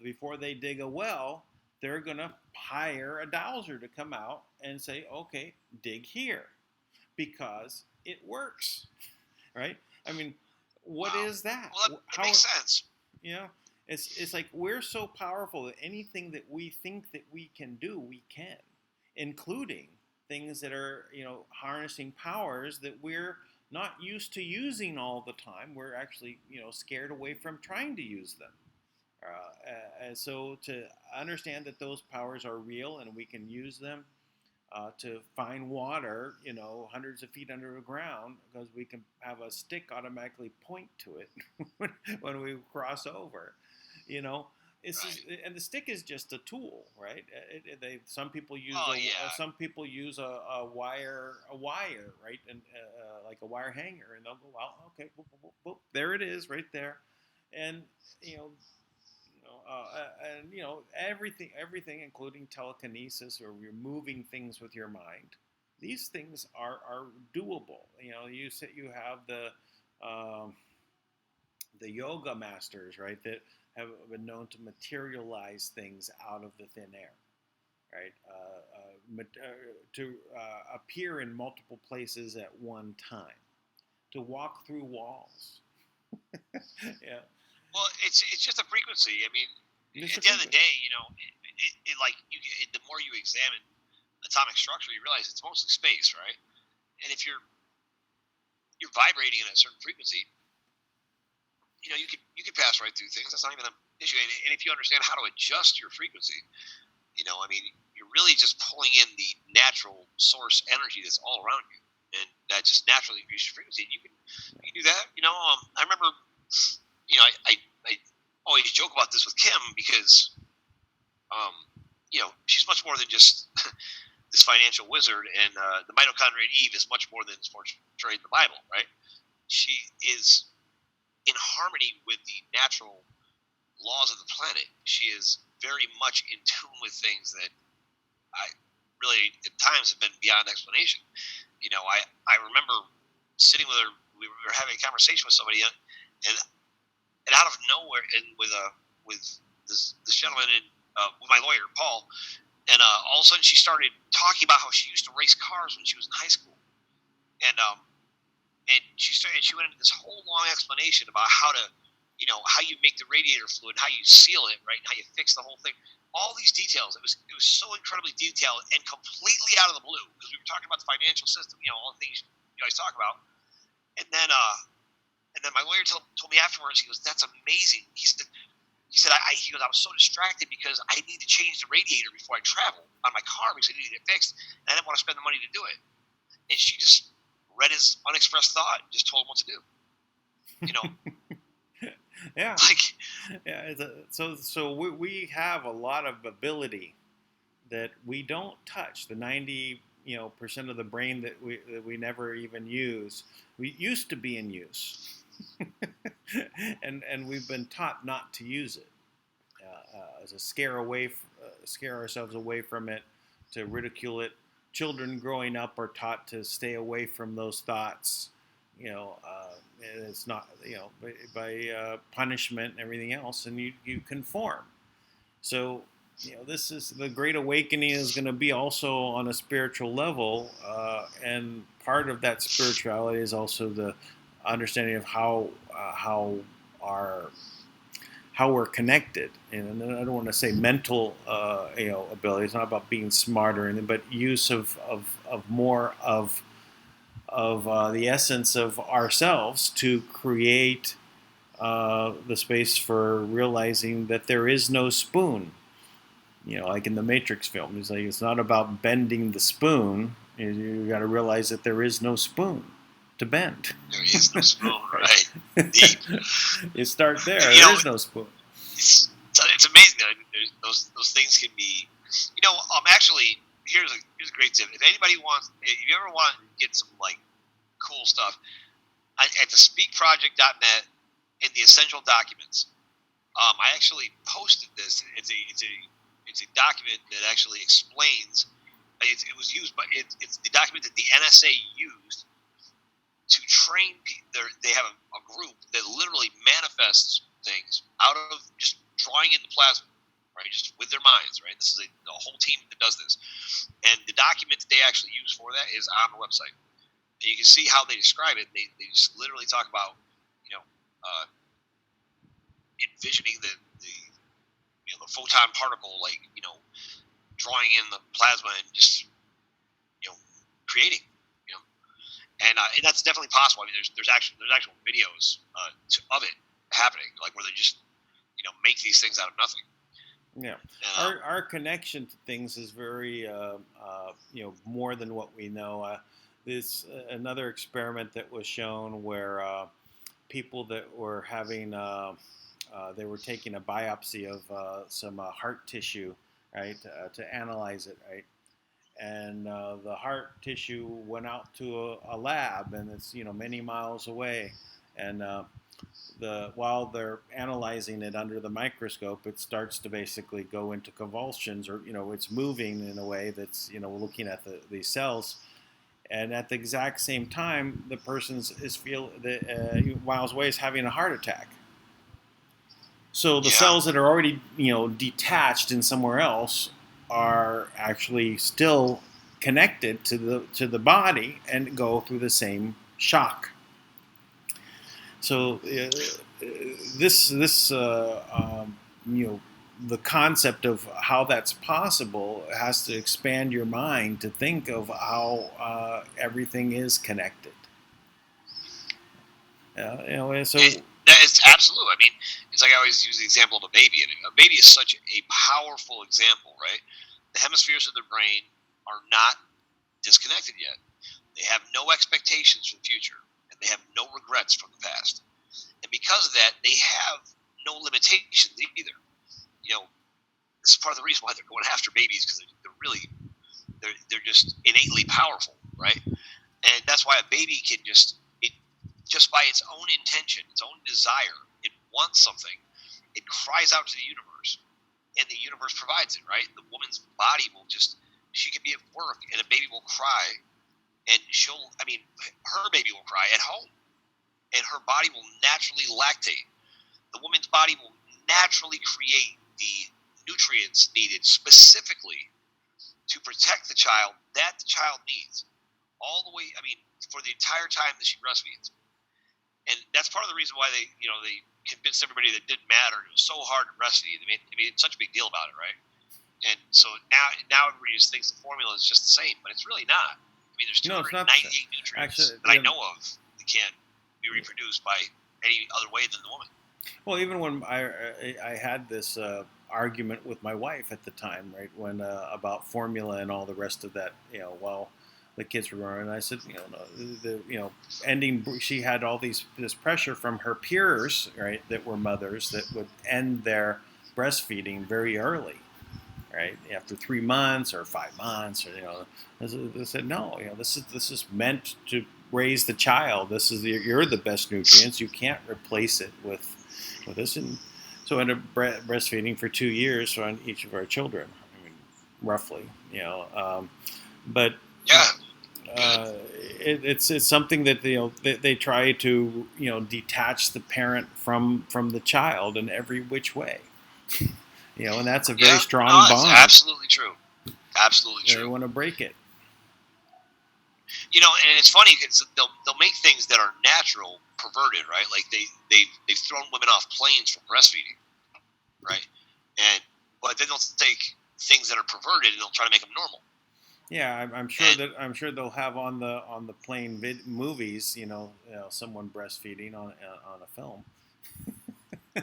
before they dig a well, they're gonna hire a dowser to come out and say, "Okay, dig here," because it works, right? I mean, what Wow. is that? Well, it makes sense. It's like we're so powerful that anything that we think that we can do, we can, including things that are harnessing powers that we're not used to using all the time. We're actually scared away from trying to use them. And so to understand that those powers are real and we can use them to find water, hundreds of feet under the ground, because we can have a stick automatically point to it when we cross over. It's Right. just, and the stick is just a tool, right? Some people use some people use a wire, right, and like a wire hanger, and they'll go, well, okay, boop, boop, boop, boop, there it is, right there, and everything, including telekinesis, or you're moving things with your mind. These things are doable. You have the yoga masters, right, that have been known to materialize things out of the thin air, right? To appear in multiple places at one time, to walk through walls. Yeah. Well, it's just a frequency. I mean, It's at a the end of the frequency. day, the more you examine atomic structure, you realize it's mostly space, right? And if you're vibrating at a certain frequency, you can pass right through things. That's not even an issue. And if you understand how to adjust your frequency, I mean, you're really just pulling in the natural source energy that's all around you, and that just naturally increases your frequency. And you can do that. I remember, I always joke about this with Kim because, she's much more than just this financial wizard, and the mitochondrial Eve is much more than is portrayed in the Bible, right? She is in harmony with the natural laws of the planet. She is very much in tune with things that I really, at times, have been beyond explanation. I remember sitting with her. We were having a conversation with somebody, and out of nowhere, and with this gentleman and with my lawyer Paul, and all of a sudden she started talking about how she used to race cars when she was in high school, and she went into this whole long explanation about how to, how you make the radiator fluid, how you seal it, right, and how you fix the whole thing. All these details. It was so incredibly detailed and completely out of the blue, because we were talking about the financial system, all the things you guys talk about. And then my lawyer told me afterwards, he goes, "That's amazing." He said, I was so distracted because I need to change the radiator before I travel on my car because I needed it fixed, and I didn't want to spend the money to do it. And she just read his unexpressed thought and just told him what to do. Yeah. Yeah. So we have a lot of ability that we don't touch. The 90% of the brain that we never even use. We used to be in use. and we've been taught not to use it as a scare ourselves away from it, to ridicule it. Children growing up are taught to stay away from those thoughts. It's not by punishment and everything else, and you conform. So this is the Great Awakening is going to be also on a spiritual level, and part of that spirituality is also the understanding of how we're connected. And I don't want to say mental ability. It's not about being smarter or anything, but use of more of the essence of ourselves to create the space for realizing that there is no spoon. Like in the Matrix film, it's not about bending the spoon. You got to realize that there is no spoon to bend. There is no spoon, right? Deep. You start there. There is no spoon. It's amazing that those things can be. Actually, here's a great tip. If anybody wants, if you ever want to get some cool stuff, at the speakproject.net in the essential documents, I actually posted this. It's a document that actually explains. It was used, but it's the document that the NSA used to train. They have a group that literally manifests things out of just drawing in the plasma, right? Just with their minds, right? This is a whole team that does this, and the document that they actually use for that is on the website. And you can see how they describe it. They just literally talk about, envisioning the photon particle, like, drawing in the plasma and just, creating, and that's definitely possible. I mean, there's actual videos of it happening, like where they just, make these things out of nothing. Yeah, our connection to things is very, more than what we know. This another experiment that was shown where people that were having, they were taking a biopsy of some heart tissue, right, to analyze it, right, and the heart tissue went out to a lab, and it's many miles away, and while they're analyzing it under the microscope, it starts to basically go into convulsions, or it's moving in a way that's looking at the cells, and at the exact same time, the person is miles away is having a heart attack. So the cells that are already detached in somewhere else are actually still connected to the body and go through the same shock. So the concept of how that's possible has to expand your mind to think of how everything is connected. So it's absolute. I mean, it's like I always use the example of a baby. And a baby is such a powerful example, right? The hemispheres of their brain are not disconnected yet. They have no expectations for the future, and they have no regrets from the past. And because of that, they have no limitations either. This is part of the reason why they're going after babies, because they're just innately powerful, right? And that's why a baby can just by its own intention, its own desire, it wants something, it cries out to the universe, and the universe provides it, right? The woman's body will she could be at work, and a baby will cry, and her baby will cry at home, and her body will naturally lactate. The woman's body will naturally create the nutrients needed specifically to protect the child that the child needs, all the way, for the entire time that she breastfeeds. And that's part of the reason why they convinced everybody that it didn't matter. It was so hard to breastfeed. They made such a big deal about it, right? And so now everybody just thinks the formula is just the same, but it's really not. There's 298 nutrients that I know of that can't be reproduced by any other way than the woman. Well, even when I had this argument with my wife at the time, right, when about formula and all the rest of that, while the kids were growing, and I said, she had all this pressure from her peers, right, that were mothers that would end their breastfeeding very early, right, after 3 months or 5 months, or they said, no, this is meant to raise the child. You're the best nutrients. You can't replace it with this. And so I ended up breastfeeding for 2 years on each of our children, roughly, but it's something that they try to detach the parent from the child in every which way, and that's a very strong bond. Absolutely true. Absolutely true. They want to break it. And it's funny because they'll make things that are natural perverted, right? Like they've thrown women off planes from breastfeeding, right? But then they'll take things that are perverted and they'll try to make them normal. Yeah, I'm sure they'll have on the plane movies, someone breastfeeding on a film. All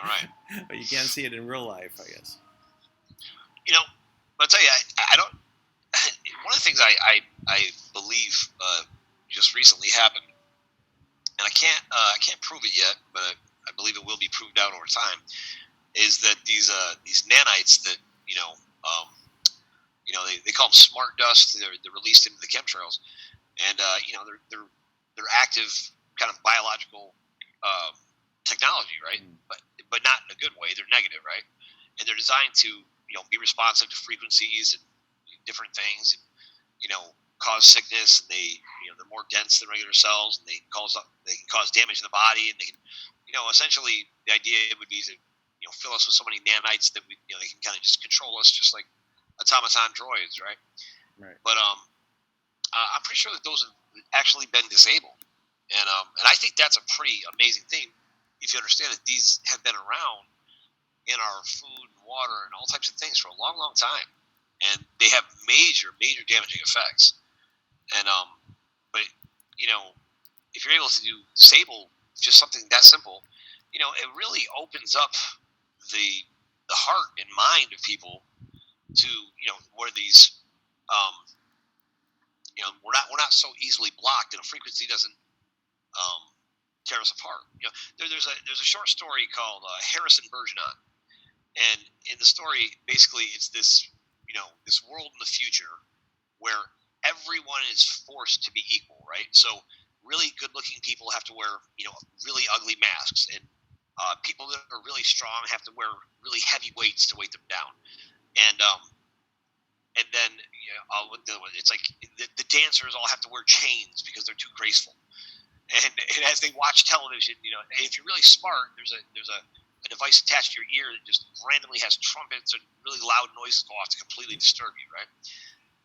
right. But you can't see it in real life, I guess. I'll tell you, I don't. One of the things I believe just recently happened, and I can't prove it yet, but I believe it will be proved out over time, is that these nanites that they call them smart dust. They're released into the chemtrails, and they're active kind of biological technology, right? But not in a good way. They're negative, right? And they're designed to be responsive to frequencies and different things, and cause sickness, and they're more dense than regular cells, and they can cause damage in the body, and they can essentially the idea would be to fill us with so many nanites that they can kind of just control us, just like automaton droids, right? Right. But I'm pretty sure that those have actually been disabled, and I think that's a pretty amazing thing if you understand that these have been around in our food and water and all types of things for a long, long time, and they have major, major damaging effects. And but if you're able to disable just something that simple, it really opens up the heart and mind of people to where these we're not so easily blocked, and a frequency doesn't tear us apart. There's a short story called Harrison Bergeron. And in the story, basically, it's this this world in the future where everyone is forced to be equal, right? So really good-looking people have to wear really ugly masks, and people that are really strong have to wear really heavy weights to weight them down. And then it's like the dancers all have to wear chains because they're too graceful. And as they watch television, if you're really smart, there's a device attached to your ear that just randomly has trumpets and really loud noises go off to completely disturb you, right?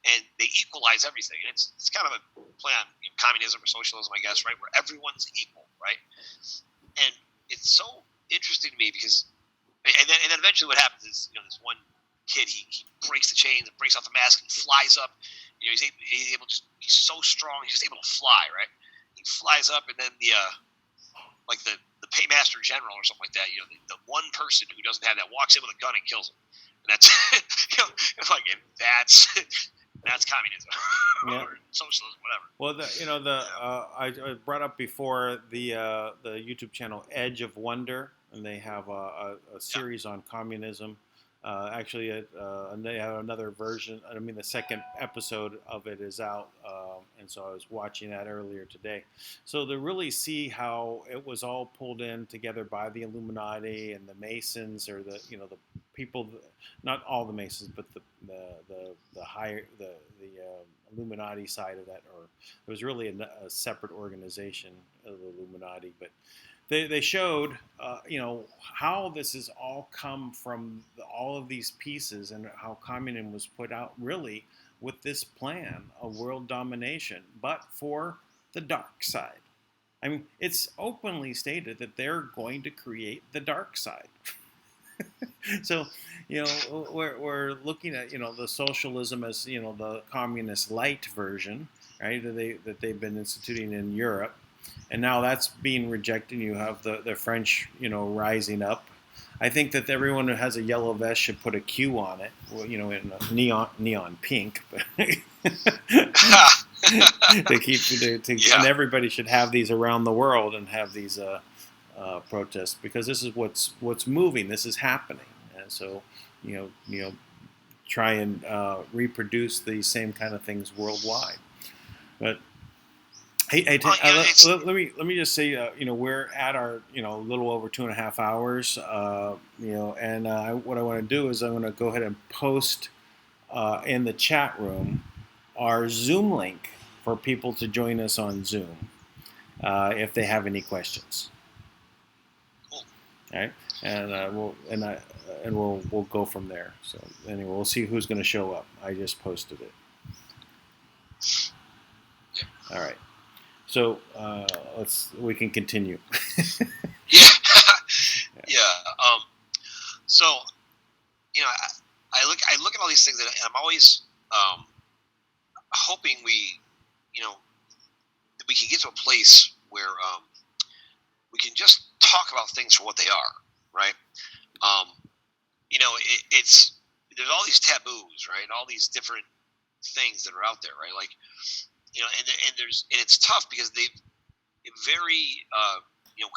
And they equalize everything. And it's kind of a play on communism or socialism, I guess, right? Where everyone's equal, right? And it's so interesting to me because, and then eventually what happens is, this one kid, he breaks the chains and breaks off the mask and flies up. He's so strong, he's just able to fly, right? He flies up, and then the paymaster general or something like that, the one person who doesn't have that walks in with a gun and kills him. And that's that's communism or socialism, whatever. Well, I brought up before the YouTube channel Edge of Wonder, and they have a series on communism. Actually, they have another version. I mean, the second episode of it is out, and so I was watching that earlier today. So to really see how it was all pulled in together by the Illuminati and the Masons, or the people, not all the Masons, but the higher the Illuminati side of that, or it was really a separate organization of the Illuminati, but. They showed, how this has all come from all of these pieces, and how communism was put out really with this plan of world domination, but for the dark side. I mean, it's openly stated that they're going to create the dark side. So, we're looking at, the socialism as, the communist light version, right, that they've been instituting in Europe. And now that's being rejected. You have the French, rising up. I think that everyone who has a yellow vest should put a Q on it, in a neon pink. And everybody should have these around the world and have these protests, because this is what's moving. This is happening, and so try and reproduce these same kind of things worldwide. But let me just say, we're at our, little over 2.5 hours, and what I want to do is I'm going to go ahead and post in the chat room our Zoom link for people to join us on Zoom if they have any questions. Cool. All right, and we'll go from there. So anyway, we'll see who's going to show up. I just posted it. All right. So we can continue. Yeah. So I look at all these things, and I'm always hoping that we can get to a place where we can just talk about things for what they are, right? It's there's all these taboos, right? All these different things that are out there, right? Like. And it's tough because they've very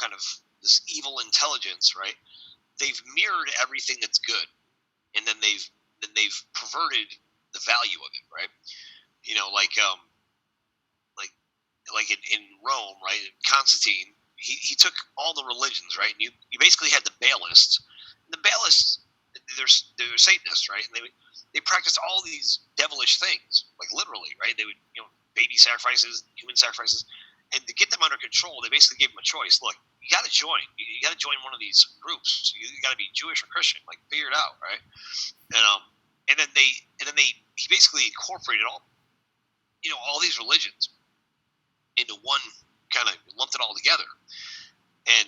kind of this evil intelligence, right? They've mirrored everything that's good, and then they've perverted the value of it, right? Like in Rome, right? Constantine, he took all the religions, right? And you basically had the Baalists. And the Baalists, they're Satanists, right? And they practiced all these devilish things, like literally, right? They would, baby sacrifices, human sacrifices, and to get them under control, they basically gave them a choice. Look, you got to join. You got to join one of these groups. You got to be Jewish or Christian. Like, figure it out, right? And then he basically incorporated all these religions into one, kind of lumped it all together. And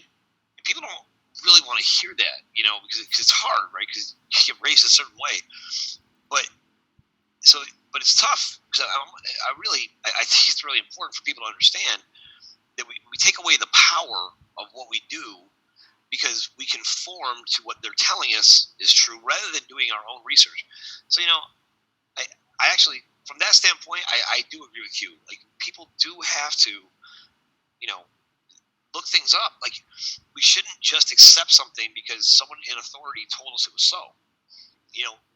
people don't really want to hear that, because it's hard, right? Because you get raised a certain way. But it's tough because I think it's really important for people to understand that we take away the power of what we do because we conform to what they're telling us is true rather than doing our own research. So, I actually, from that standpoint, I do agree with you. Like, people do have to, look things up. Like, we shouldn't just accept something because someone in authority told us it was so.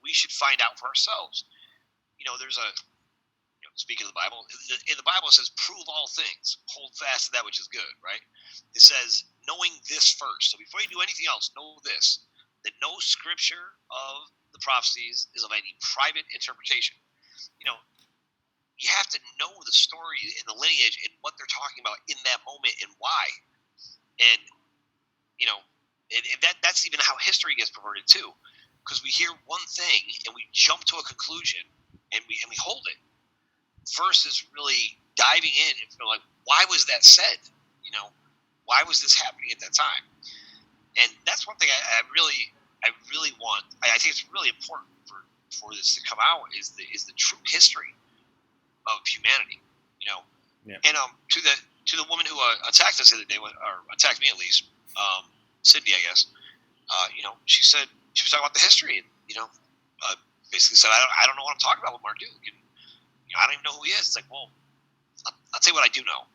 We should find out for ourselves. There's speaking of the Bible, in the Bible it says, prove all things, hold fast to that which is good, right? It says, knowing this first. So before you do anything else, know this, that no scripture of the prophecies is of any private interpretation. You have to know the story and the lineage and what they're talking about in that moment and why. And, that's even how history gets perverted too. Because we hear one thing and we jump to a conclusion and we hold it versus really diving in and feel like, why was that said? Why was this happening at that time? And that's one thing I really want. I think it's really important for this to come out is the true history of humanity. Yeah. And to the woman who attacked us the other day, or attacked me at least, Sydney, I guess. She said she was talking about the history, and basically said, I don't know what I'm talking about with Marduk, and I don't even know who he is. It's like, well, I'll tell you what I do know.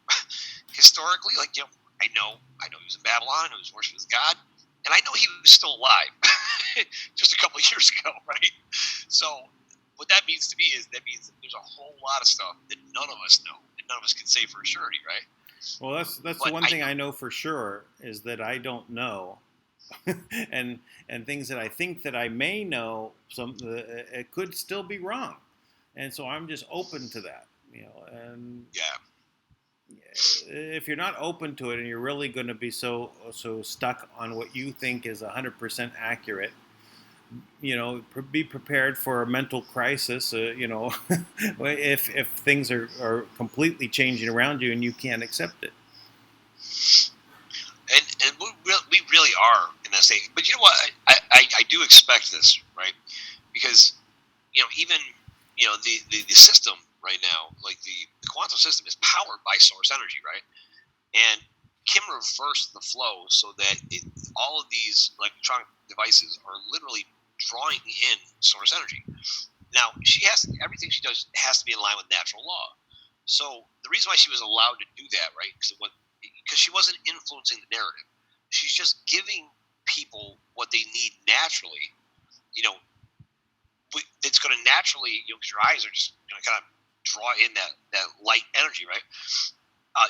Historically, I know he was in Babylon, and he was worshiping his God, and I know he was still alive just a couple of years ago, right? So what that means to me is that means that there's a whole lot of stuff that none of us know, and none of us can say for surety, right? Well, that's the one thing I know for sure is that I don't know, and things that I think that I may know, it could still be wrong, and so I'm just open to that, and if you're not open to it and you're really going to be so stuck on what you think is 100% accurate, be prepared for a mental crisis, if things are completely changing around you and you can't accept it. And we really are in that state. But you know what? I do expect this, right? Because, even, the system right now, like the quantum system is powered by source energy, right? And Kim reversed the flow so that all of these electronic devices are literally drawing in source energy. Now, everything she does has to be in line with natural law. So the reason why she was allowed to do that, right, because she wasn't influencing the narrative. She's just giving people what they need naturally, it's going to naturally, because your eyes are just going to kind of draw in that light energy, right?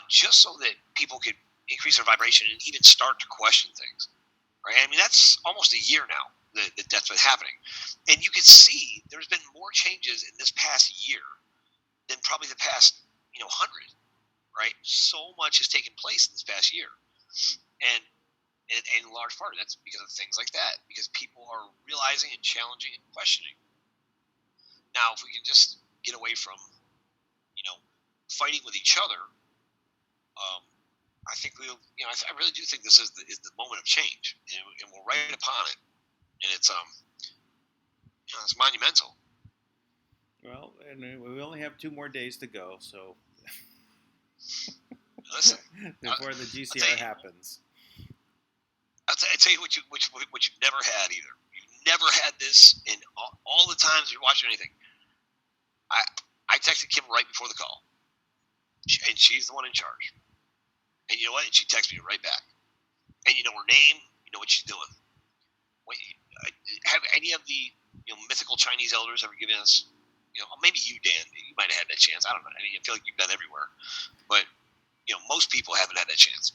Just so that people could increase their vibration and even start to question things, right? I mean, that's almost a year now that that's been happening. And you can see there's been more changes in this past year than probably the past, 100, right? So much has taken place in this past year. And in large part, that's because of things like that, because people are realizing and challenging and questioning. Now, if we can just get away from, fighting with each other, I think I really do think this is the moment of change, and we're right upon it, and it's it's monumental. Well, and we only have 2 more days to go, so listen, before the GCR happens. I'll tell you what you've never had either. You've never had this in all the times you're watching anything. I texted Kim right before the call, and she's the one in charge. And you know what? And she texted me right back. And you know her name. You know what she's doing. Have any of the mythical Chinese elders ever given us? Maybe you, Dan. You might have had that chance. I don't know. I mean, I feel like you've been everywhere, but most people haven't had that chance.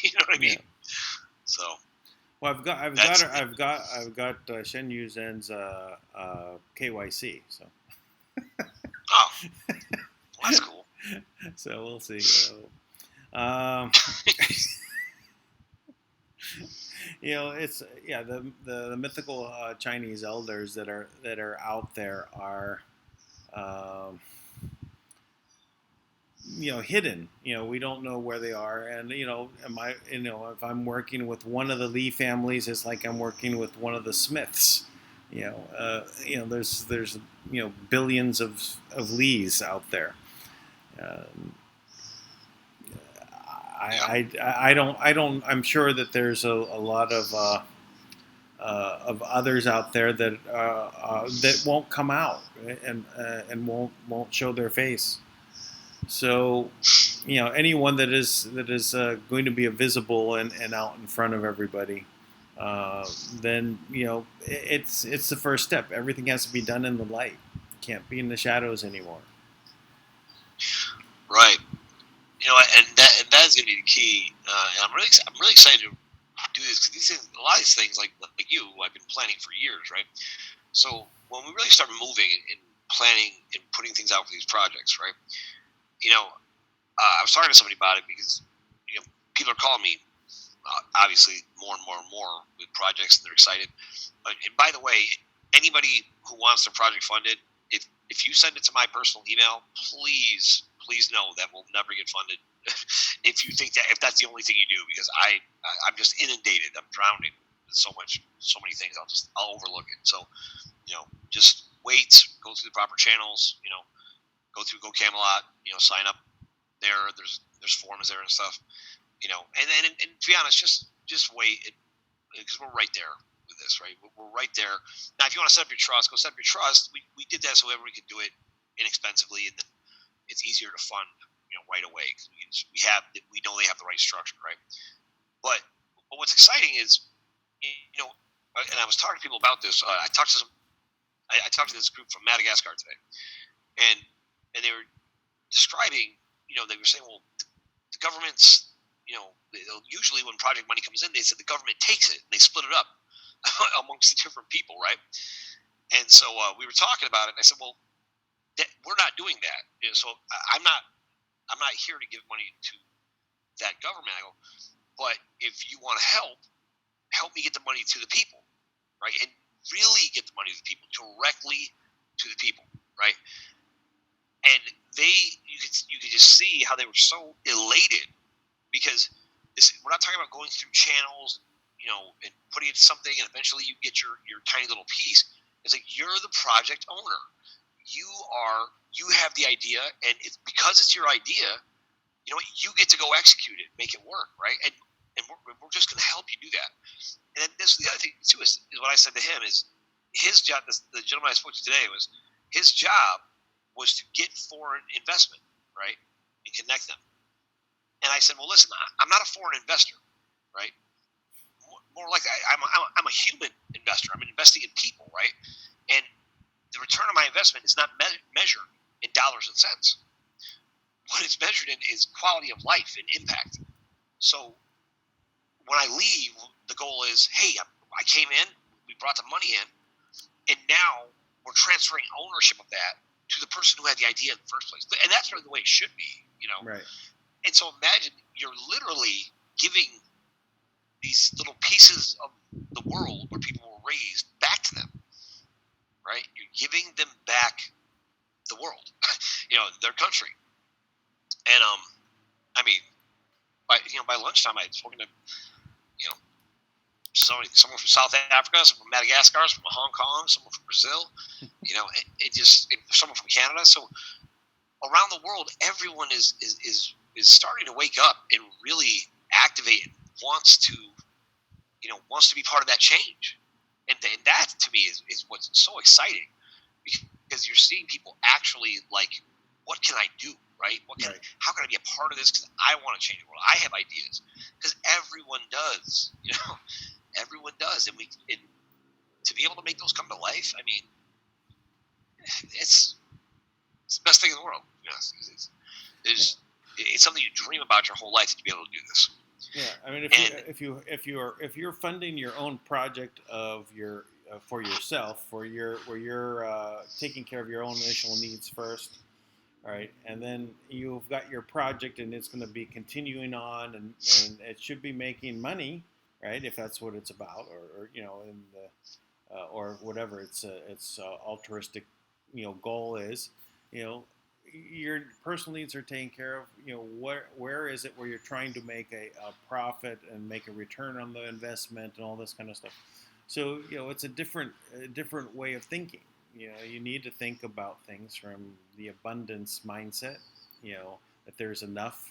You know what I mean? Yeah. So. Well, I've got Shen Yuzhen's KYC. So. Oh, well, that's cool. So we'll see. Um, it's the mythical Chinese elders that are out there are hidden. We don't know where they are, and if I'm working with one of the Lee families, it's like I'm working with one of the Smiths. There's billions of Lees out there. I'm sure that there's a lot of others out there that won't come out and won't show their face. So, anyone that is going to be visible and out in front of everybody, then it's the first step. Everything has to be done in the light. It can't be in the shadows anymore. Right. And that is going to be the key. And I'm really excited to do this because a lot of these things, like you, I've been planning for years, right? So when we really start moving and planning and putting things out for these projects, right? I was talking to somebody about it because people are calling me, obviously more and more and more with projects, and they're excited. And by the way, anybody who wants their project funded, if you send it to my personal email, please know that will never get funded. If you think if that's the only thing you do, because I'm just inundated, I'm drowning with so many things. I'll overlook it. So just wait, go through the proper channels. Go through Go Camelot. Sign up there. There's forms there and stuff. And to be honest, just wait, because we're right there with this, right? We're right there. Now, if you want to set up your trust, go set up your trust. We did that so everyone could do it inexpensively, and then it's easier to fund, right away, because we know they have the right structure, right? But what's exciting is, and I was talking to people about this. I talked to this group from Madagascar today, and they were describing, they were saying, well, the government's, usually when project money comes in, they said the government takes it and they split it up amongst the different people, right? And so we were talking about it, and I said, well, we're not doing that. So I'm not here to give money to that government. I go, but if you want to help me get the money to the people, right? And really get the money to the people, directly to the people, right? And you could just see how they were so elated, because we're not talking about going through channels, and putting it to something, and eventually you get your tiny little piece. It's like, you're the project owner. You have the idea, and because it's your idea, you get to go execute it, make it work, right? And we're just going to help you do that. And then this is the other thing too, is what I said to him is his job. The gentleman I spoke to today, was his job was to get foreign investment, right, and connect them. And I said, well, listen, I'm not a foreign investor, right? More like I'm a human investor. I'm investing in people, right? And the return on my investment is not measured in dollars and cents. What it's measured in is quality of life and impact. So when I leave, the goal is, hey, I came in, we brought the money in, and now we're transferring ownership of that to the person who had the idea in the first place. And that's really the way it should be, Right. And so imagine you're literally giving these little pieces of the world where people were raised back to them, right? You're giving them back the world, their country. And I mean, by lunchtime, I had spoken to someone from South Africa, someone from Madagascar, someone from Hong Kong, someone from Brazil, someone from Canada. So around the world, everyone is starting to wake up and really activate and wants to be part of that change. And that, to me, is what's so exciting, because you're seeing people actually like, what can I do, right? How can I be a part of this? Because I want to change the world. I have ideas, because everyone does, everyone does. And to be able to make those come to life, I mean, it's the best thing in the world. It's something you dream about your whole life to be able to do this. Yeah, I mean, if you're funding your own project of your for yourself, where you're taking care of your own initial needs first, all right, and then you've got your project, and it's going to be continuing on, and it should be making money, right? If that's what it's about, or in the or whatever its altruistic goal is, you know, your personal needs are taken care of. Where is it where you're trying to make a profit and make a return on the investment and all this kind of stuff. So it's a different way of thinking. You need to think about things from the abundance mindset. That there's enough,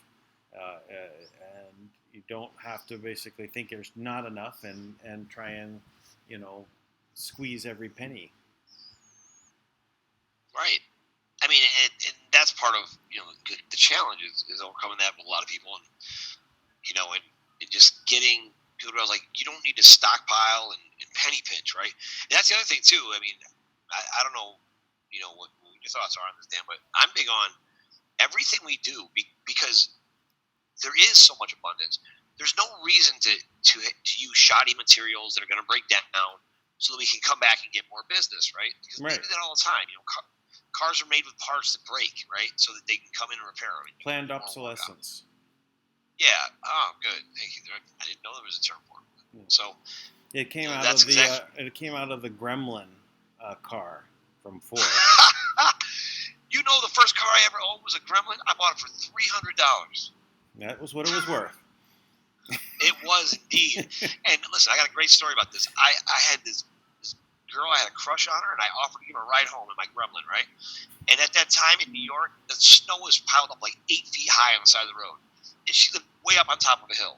and you don't have to basically think there's not enough and try and squeeze every penny. Right. I mean, and that's part of the challenge is overcoming that with a lot of people, and and just getting people to realize, like, you don't need to stockpile and penny pinch, right? And that's the other thing too. I mean, I don't know, what your thoughts are on this, Dan, but I'm big on everything we do because there is so much abundance. There's no reason to use shoddy materials that are going to break down so that we can come back and get more business, right? Because we do that all the time. Cars are made with parts that break, right? So that they can come in and repair them. Planned obsolescence. Yeah. Oh, good. Thank you. I didn't know there was a term for it. So it came out of the Gremlin car from Ford. The first car I ever owned was a Gremlin. I bought it for $300. That was what it was worth. It was indeed. And listen, I got a great story about this. I had this girl, I had a crush on her, and I offered to give her a ride home in my Gremlin, right? And at that time in New York, the snow was piled up like 8 feet high on the side of the road. And she lived way up on top of a hill.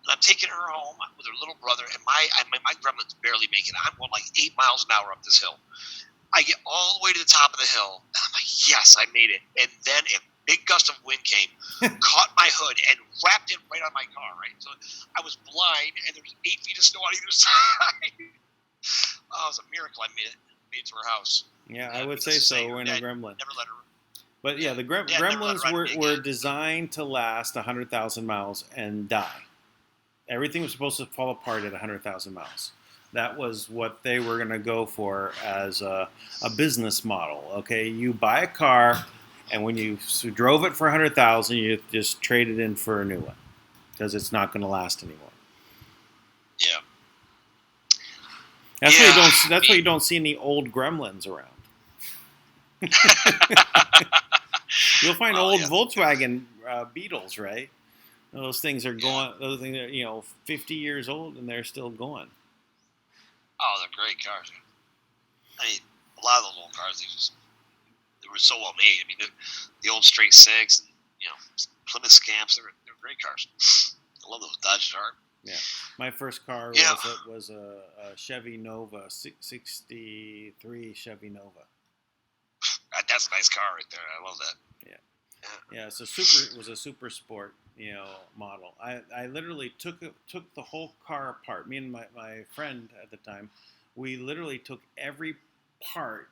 And I'm taking her home with her little brother, and my Gremlin's barely making it. I'm going like 8 miles an hour up this hill. I get all the way to the top of the hill, and I'm like, yes, I made it. And then a big gust of wind came, caught my hood, and wrapped it right on my car, right? So I was blind, and there was 8 feet of snow on either side. Oh, it was a miracle I made it to her house. Yeah, I would say so in a Gremlin. Never let her. But yeah, the Gremlins were designed to last 100,000 miles and die. Everything was supposed to fall apart at 100,000 miles. That was what they were going to go for as a business model. Okay, you buy a car, and when you drove it for 100,000, you just trade it in for a new one because it's not going to last anymore. Yeah. That's why you don't see any old Gremlins around. You'll find old Volkswagen Beetles, right? Those things are going. Those things are 50 years old and they're still going. Oh, they're great cars. I mean, a lot of those old cars, they were so well made. I mean, the old Straight Six, and Plymouth Scamps, they're great cars. I love those Dodge Dart. Yeah, my first car was a Chevy Nova, 63 Chevy Nova. That's a nice car right there. I love that. Yeah. It was a super sport, model. I literally took the whole car apart. Me and my friend at the time, we literally took every part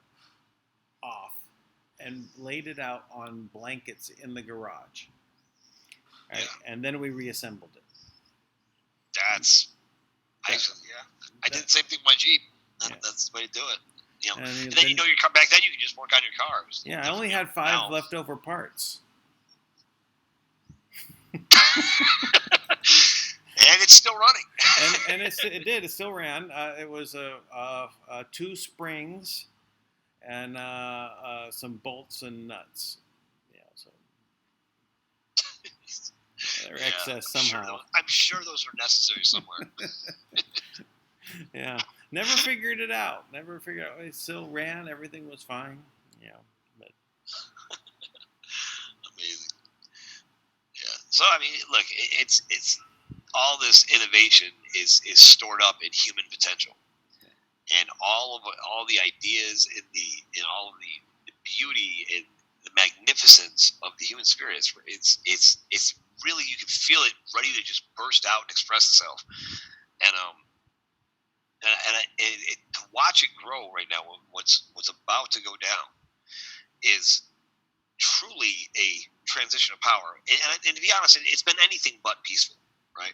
off and laid it out on blankets in the garage. Right? Yeah. And then we reassembled it. I did the same thing with my Jeep. That's the way to do it. And then you come back. Then you can just work on your car. I only had 5 leftover parts. And it's still running. and it did. It still ran. It was 2 springs and some bolts and nuts. They're excess somehow. I'm sure those are necessary somewhere. Yeah. Never figured it out. It still ran. Everything was fine. But amazing. Yeah. So I mean, look, it's all this innovation is stored up in human potential, and all the ideas and all of the beauty and the magnificence of the human spirit. It's really, you can feel it ready to just burst out and express itself, and to watch it grow right now, what's about to go down is truly a transition of power. And to be honest, it's been anything but peaceful, right?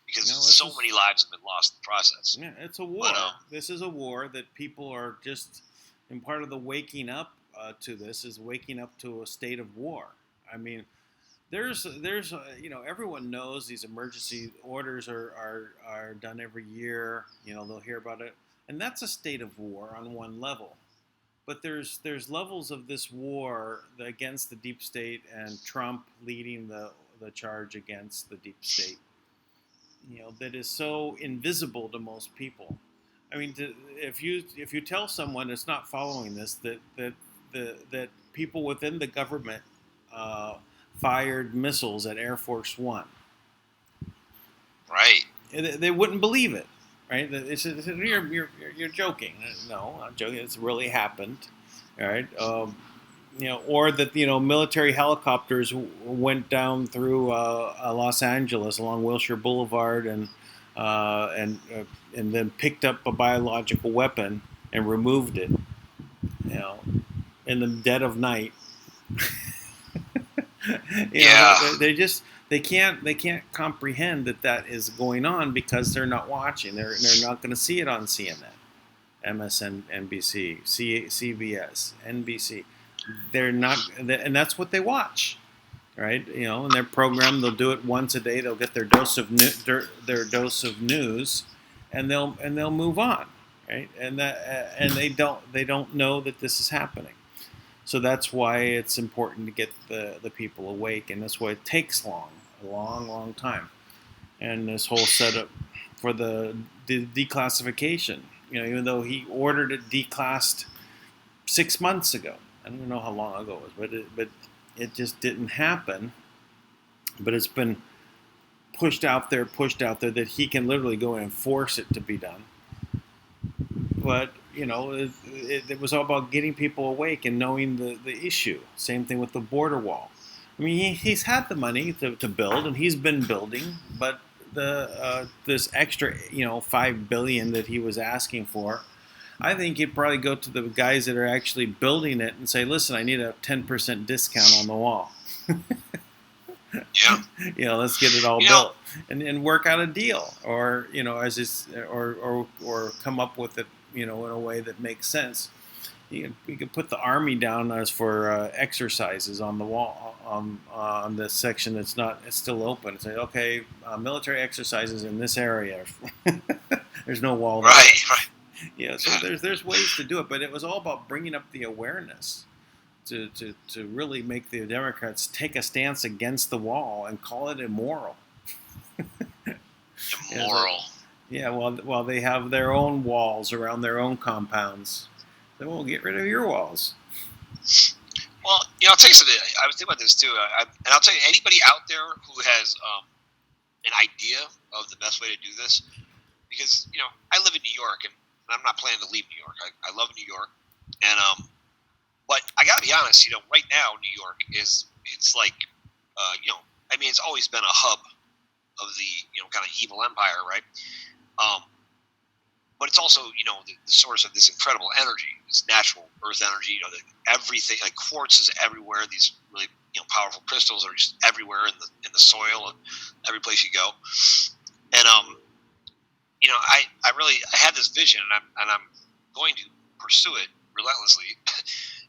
Because so many lives have been lost in the process. Yeah, it's a war. This is a war that people are just, and part of the waking up to this is waking up to a state of war. I mean, there's everyone knows these emergency orders are done every year. They'll hear about it, and that's a state of war on one level. But there's levels of this war against the deep state, and Trump leading the charge against the deep state. That is so invisible to most people. I mean, if you tell someone that's not following this that people within the government fired missiles at Air Force One, right? They wouldn't believe it, right? They said, "You're joking." No, I'm joking. It's really happened, all right? Or that military helicopters went down through Los Angeles along Wilshire Boulevard and then picked up a biological weapon and removed it, in the dead of night. They can't comprehend that is going on because they're not watching. They're not going to see it on CNN, MSNBC, CBS, NBC. They're not, and that's what they watch, right? In their program, they'll do it once a day. They'll get their dose of news, and they'll move on, right? And they don't know that this is happening. So that's why it's important to get the people awake, and that's why it takes a long time. And this whole setup for the declassification, even though he ordered it declassed 6 months ago. I don't know how long ago it was, but it just didn't happen. But it's been pushed out there that he can literally go in and force it to be done. But it was all about getting people awake and knowing the issue. Same thing with the border wall. I mean, he's had the money to build, and he's been building, but this extra $5 billion that he was asking for, I think you'd probably go to the guys that are actually building it and say, "Listen, I need a 10% discount on the wall." Yeah. Let's get it all built and work out a deal, or or come up with it, in a way that makes sense. You could put the army down as for exercises on the wall on the section it's still open. Say, okay, military exercises in this area. There's no wall there. Right. Yeah, so there's ways to do it, but it was all about bringing up the awareness to really make the Democrats take a stance against the wall and call it immoral. Immoral. Yeah, while they have their own walls around their own compounds, they won't get rid of your walls. Well, I'll tell you something. I was thinking about this too, and I'll tell you, anybody out there who has an idea of the best way to do this, because I live in New York, and I'm not planning to leave New York. I love New York, and but I gotta be honest. Right now New York it's like, it's always been a hub of the kind of evil empire, right? But it's also the source of this incredible energy, this natural earth energy. Everything, like quartz is everywhere. These really powerful crystals are just everywhere in the soil and every place you go. And I had this vision, and I'm going to pursue it relentlessly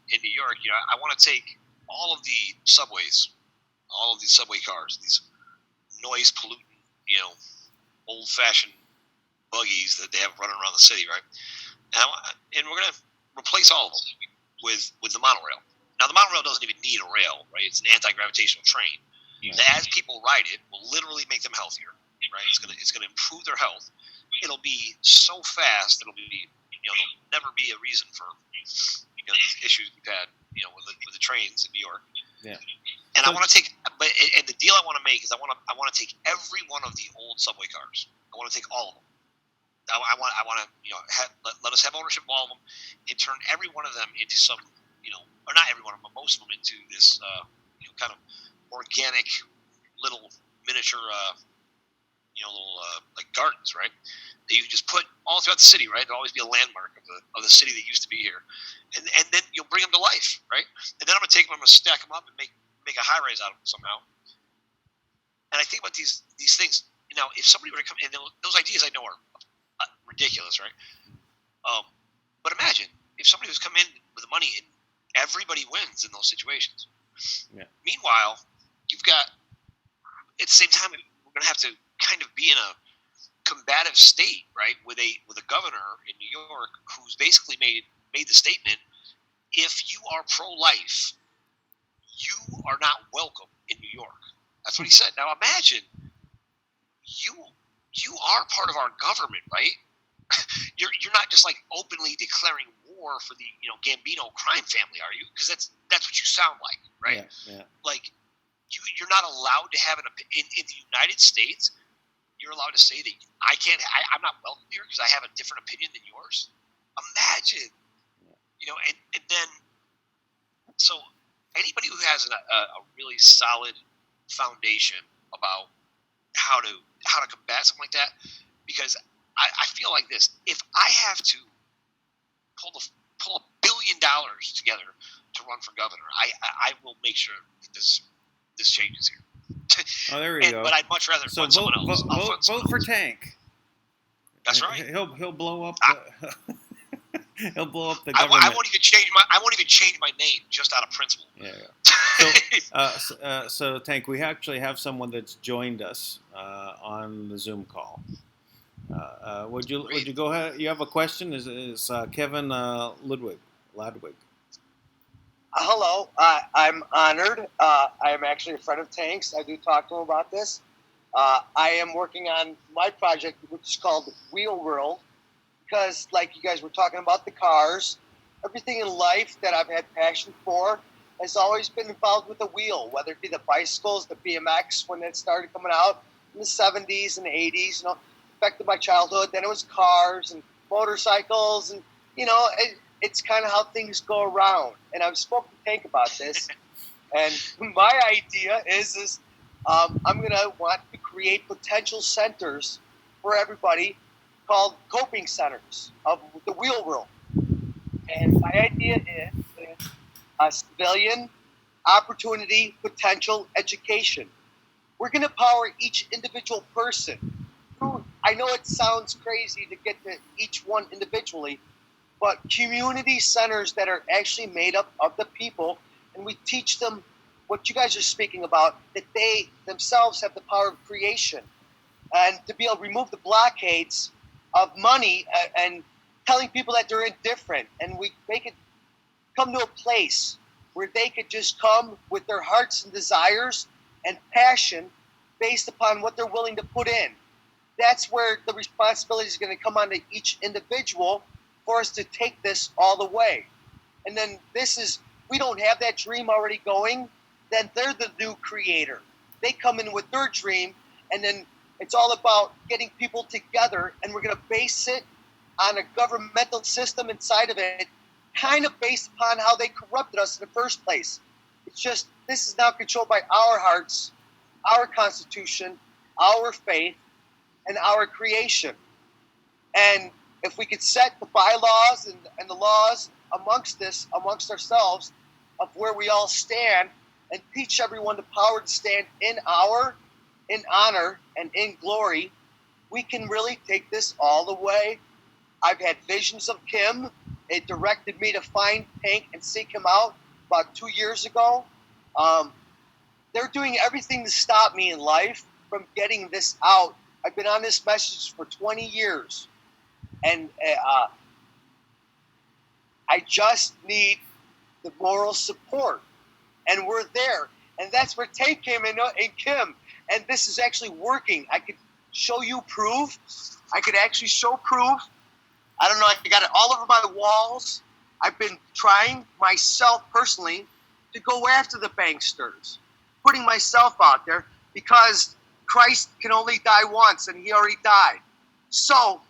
in New York. I want to take all of the subways, all of these subway cars, these noise pollutant, old-fashioned buggies that they have running around the city, right? And we're going to replace all of them with the monorail. Now, the monorail doesn't even need a rail, right? It's an anti-gravitational train. Yeah. That as people ride it, will literally make them healthier, right? It's going to improve their health. It'll be so fast, it'll be, there'll never be a reason for, these issues we've had, with the trains in New York. Yeah. And I want to take, and the deal I want to make is I want to take every one of the old subway cars. I want to take all of them. I want to, let us have ownership of all of them, and turn every one of them into some, or not every one of them, but most of them into this, kind of organic little miniature little like gardens, right? That you can just put all throughout the city, right? There'll always be a landmark of the city that used to be here, and then you'll bring them to life, right? And then I'm gonna take them, I'm gonna stack them up and make a high rise out of them somehow. And I think about these things. If somebody were to come in, those ideas I know are ridiculous, right? But imagine if somebody was come in with the money and everybody wins in those situations. Yeah. Meanwhile, you've got, at the same time, we're going to have to kind of be in a combative state, right? With a governor in New York who's basically made the statement: if you are pro-life, you are not welcome in New York. That's what he said. Now imagine you are part of our government, right? You're not just like openly declaring war for the Gambino crime family, are you? Because that's what you sound like, right? Yeah. Like you're not allowed to have an opinion in the United States. You're allowed to say that I'm not welcome here because I have a different opinion than yours. Imagine, and then so anybody who has a really solid foundation about how to combat something like that, because I feel like this: if I have to pull $1 billion together to run for governor, I will make sure that this changes here. Oh, there we go. But I'd much rather fund someone else. Vote for Tank. That's right. He'll blow up. He'll blow up the government. I won't even change my name just out of principle. Yeah. So Tank, we actually have someone that's joined us on the Zoom call. Would you go ahead? You have a question? Is Kevin Ludwig? Hello, I'm honored. I'm actually a friend of Tank's. I do talk to him about this. I am working on my project, which is called Wheel World, because like you guys were talking about the cars, everything in life that I've had passion for has always been involved with the wheel, whether it be the bicycles, the BMX, when it started coming out in the 70s and the 80s, affected my childhood. Then it was cars and motorcycles, and it's kind of how things go around. And I've spoken to Tank about this, and my idea is I'm gonna want to create potential centers for everybody called coping centers of the wheel world. And my idea is a civilian opportunity potential education. We're going to power each individual person. I know it sounds crazy to get to each one individually, but community centers that are actually made up of the people, and we teach them what you guys are speaking about, that they themselves have the power of creation, and to be able to remove the blockades of money and telling people that they're indifferent, and we make it come to a place where they could just come with their hearts and desires and passion based upon what they're willing to put in. That's where the responsibility is going to come onto each individual for us to take this all the way. And then we don't have that dream already going, then they're the new creator. They come in with their dream, and then it's all about getting people together, and we're going to base it on a governmental system inside of it, kind of based upon how they corrupted us in the first place. It's just, this is now controlled by our hearts, our constitution, our faith, and our creation. And if we could set the bylaws and the laws amongst ourselves of where we all stand, and teach everyone the power to stand in honor and in glory, we can really take this all the way. I've had visions of Kim. It directed me to find Tank and seek him out about 2 years ago. They're doing everything to stop me in life from getting this out. I've been on this message for 20 years. And I just need the moral support. And we're there. And that's where Tank came in and Kim. And this is actually working. I could show you proof. I could actually show proof. I don't know. I got it all over my walls. I've been trying myself personally to go after the banksters, putting myself out there, because Christ can only die once, and he already died. So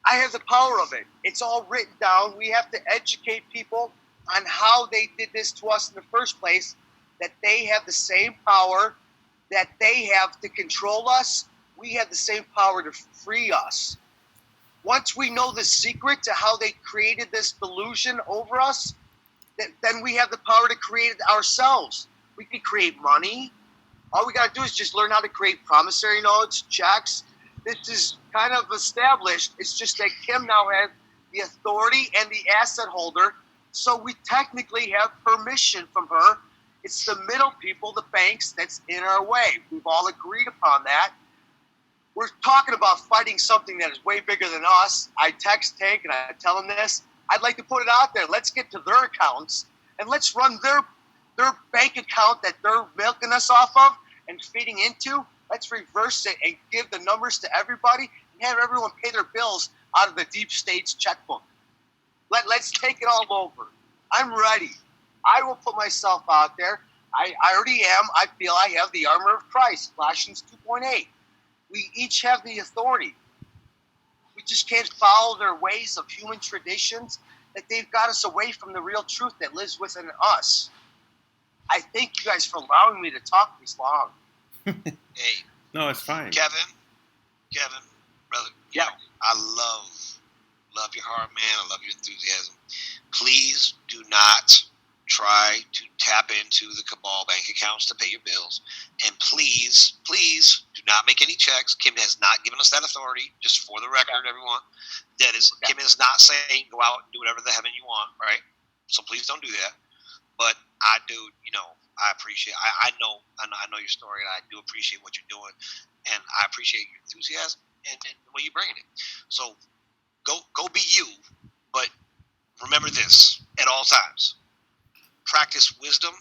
I have the power of it. It's all written down. We have to educate people on how they did this to us in the first place, that they have the same power that they have to control us. we have the same power to free us. Once we know the secret to how they created this delusion over us, then we have the power to create it ourselves. We can create money. All we got to do is just learn how to create promissory notes, checks. This is kind of established. It's just that Kim now has the authority and the asset holder, so we technically have permission from her. It's the middle people, the banks, that's in our way. We've all agreed upon that. We're talking about fighting something that is way bigger than us. I text Tank and I tell him this. I'd like to put it out there. Let's get to their accounts and let's run their bank account that they're milking us off of and feeding into. Let's reverse it and give the numbers to everybody and have everyone pay their bills out of the deep state's checkbook. Let's take it all over. I'm ready. I will put myself out there. I already am. I feel I have the armor of Christ, Colossians 2.8. We each have the authority. We just can't follow their ways of human traditions, that they've got us away from the real truth that lives within us. I thank you guys for allowing me to talk this long. Hey. No, it's fine. Kevin, brother. Yeah. I love your heart, man. I love your enthusiasm. Please do not try to tap into the cabal bank accounts to pay your bills. And please do not make any checks. Kim has not given us that authority, just for the record, everyone. That is, Kim is not saying go out and do whatever the heaven you want, right? So please don't do that. But I do, I appreciate, I know your story, and I do appreciate what you're doing, and I appreciate your enthusiasm and the way you're bringing it. So go be you, but remember this at all times. Practice wisdom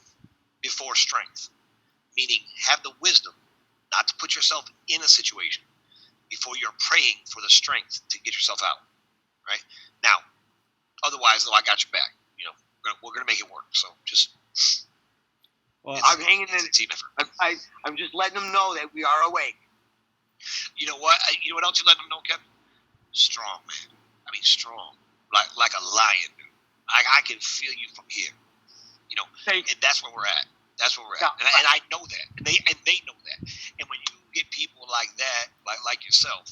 before strength, meaning have the wisdom not to put yourself in a situation before you're praying for the strength to get yourself out, right? Now, otherwise, though, I got your back. We're going to make it work. So just... Well, I'm hanging in. Team effort. I'm just letting them know that we are awake. You know what? You know what else you let them know, Kevin? Strong, man. I mean, strong. Like a lion, dude. I can feel you from here. And that's where we're at. That's where we're at. And I know that. And they know that. And when you get people like that, like yourself,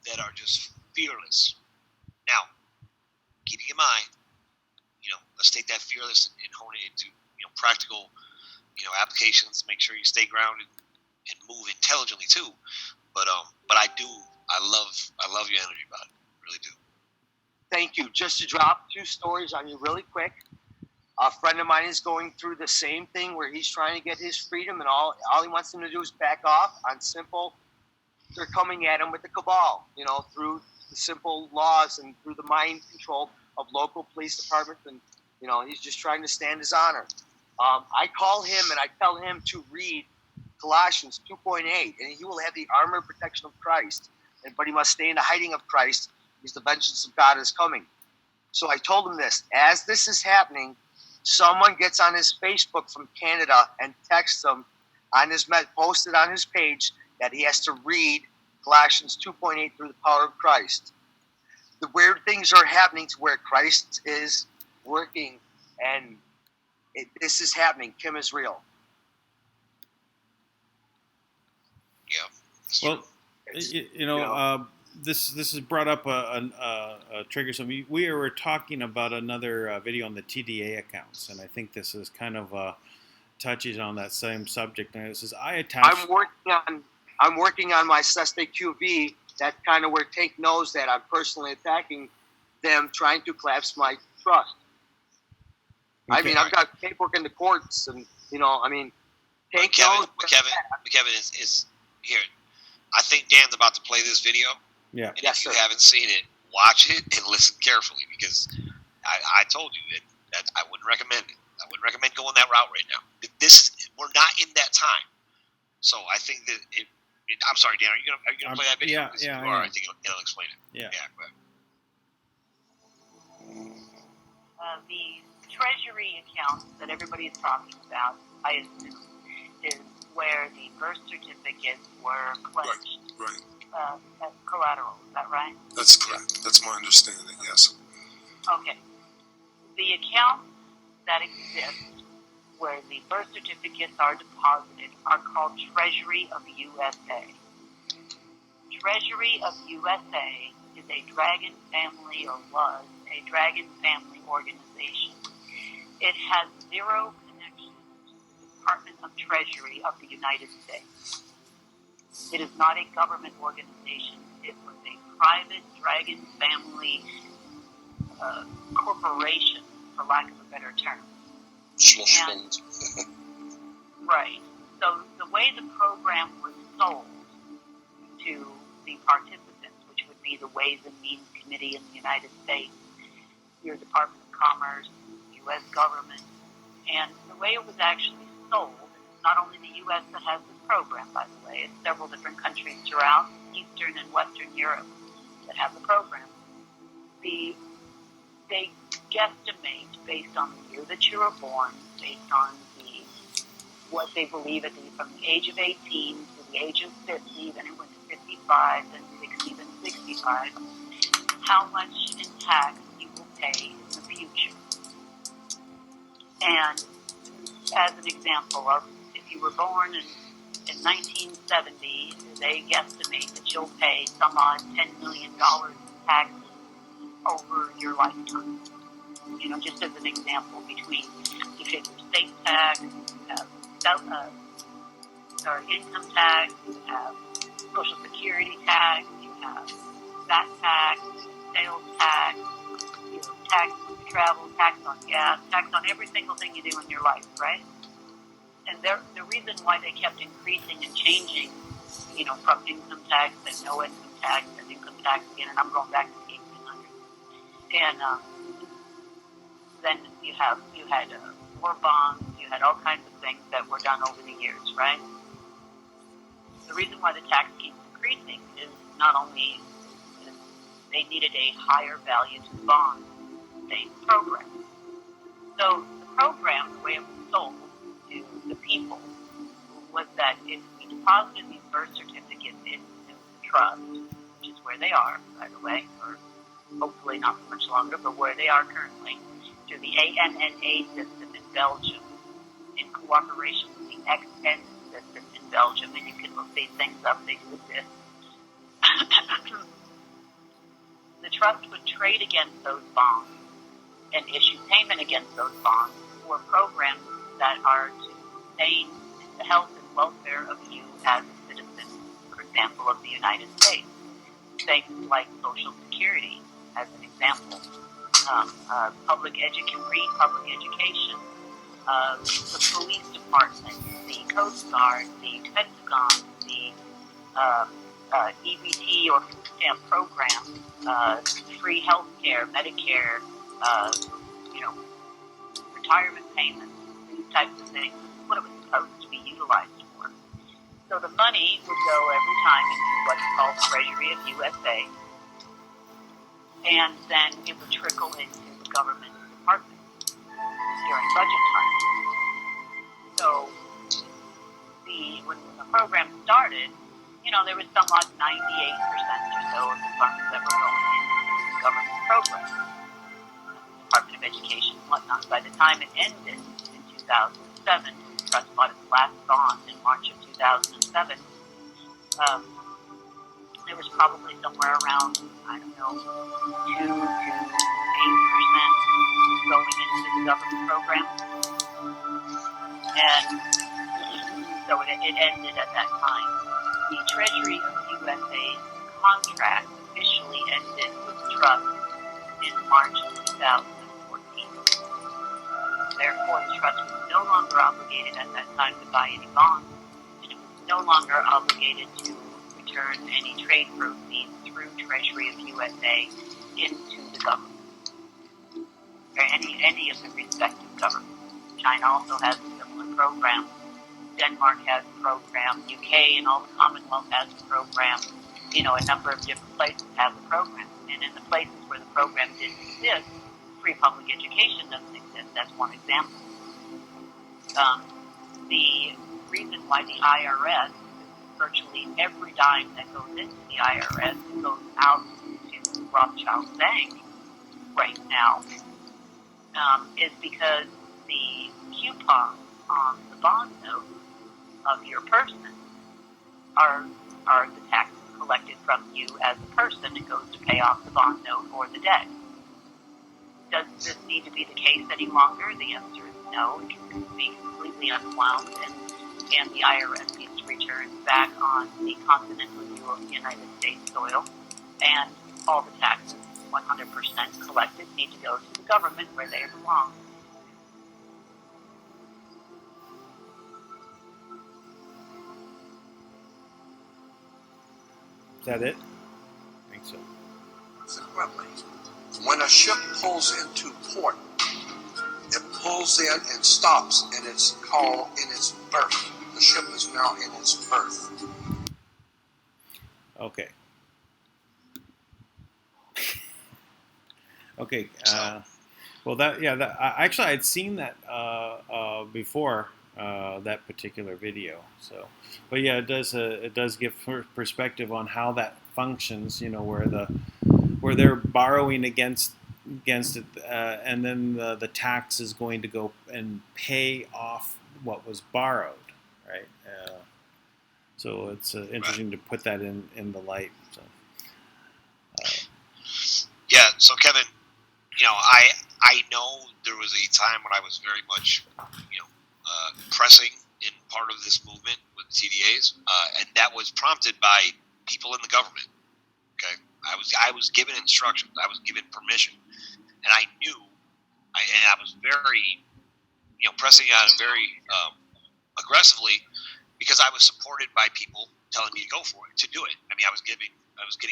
that are just fearless. Now, keeping in mind, let's take that fearless and hone it into, practical, applications. Make sure you stay grounded and move intelligently too. But I love your energy about it. I really do. Thank you. Just to drop 2 stories on you really quick. A friend of mine is going through the same thing where he's trying to get his freedom, and all he wants them to do is back off on simple. They're coming at him with the cabal, through the simple laws and through the mind control of local police departments, and he's just trying to stand his honor. I call him and I tell him to read Colossians 2.8, and he will have the armor and protection of Christ. But he must stay in the hiding of Christ, because the vengeance of God is coming. So I told him this. As this is happening, someone gets on his Facebook from Canada and texts him posted on his page that he has to read Colossians 2.8 through the power of Christ. The weird things are happening to where Christ is working, and this is happening. Kim is real. Yeah. Well, this has brought up a trigger. Something we were talking about another video on the TDA accounts, and I think this is kind of touches on that same subject. And it says I'm working on my Seste QV. That's kind of where Tank knows that I'm personally attacking them, trying to collapse my trust. Okay. I mean, I've got paperwork in the courts, and Tank knows. McKevin is here. I think Dan's about to play this video. Yeah. And if you haven't seen it, watch it and listen carefully, because I told you that I wouldn't recommend it. I wouldn't recommend going that route right now. We're not in that time. So I think that I'm sorry, Dan. Are you gonna play that video? Yeah. I think it'll explain it. Yeah. Go ahead. The treasury account that everybody is talking about, I assume, is where the birth certificates were pledged. Right. As collateral. Is that right? That's correct. That's my understanding. Yes. Okay. The accounts that exist where the birth certificates are deposited are called Treasury of USA. Treasury of USA is a Dragon family, or was a Dragon family organization. It has zero connection to the Department of Treasury of the United States. It is not a government organization. It was a private Dragon family corporation, for lack of a better term. Schlussfund. Right. So the way the program was sold to the participants, which would be the Ways and Means Committee in the United States, your Department of Commerce, U.S. government, and the way it was actually sold, it's not only the U.S. that has this program, by the way, it's several different countries throughout Eastern and Western Europe that have the program. They guesstimate based on the year that you were born, based on what they believe from the age of 18 to the age of 50, then it went to 55, then 60, then 65, how much in tax you will pay in the future. And as an example of, if you were born in 1970, they guesstimate that you'll pay some odd $10 million in taxes over your lifetime. You know, just as an example, between you get your state tax, you have income tax, you have Social Security tax, you have VAT tax, sales tax, you know, tax on travel, tax on gas, tax on every single thing you do in your life, right? And the reason why they kept increasing and changing, you know, from income tax and no income tax and income tax again, and I'm going back to the 1800s. And then you had war bonds, you had all kinds of things that were done over the years, right? The reason why the tax keeps increasing is not only they needed a higher value to the bonds, they program. So the program, the way it was sold to the people, was that if we deposited these birth certificates into the trust, which is where they are, by the way, or hopefully not for much longer, but where they are currently, through the ANNA system in Belgium, in cooperation with the XN system in Belgium, and you can look these things up, they do exist. The trust would trade against those bonds and issue payment against those bonds for programs that are to sustain the health and welfare of you as a citizen, for example, of the United States. Things like Social Security, as an example, public education, the police department, the Coast Guard, the Pentagon, the EBT or food stamp program, free health care, Medicare, retirement payments, these types of things. This is what it was supposed to be utilized for. So the money would go every time into what's called the Treasury of USA, and then it would trickle into the government departments during budget time. So when the program started, there was some odd 98% or so of the funds that were going into the government program, Department of Education and whatnot. By the time it ended in 2007, the trust bought its last bond in March of 2007, there was probably somewhere around, 2 to 8% going into the government program. And so it ended at that time. The Treasury of USA's contract officially ended with the trust in March of 2014. Therefore, the trust was no longer obligated at that time to buy any bonds, and it was no longer obligated to return any trade proceeds through Treasury of USA into the government, or any of the respective governments. China also has a similar program. Denmark has a program. UK and all the Commonwealth has a program. A number of different places have the program. And in the places where the program didn't exist, free public education doesn't exist. That's one example. The reason why the IRS, virtually every dime that goes into the IRS goes out to Rothschild Bank right now, is because the coupons on the bond note of your person are the taxes collected from you as a person. It goes to pay off the bond note or the debt. Does this need to be the case any longer? The answer is no. It can be completely unwound, and the IRS needs to return back on the continental United States soil, and all the taxes, 100% collected, need to go to the government where they belong. Is that it? I think so. When a ship pulls into port, it pulls in and stops, and it's called in its berth. The ship is now in its berth. Okay. Okay. Well, actually, I'd seen that before that particular video. So, but yeah, it does give perspective on how that functions. You know, where they're borrowing against it, and then the tax is going to go and pay off what was borrowed, right? So it's interesting to put that in the light. So. Yeah. So Kevin, you know, I know there was a time when I was very much, you know, pressing in part of this movement with TDAs, and that was prompted by people in the government. Okay, I was given instructions, I was given permission, and I knew, and I was very, you know, pressing on it very aggressively because I was supported by people telling me to go for it, to do it. I mean, I was getting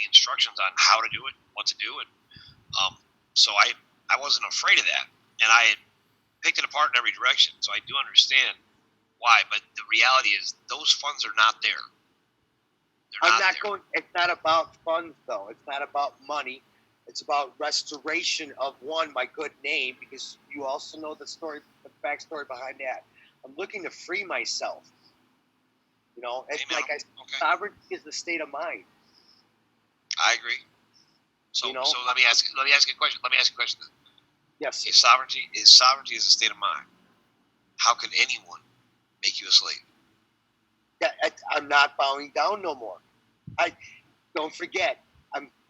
instructions on how to do it, what to do, and so I wasn't afraid of that, and I had picked it apart in every direction. So I do understand why, but the reality is those funds are not there. It's not about funds, though. It's not about money. It's about restoration of my good name, because you also know the backstory behind that. I'm looking to free myself. You know, it's sovereignty is the state of mind. I agree. So, you know? So let me ask you a question. Yes. If sovereignty is a state of mind, how can anyone make you a slave? Yeah, I'm not bowing down no more. Don't forget,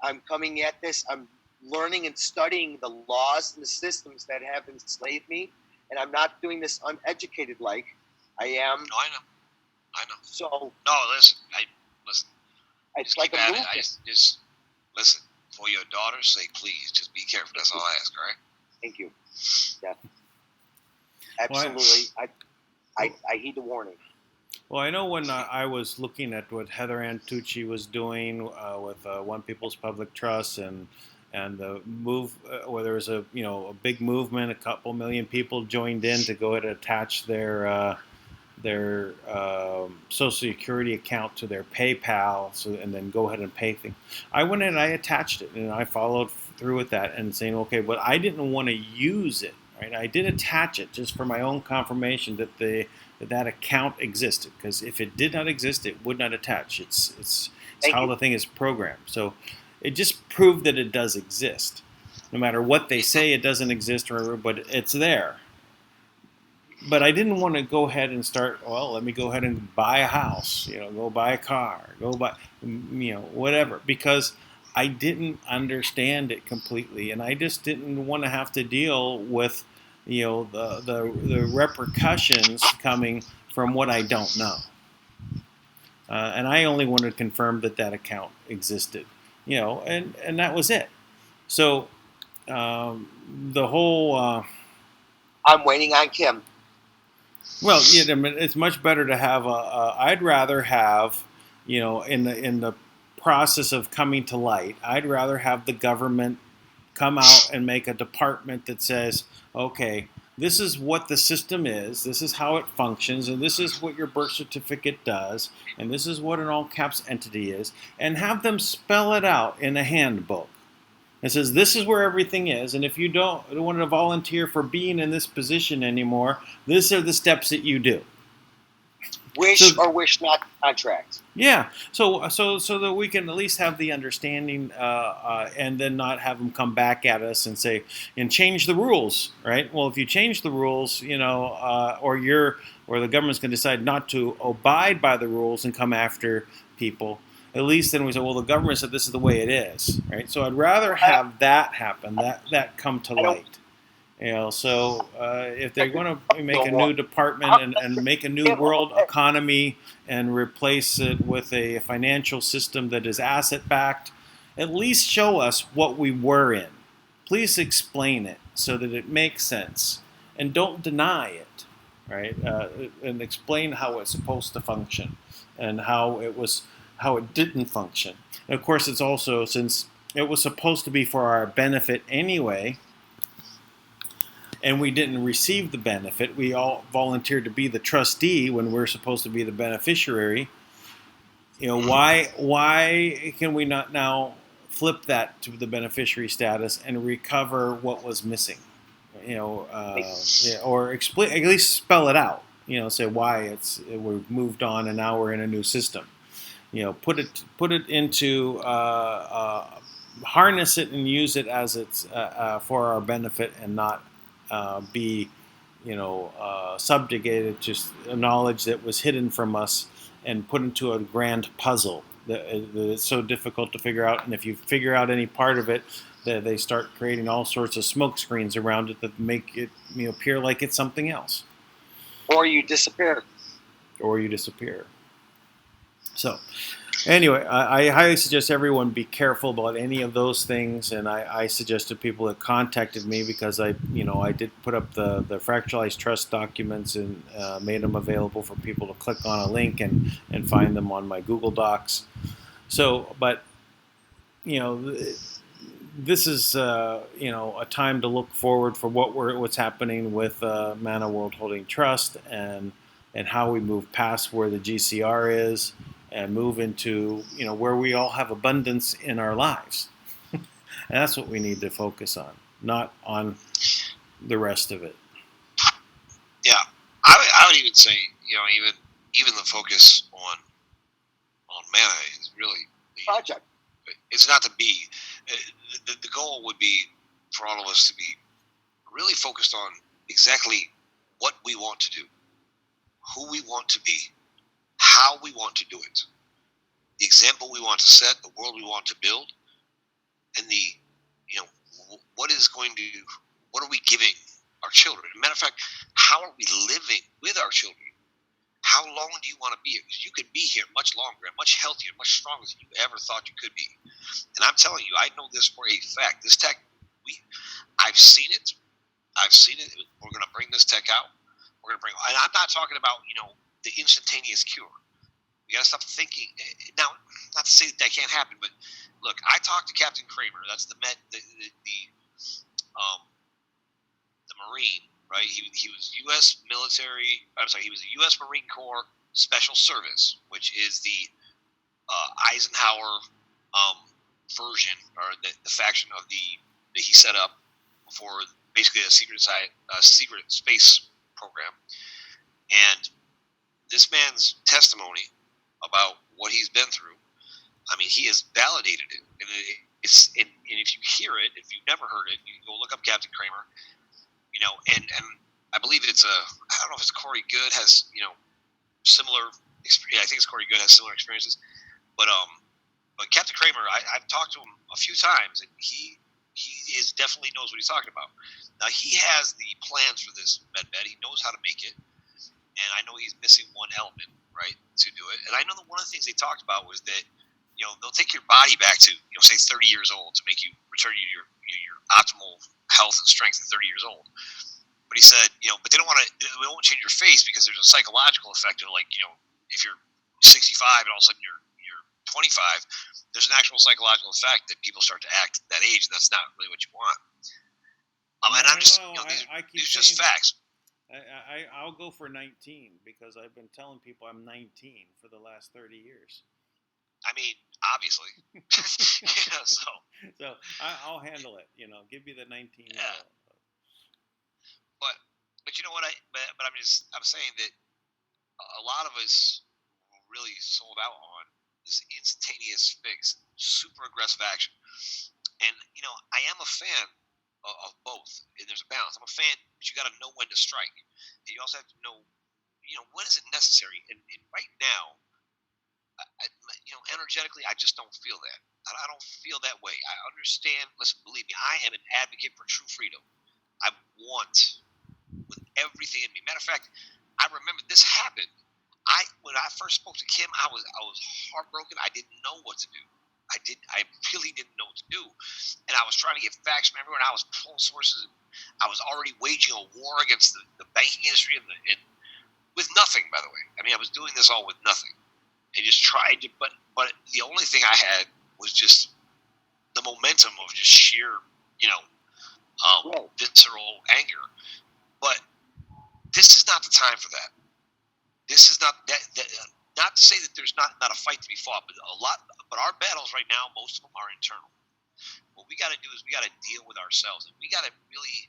I'm coming at this. I'm learning and studying the laws and the systems that have enslaved me, and I'm not doing this uneducated like I am. No, I know. So no, listen. It's just like keep a at movement. it. Just listen. For your daughter's sake, please, just be careful. That's all I ask. All right. Thank you. Yeah. Absolutely. I heed the warning. Well, I know when I was looking at what Heather Antucci was doing with One People's Public Trust and the move where there was a big movement, a couple million people joined in to go ahead and attach their Social Security account to their PayPal, and then go ahead and pay things. I went in and I attached it, and I followed through with that and saying, okay, but I didn't want to use it. Right? I did attach it just for my own confirmation that that account existed, because if it did not exist, it would not attach. It's how the thing is programmed. So it just proved that it does exist. No matter what they say, it doesn't exist, but it's there. But I didn't want to go ahead and start, well, let me go ahead and buy a house, go buy a car, go buy, whatever, because I didn't understand it completely, and I just didn't want to have to deal with, the repercussions coming from what I don't know. And I only wanted to confirm that account existed, and that was it. So the whole... I'm waiting on Kim. Well, yeah, I mean, it's much better to have I'd rather have, in the process of coming to light, I'd rather have the government come out and make a department that says, okay, this is what the system is, this is how it functions, and this is what your birth certificate does, and this is what an all caps entity is, and have them spell it out in a handbook. It says this is where everything is, and if you don't want to volunteer for being in this position anymore, these are the steps that you do. Wish or wish not contract. Yeah, so that we can at least have the understanding, and then not have them come back at us and say, and change the rules, right? Well, if you change the rules, or the government's going to decide not to abide by the rules and come after people, at least then we say, well, the government said this is the way it is, right? So I'd rather have that happen, that come to light. So if they're going to make a new department and make a new world economy and replace it with a financial system that is asset-backed, at least show us what we were in. Please explain it so that it makes sense. And don't deny it, right? And explain how it's supposed to function and how it didn't function. And of course, it's also, since it was supposed to be for our benefit anyway, and we didn't receive the benefit. We all volunteered to be the trustee when we're supposed to be the beneficiary. Why can we not now flip that to the beneficiary status and recover what was missing? Or explain, at least spell it out. Say why we've moved on and now we're in a new system. Put it into harness it and use it as it's for our benefit and not be, subjugated to a knowledge that was hidden from us and put into a grand puzzle that it's so difficult to figure out. And if you figure out any part of it, they start creating all sorts of smoke screens around it that make it appear like it's something else. Or you disappear. So, anyway, I highly suggest everyone be careful about any of those things, and I suggest to people that contacted me because I did put up the fractionalized trust documents and made them available for people to click on a link and find them on my Google Docs. So, but this is a time to look forward for what's happening with Manna World Holding Trust and how we move past where the GCR is and move into where we all have abundance in our lives. And that's what we need to focus on, not on the rest of it. Yeah, I would even say even the focus on Manna is really project. It's not to be. The goal would be for all of us to be really focused on exactly what we want to do, who we want to be, how we want to do it, the example we want to set, the world we want to build, and what are we giving our children? As a matter of fact, how are we living with our children? How long do you want to be here? Because you could be here much longer and much healthier, much stronger than you ever thought you could be. And I'm telling you, I know this for a fact. This tech, I've seen it. We're going to bring this tech out. And I'm not talking about, the instantaneous cure. We got to stop thinking. Now, not to say that can't happen, but look, I talked to Captain Kramer. That's the Marine, right? He was U.S. military. I'm sorry, he was the U.S. Marine Corps Special Service, which is the Eisenhower version or the faction of that he set up for basically a secret space program. And this man's testimony about what he's been through, I mean, he has validated it. And and if you hear it, if you've never heard it, you can go look up Captain Kramer. And I believe I don't know if it's Corey Good has, similar experience. I think it's Corey Good has similar experiences. But Captain Kramer, I've talked to him a few times, and he definitely knows what he's talking about. Now, he has the plans for this med bed. He knows how to make it. And I know he's missing one element, right, to do it. And I know that one of the things they talked about was that, they'll take your body back to, say 30 years old to make you return you to your optimal health and strength at 30 years old. But he said, but they won't change your face because there's a psychological effect of if you're 65 and all of a sudden you're 25, there's an actual psychological effect that people start to act at that age, and that's not really what you want. And I'm just, these are just facts. I'll go for 19 because I've been telling people I'm 19 for the last 30 years. I mean, obviously. So I'll handle it. Give me the 19. Yeah. But you know what? I'm saying that a lot of us really sold out on this instantaneous fix, super aggressive action. And I am a fan of both, and there's a balance. I'm a fan, but you got to know when to strike, and you also have to know, when is it necessary. And right now, energetically, I just don't feel that. I don't feel that way. I understand. Listen, believe me, I am an advocate for true freedom. I want with everything in me. Matter of fact, I remember this happened. When I first spoke to Kim, I was heartbroken. I didn't know what to do. I really didn't know what to do, and I was trying to get facts from everyone. I was pulling sources. I was already waging a war against the banking industry and with nothing. By the way, I mean I was doing this all with nothing. I just tried to, but the only thing I had was just the momentum of just sheer, visceral anger. But this is not the time for that. This is not that. Not to say that there's not a fight to be fought, but But our battles right now, most of them are internal. What we got to do is we got to deal with ourselves, and we got to really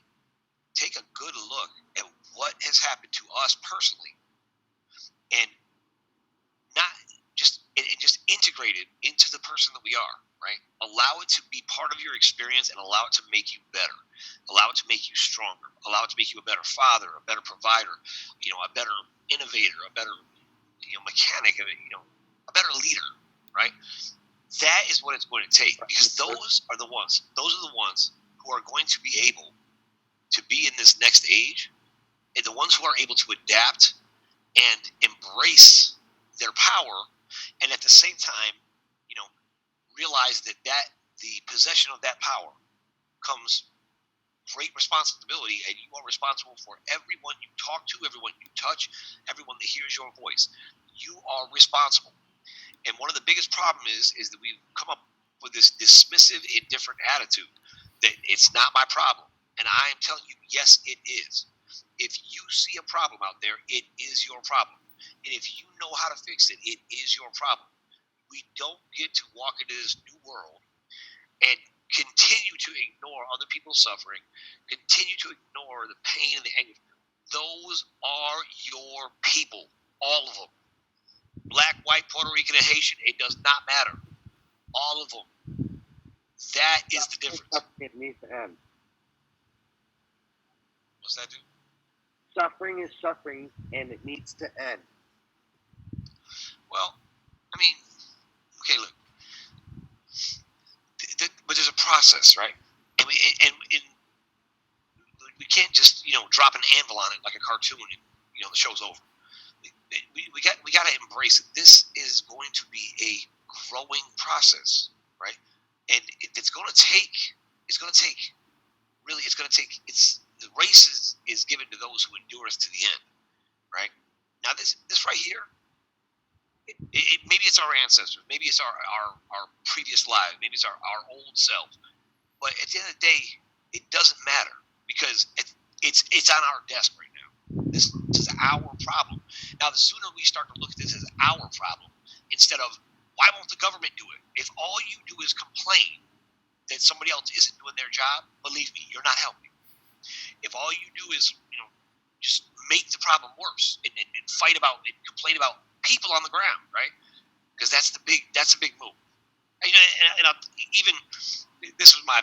take a good look at what has happened to us personally, and just integrate it into the person that we are. Right? Allow it to be part of your experience, and allow it to make you better. Allow it to make you stronger. Allow it to make you a better father, a better provider, a better innovator, a better mechanic, a better leader. Right? That is what it's going to take, because those are the ones who are going to be able to be in this next age, and the ones who are able to adapt and embrace their power, and at the same time, realize that the possession of that power comes great responsibility, and you are responsible for everyone you talk to, everyone you touch, everyone that hears your voice. You are responsible. And one of the biggest problems is that we've come up with this dismissive, indifferent attitude that it's not my problem. And I am telling you, yes, it is. If you see a problem out there, it is your problem. And if you know how to fix it, it is your problem. We don't get to walk into this new world and continue to ignore other people's suffering, continue to ignore the pain and the anger. Those are your people, all of them. Black, white, Puerto Rican, and Haitian, it does not matter. All of them. That is the difference. It needs to end. What's that do? Suffering is suffering, and it needs to end. Well, I mean, okay, look. But there's a process, right? And we can't just drop an anvil on it like a cartoon and the show's over. We got to embrace it. This is going to be a growing process, right? And it's going to take. The race is given to those who endure us to the end, right? Now this right here, maybe it's our ancestors, maybe it's our previous lives, maybe it's our old self, but at the end of the day, it doesn't matter, because it's on our desk right now. This is our problem. Now, the sooner we start to look at this as our problem, instead of why won't the government do it? If all you do is complain that somebody else isn't doing their job, believe me, you're not helping. If all you do is just make the problem worse and fight about and complain about people on the ground, right? Because that's the big move. And even this was my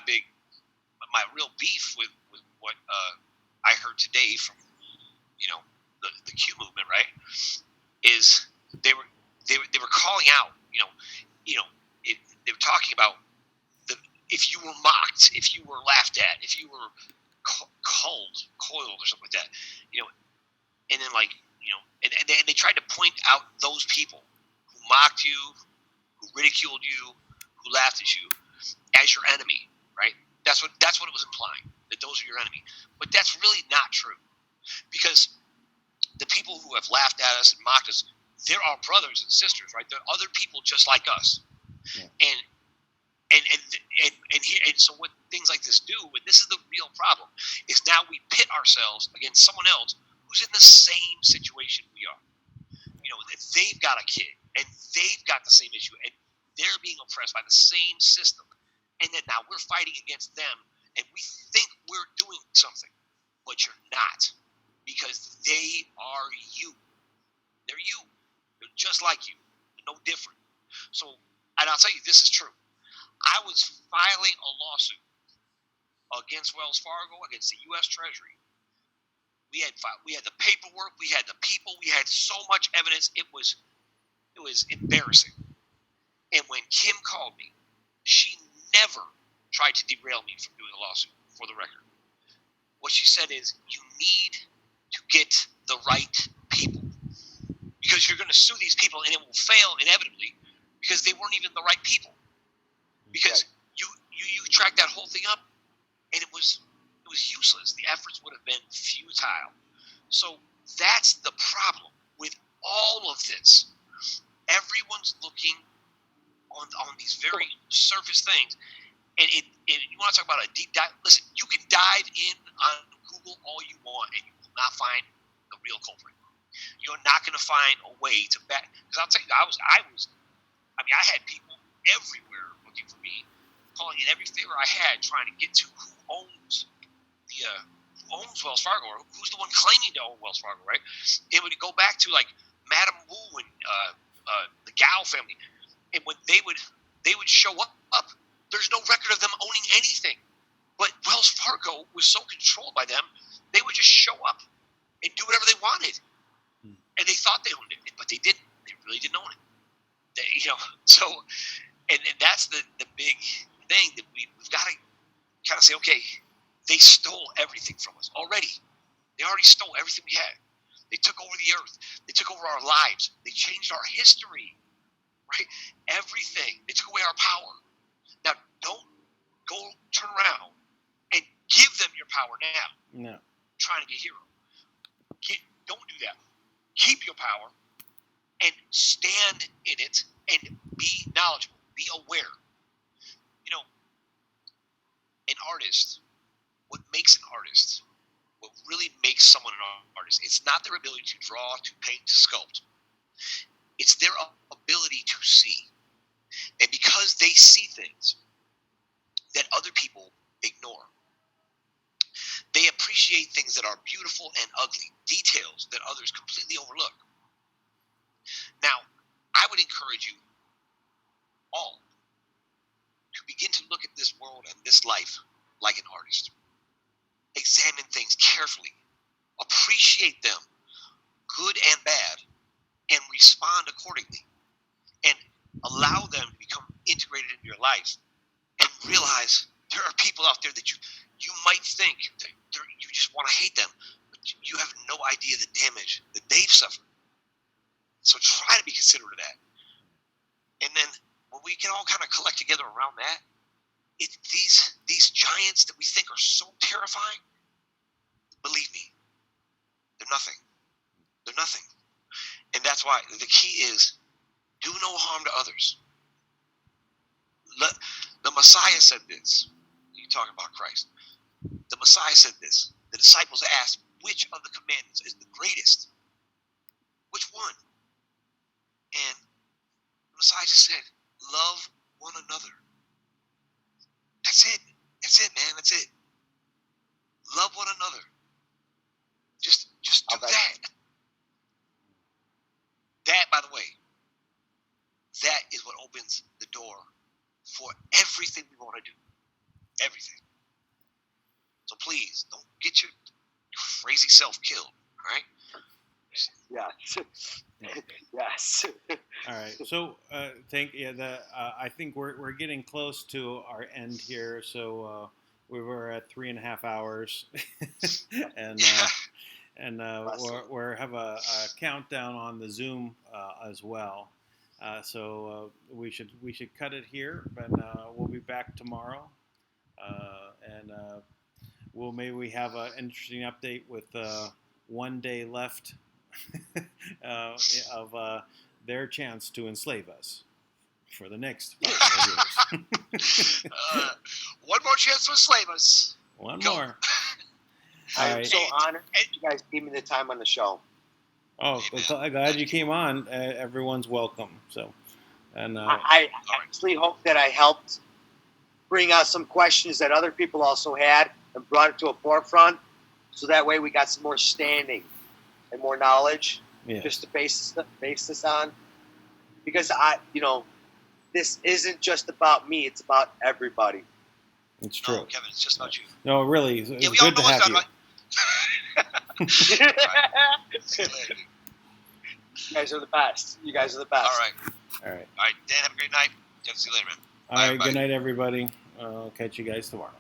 real beef with what I heard today from the Q movement, right? Is they were calling out, they were talking about if you were mocked, if you were laughed at, if you were coiled or something like that, and then and they tried to point out those people who mocked you, who ridiculed you, who laughed at you as your enemy, right? That's what it was implying, that those are your enemy. But that's really not true, because the people who have laughed at us and mocked us, they're our brothers and sisters, right? They're other people just like us. Yeah. And so what things like this do, and this is the real problem, is now we pit ourselves against someone else who's in the same situation we are. That they've got a kid and they've got the same issue and they're being oppressed by the same system. And then now we're fighting against them and we think we're doing something, but you're not, because they are you. They're you. They're just like you. They're no different. So, and I'll tell you, this is true. I was filing a lawsuit against Wells Fargo, against the U.S. Treasury. We had the paperwork, we had the people, we had so much evidence. It was It was embarrassing. And when Kim called me, she never tried to derail me from doing a lawsuit, for the record. What she said is, you need to get the right people, because you're going to sue these people and it will fail inevitably because they weren't even the right people. Because you tracked that whole thing up and it was useless. The efforts would have been futile. So that's the problem with all of this. Everyone's looking on these very surface things. And you want to talk about a deep dive? Listen, you can dive in on Google all you want, and you will not find the real culprit. You're not going to find a way to back. Because I'll tell you, I had people everywhere looking for me, calling in every favor I had, trying to get to who owns Wells Fargo, or who's the one claiming to own Wells Fargo, right? It would go back to like Madame Wu and the Gao family, and when they would show up, there's no record of them owning anything. But Wells Fargo was so controlled by them, they would just show up and do whatever they wanted, and they thought they owned it, but they didn't. They really didn't own it. So, and that's the big thing that we've got to kind of say, okay, they stole everything from us already. They already stole everything we had. They took over the earth. They took over our lives. They changed our history, right? Everything. They took away our power. Now, don't go turn around and give them your power now. No. Trying to be a hero. Don't do that. Keep your power and stand in it and be knowledgeable. Be aware. An artist, what makes an artist, what really makes someone an artist, it's not their ability to draw, to paint, to sculpt. It's their ability to see. And because they see things that other people ignore, they appreciate things that are beautiful and ugly, details that others completely overlook. Now, I would encourage you all to begin to look at this world and this life like an artist. Examine things carefully. Appreciate them, good and bad, and respond accordingly. And allow them to become integrated into your life. And realize there are people out there that you might think that you just want to hate them, but you have no idea the damage that they've suffered. So try to be considerate of that. And then when we can all kind of collect together around that, these giants that we think are so terrifying, believe me, they're nothing. They're nothing. And that's why the key is do no harm to others. The Messiah said this. You talking about Christ. The Messiah said this. The disciples asked, which of the commandments is the greatest? Which one? And the Messiah just said, love one another. That's it. That's it, man. That's it. Love one another. Just do that. That, by the way, that is what opens the door for everything we want to do. Everything. So please, don't get your crazy self killed, all right? Yeah. Yes. All right. So, I think we're getting close to our end here. So we were at 3.5 hours, and we're have a countdown on the Zoom as well. So we should cut it here, but we'll be back tomorrow, and maybe we have an interesting update with 1 day left of their chance to enslave us for the next 5 years. One more chance to enslave us. One Go. more. I'm so honored you guys gave me the time on the show. Oh, glad you came on. Everyone's welcome. So, and I actually hope that I helped bring out some questions that other people also had and brought it to a forefront, so that way we got some more standing and more knowledge, just to base this on. Because this isn't just about me; it's about everybody. It's true. No, Kevin, it's just about you. No, really, it's good to have you. Right. See you later. You guys are the best. You guys are the best. All right. All right. Dan, have a great night. See you later, man. All right. Bye. Good night, everybody. I'll catch you guys tomorrow.